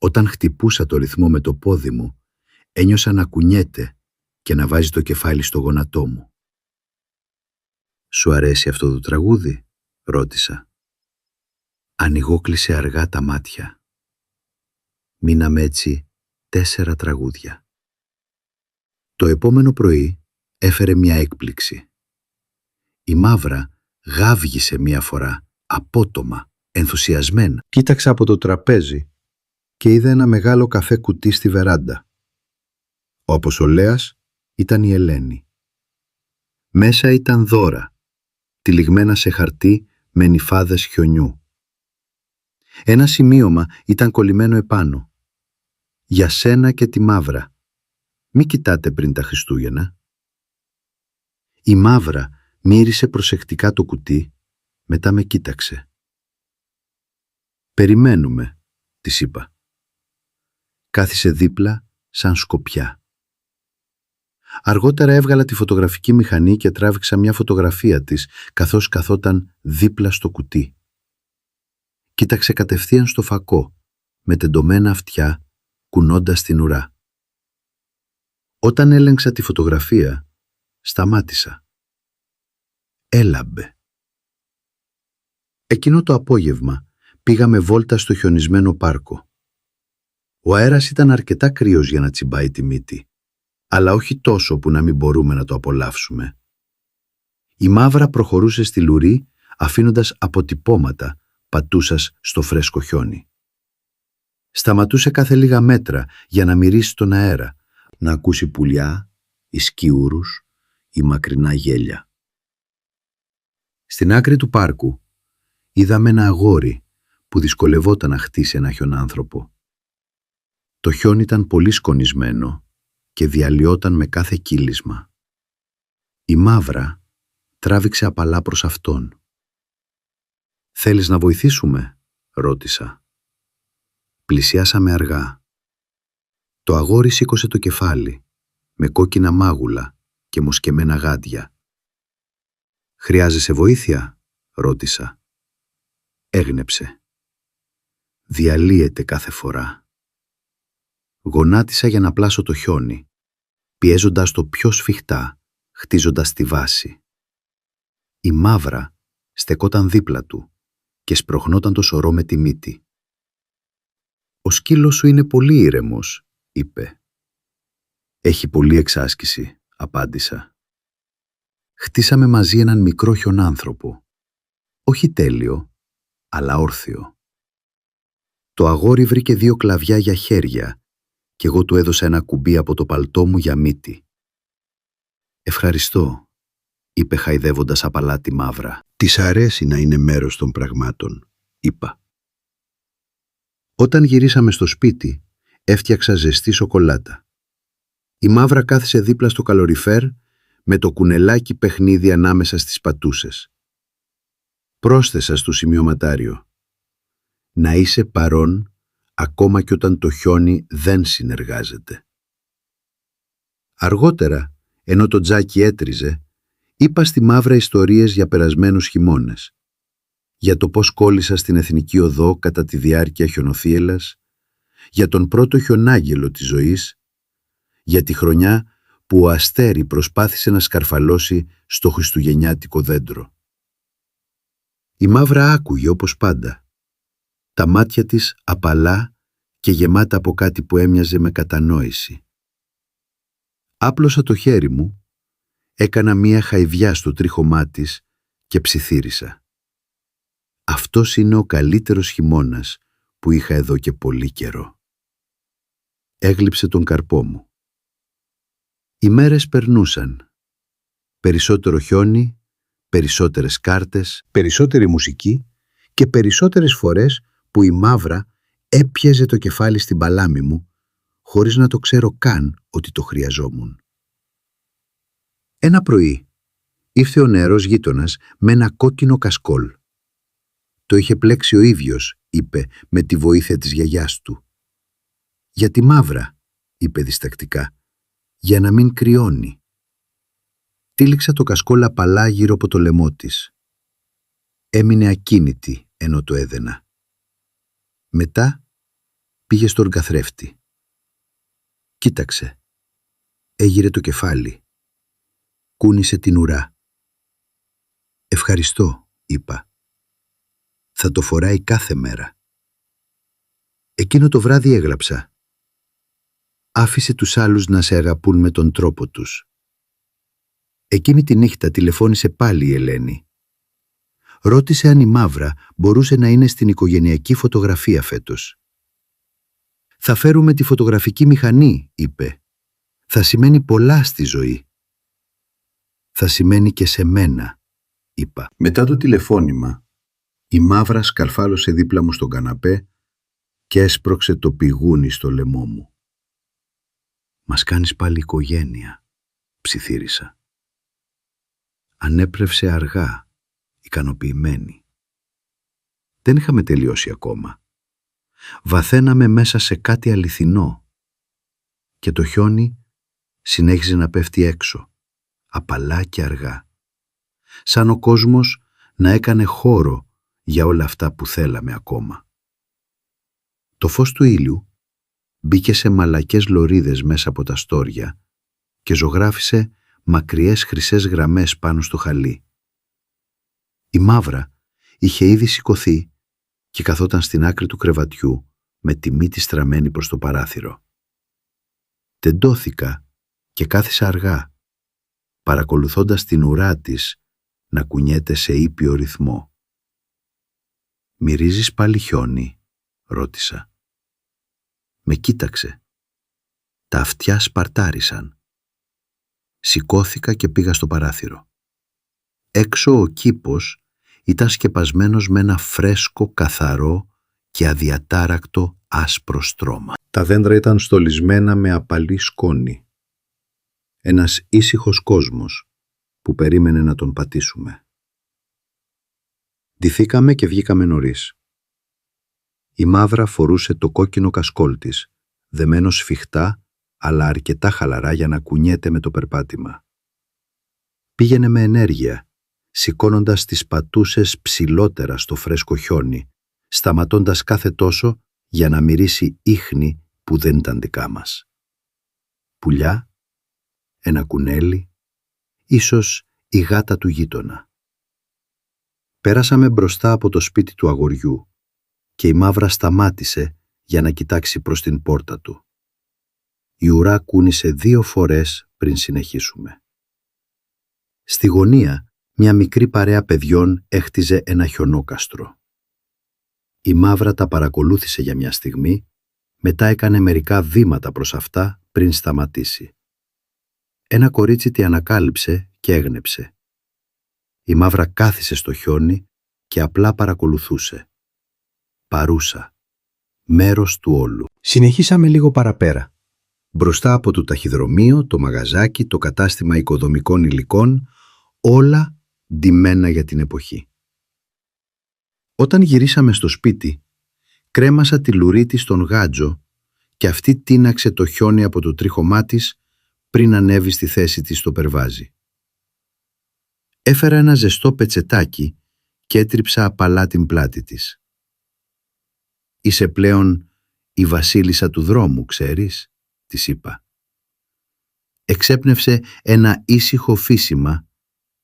Όταν χτυπούσα το ρυθμό με το πόδι μου, ένιωσα να κουνιέται και να βάζει το κεφάλι στο γόνατό μου. «Σου αρέσει αυτό το τραγούδι?» ρώτησα. Ανοιγόκλεισε αργά τα μάτια. Μείναμε έτσι 4 τραγούδια. Το επόμενο πρωί έφερε μια έκπληξη. Η μαύρα γάβγισε μια φορά, απότομα, ενθουσιασμένα. Κοίταξα από το τραπέζι και είδα ένα μεγάλο καφέ κουτί στη βεράντα. Ο αποστολέας ήταν η Ελένη. Μέσα ήταν δώρα, τυλιγμένα σε χαρτί με νυφάδες χιονιού. Ένα σημείωμα ήταν κολλημένο επάνω. «Για σένα και τη μαύρα. Μη κοιτάτε πριν τα Χριστούγεννα». Η μαύρα μύρισε προσεκτικά το κουτί, μετά με κοίταξε. «Περιμένουμε», της είπα. Κάθισε δίπλα σαν σκοπιά. Αργότερα έβγαλα τη φωτογραφική μηχανή και τράβηξα μια φωτογραφία της καθώς καθόταν δίπλα στο κουτί. Κοίταξε κατευθείαν στο φακό, με τεντωμένα αυτιά, κουνώντας την ουρά. Όταν έλεγξα τη φωτογραφία, σταμάτησα. Έλαμπε. Εκείνο το απόγευμα πήγαμε βόλτα στο χιονισμένο πάρκο. Ο αέρας ήταν αρκετά κρύος για να τσιμπάει τη μύτη, αλλά όχι τόσο που να μην μπορούμε να το απολαύσουμε. Η Μαύρα προχωρούσε στη λουρί, αφήνοντας αποτυπώματα πατούσας στο φρέσκο χιόνι. Σταματούσε κάθε λίγα μέτρα για να μυρίσει τον αέρα, να ακούσει πουλιά, ή σκιούρους ή μακρινά γέλια. Στην άκρη του πάρκου είδαμε ένα αγόρι που δυσκολευόταν να χτίσει ένα χιονάνθρωπο. Το χιόνι ήταν πολύ σκονισμένο και διαλυόταν με κάθε κύλισμα. Η Μαύρα τράβηξε απαλά προς αυτόν. «Θέλεις να βοηθήσουμε?» ρώτησα. Πλησιάσαμε αργά. Το αγόρι σήκωσε το κεφάλι, με κόκκινα μάγουλα και μοσκεμένα γάντια. «Χρειάζεσαι βοήθεια?» ρώτησα. Έγνεψε. «Διαλύεται κάθε φορά». Γονάτισα για να πλάσω το χιόνι, πιέζοντας το πιο σφιχτά, χτίζοντας τη βάση. Η Μαύρα στεκόταν δίπλα του και σπροχνόταν το σωρό με τη μύτη. «Ο σκύλος σου είναι πολύ ήρεμος», είπε. «Έχει πολλή εξάσκηση», απάντησα. Χτίσαμε μαζί έναν μικρό χιονάνθρωπο. Όχι τέλειο, αλλά όρθιο. Το αγόρι βρήκε 2 κλαβιά για χέρια και εγώ του έδωσα ένα κουμπί από το παλτό μου για μύτη. «Ευχαριστώ», είπε χαϊδεύοντας απαλά τη Μαύρα. «Της αρέσει να είναι μέρος των πραγμάτων», είπα. Όταν γυρίσαμε στο σπίτι, έφτιαξα ζεστή σοκολάτα. Η Μαύρα κάθισε δίπλα στο καλοριφέρ με το κουνελάκι παιχνίδι ανάμεσα στις πατούσες. Πρόσθεσα στο σημειωματάριο: «Να είσαι παρόν ακόμα και όταν το χιόνι δεν συνεργάζεται». Αργότερα, ενώ το τζάκι έτριζε, είπα στη Μαύρα ιστορίες για περασμένους χειμώνες. Για το πώς κόλλησα στην Εθνική Οδό κατά τη διάρκεια χιονοθύελλας, για τον πρώτο χιονάγγελο της ζωής, για τη χρονιά που ο Αστέρι προσπάθησε να σκαρφαλώσει στο χριστουγεννιάτικο δέντρο. Η Μαύρα άκουγε όπως πάντα, τα μάτια της απαλά και γεμάτα από κάτι που έμοιαζε με κατανόηση. Άπλωσα το χέρι μου, έκανα μία χαϊδιά στο τρίχωμά της και ψιθύρισα. Αυτός είναι ο καλύτερος χειμώνας που είχα εδώ και πολύ καιρό. Έγλειψε τον καρπό μου. Οι μέρες περνούσαν. Περισσότερο χιόνι, περισσότερες κάρτες, περισσότερη μουσική και περισσότερες φορές που η Μαύρα έπιαζε το κεφάλι στην παλάμη μου χωρίς να το ξέρω καν ότι το χρειαζόμουν. Ένα πρωί ήρθε ο νεαρός γείτονας με ένα κόκκινο κασκόλ. Το είχε πλέξει ο ίδιος, είπε, με τη βοήθεια της γιαγιάς του. «Για τη Μαύρα», είπε διστακτικά, «για να μην κρυώνει». Τύλιξα το κασκόλ απαλά γύρω από το λαιμό της. Έμεινε ακίνητη ενώ το έδαινα. Μετά πήγε στον καθρέφτη. Κοίταξε. Έγειρε το κεφάλι. Κούνησε την ουρά. «Ευχαριστώ», είπα. «Θα το φοράει κάθε μέρα». Εκείνο το βράδυ έγραψα: «Άφησε τους άλλους να σε αγαπούν με τον τρόπο τους». Εκείνη τη νύχτα τηλεφώνησε πάλι η Ελένη. Ρώτησε αν η Μαύρα μπορούσε να είναι στην οικογενειακή φωτογραφία φέτος. «Θα φέρουμε τη φωτογραφική μηχανή», είπε. «Θα σημαίνει πολλά στη ζωή». «Θα σημαίνει και σε μένα», είπα. Μετά το τηλεφώνημα, η Μαύρα σκαρφάλωσε δίπλα μου στον καναπέ και έσπρωξε το πηγούνι στο λαιμό μου. «Μας κάνεις πάλι οικογένεια», ψιθύρισα. Ανέπρευσε αργά, ικανοποιημένη. Δεν είχαμε τελειώσει ακόμα. Βαθαίναμε μέσα σε κάτι αληθινό και το χιόνι συνέχιζε να πέφτει έξω, απαλά και αργά, σαν ο κόσμος να έκανε χώρο για όλα αυτά που θέλαμε ακόμα. Το φως του ήλιου μπήκε σε μαλακές λωρίδες μέσα από τα στόρια και ζωγράφισε μακριές χρυσές γραμμές πάνω στο χαλί. Η Μαύρα είχε ήδη σηκωθεί και καθόταν στην άκρη του κρεβατιού με τη μύτη στραμμένη προς το παράθυρο. Τεντώθηκα και κάθισα αργά, παρακολουθώντας την ουρά της να κουνιέται σε ήπιο ρυθμό. «Μυρίζεις πάλι χιόνι?» ρώτησα. Με κοίταξε. Τα αυτιά σπαρτάρισαν. Σηκώθηκα και πήγα στο παράθυρο. Έξω ο κήπος ήταν σκεπασμένος με ένα φρέσκο, καθαρό και αδιατάρακτο άσπρο στρώμα. Τα δέντρα ήταν στολισμένα με απαλή σκόνη. Ένας ήσυχος κόσμος που περίμενε να τον πατήσουμε. Ντυθήκαμε και βγήκαμε νωρίς. Η Μαύρα φορούσε το κόκκινο κασκόλ της, δεμένο σφιχτά αλλά αρκετά χαλαρά για να κουνιέται με το περπάτημα. Πήγαινε με ενέργεια, σηκώνοντας τις πατούσες ψηλότερα στο φρέσκο χιόνι, σταματώντας κάθε τόσο για να μυρίσει ίχνη που δεν ήταν δικά μας. Πουλιά, ένα κουνέλι, ίσως η γάτα του γείτονα. Πέρασαμε μπροστά από το σπίτι του αγοριού και η Μαύρα σταμάτησε για να κοιτάξει προς την πόρτα του. Η ουρά κούνησε 2 φορές πριν συνεχίσουμε. Στη γωνία μια μικρή παρέα παιδιών έχτιζε ένα χιονόκαστρο. Η Μαύρα τα παρακολούθησε για μια στιγμή, μετά έκανε μερικά βήματα προς αυτά πριν σταματήσει. Ένα κορίτσι τη ανακάλυψε και έγνεψε. Η Μαύρα κάθισε στο χιόνι και απλά παρακολουθούσε. Παρούσα, μέρος του όλου. Συνεχίσαμε λίγο παραπέρα. Μπροστά από το ταχυδρομείο, το μαγαζάκι, το κατάστημα οικοδομικών υλικών, όλα ντυμένα για την εποχή. Όταν γυρίσαμε στο σπίτι, κρέμασα τη λουρίτη στον γάτζο και αυτή τίναξε το χιόνι από το τρίχωμά της πριν ανέβει στη θέση της στο περβάζι. Έφερα ένα ζεστό πετσετάκι και έτριψα απαλά την πλάτη της. «Είσαι πλέον η βασίλισσα του δρόμου, ξέρεις», της είπα. Εξέπνευσε ένα ήσυχο φύσιμα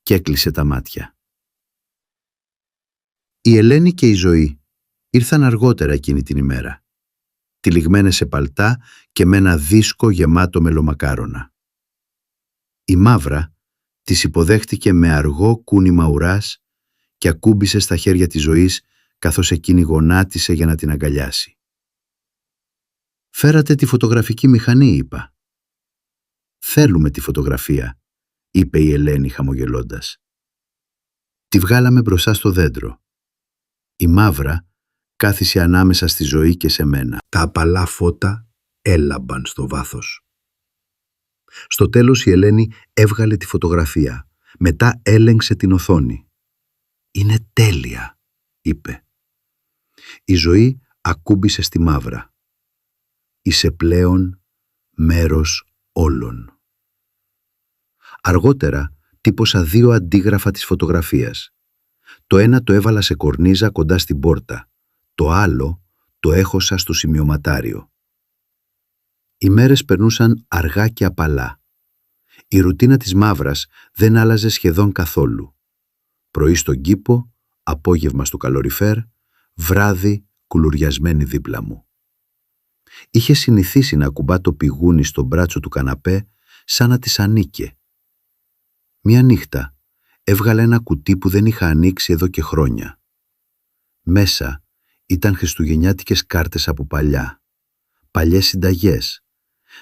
και έκλεισε τα μάτια. Η Ελένη και η Ζωή ήρθαν αργότερα εκείνη την ημέρα, τυλιγμένες σε παλτά και με ένα δίσκο γεμάτο μελομακάρονα. Η Μαύρα τις υποδέχτηκε με αργό κούνημα ουράς και ακούμπησε στα χέρια της Ζωής καθώς εκείνη γονάτισε για να την αγκαλιάσει. «Φέρατε τη φωτογραφική μηχανή», είπα. «Θέλουμε τη φωτογραφία», είπε η Ελένη χαμογελώντας. Τη βγάλαμε μπροστά στο δέντρο. Η Μαύρα κάθισε ανάμεσα στη Ζωή και σε μένα. Τα απαλά φώτα έλαμπαν στο βάθος. Στο τέλος η Ελένη έβγαλε τη φωτογραφία. Μετά έλεγξε την οθόνη. «Είναι τέλεια», είπε. Η Ζωή ακούμπησε στη Μαύρα. «Είσαι πλέον μέρος όλων». Αργότερα τύπωσα 2 αντίγραφα της φωτογραφίας. Το ένα το έβαλα σε κορνίζα κοντά στην πόρτα. Το άλλο το έχωσα στο σημειωματάριο. Οι μέρες περνούσαν αργά και απαλά. Η ρουτίνα της Μαύρας δεν άλλαζε σχεδόν καθόλου. Πρωί στον κήπο, απόγευμα στο καλοριφέρ, βράδυ κουλουριασμένη δίπλα μου. Είχε συνηθίσει να ακουμπά το πηγούνι στο μπράτσο του καναπέ σαν να της ανήκε. Μια νύχτα έβγαλε ένα κουτί που δεν είχα ανοίξει εδώ και χρόνια. Μέσα ήταν χριστουγεννιάτικες κάρτες από παλιές συνταγές,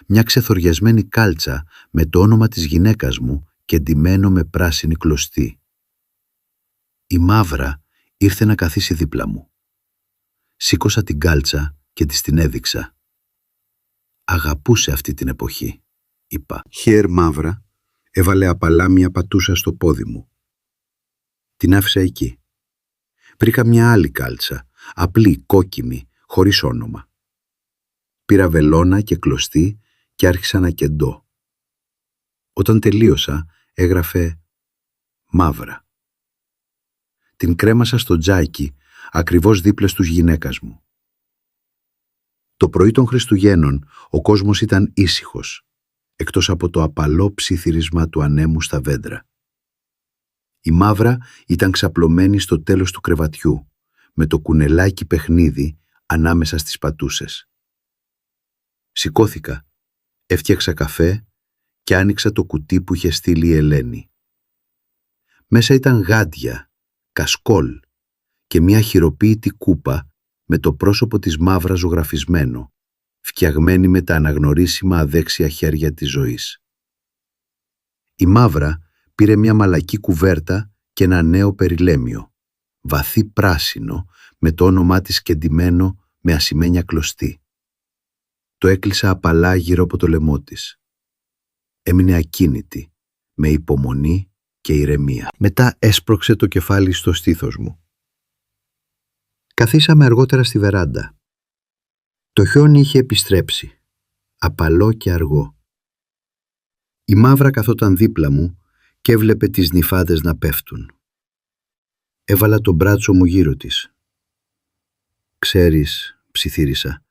μια ξεθοριασμένη κάλτσα με το όνομα της γυναίκας μου και ντυμένο με πράσινη κλωστή. Η Μαύρα ήρθε να καθίσει δίπλα μου. Σήκωσα την κάλτσα και της την έδειξα. «Αγαπούσε αυτή την εποχή», είπα. «Χέρ Μαύρα», έβαλε απαλά μια πατούσα στο πόδι μου. Την άφησα εκεί. Βρήκα μια άλλη κάλτσα, απλή, κόκκινη, χωρίς όνομα. Πήρα βελόνα και κλωστή και άρχισα να κεντώ. Όταν τελείωσα, έγραφε «Μαύρα». Την κρέμασα στο τζάκι, ακριβώς δίπλα στους γυναίκας μου. Το πρωί των Χριστουγέννων ο κόσμος ήταν ήσυχος, εκτός από το απαλό ψιθυρισμα του ανέμου στα δέντρα. Η Μαύρα ήταν ξαπλωμένη στο τέλος του κρεβατιού, με το κουνελάκι παιχνίδι ανάμεσα στις πατούσες. Σηκώθηκα, έφτιαξα καφέ και άνοιξα το κουτί που είχε στείλει η Ελένη. Μέσα ήταν γάντια, κασκόλ και μια χειροποίητη κούπα με το πρόσωπο της μαύρα ζωγραφισμένο, φτιαγμένη με τα αναγνωρίσιμα αδέξια χέρια της ζωής. Η μαύρα πήρε μια μαλακή κουβέρτα και ένα νέο περιλέμιο, βαθύ πράσινο, με το όνομά της κεντημένο με ασημένια κλωστή. Το έκλεισα απαλά γύρω από το λαιμό της. Έμεινε ακίνητη, με υπομονή και ηρεμία. Μετά έσπρωξε το κεφάλι στο στήθος μου. Καθίσαμε αργότερα στη βεράντα. Το χιόνι είχε επιστρέψει, απαλό και αργό. Η μαύρα καθόταν δίπλα μου και έβλεπε τις νυφάδες να πέφτουν. Έβαλα το μπράτσο μου γύρω της. «Ξέρεις», ψιθύρισα,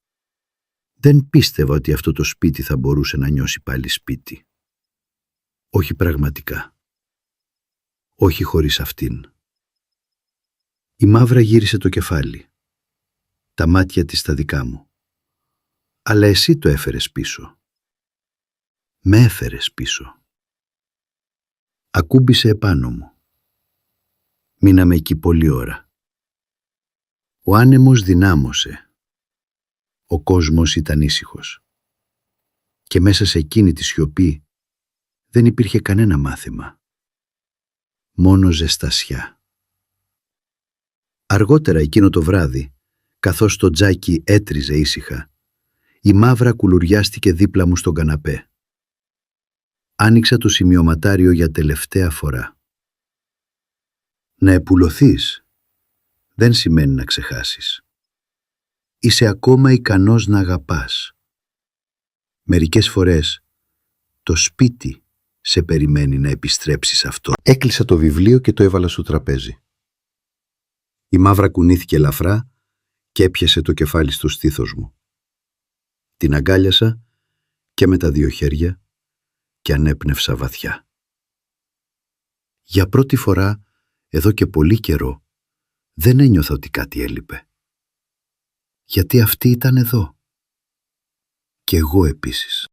«δεν πίστευα ότι αυτό το σπίτι θα μπορούσε να νιώσει πάλι σπίτι. Όχι πραγματικά. Όχι χωρίς αυτήν». Η μαύρα γύρισε το κεφάλι. Τα μάτια της στα δικά μου. «Αλλά εσύ το έφερες πίσω». «Με έφερες πίσω». Ακούμπησε επάνω μου. Μείναμε εκεί πολλή ώρα. Ο άνεμος δυνάμωσε. Ο κόσμος ήταν ήσυχος. Και μέσα σε εκείνη τη σιωπή δεν υπήρχε κανένα μάθημα. Μόνο ζεστασιά. Αργότερα εκείνο το βράδυ, καθώς το τζάκι έτριζε ήσυχα, η μαύρα κουλουριάστηκε δίπλα μου στον καναπέ. Άνοιξα το σημειωματάριο για τελευταία φορά. Να επουλωθείς δεν σημαίνει να ξεχάσεις. Είσαι ακόμα ικανός να αγαπάς. Μερικές φορές το σπίτι σε περιμένει να επιστρέψεις αυτό. Έκλεισα το βιβλίο και το έβαλα στο τραπέζι. Η μαύρα κουνήθηκε ελαφρά και έπιασε το κεφάλι στο στήθος μου. Την αγκάλιασα και με τα δύο χέρια και ανέπνευσα βαθιά. Για πρώτη φορά, εδώ και πολύ καιρό, δεν ένιωθα ότι κάτι έλειπε. Γιατί αυτή ήταν εδώ. Και εγώ επίσης.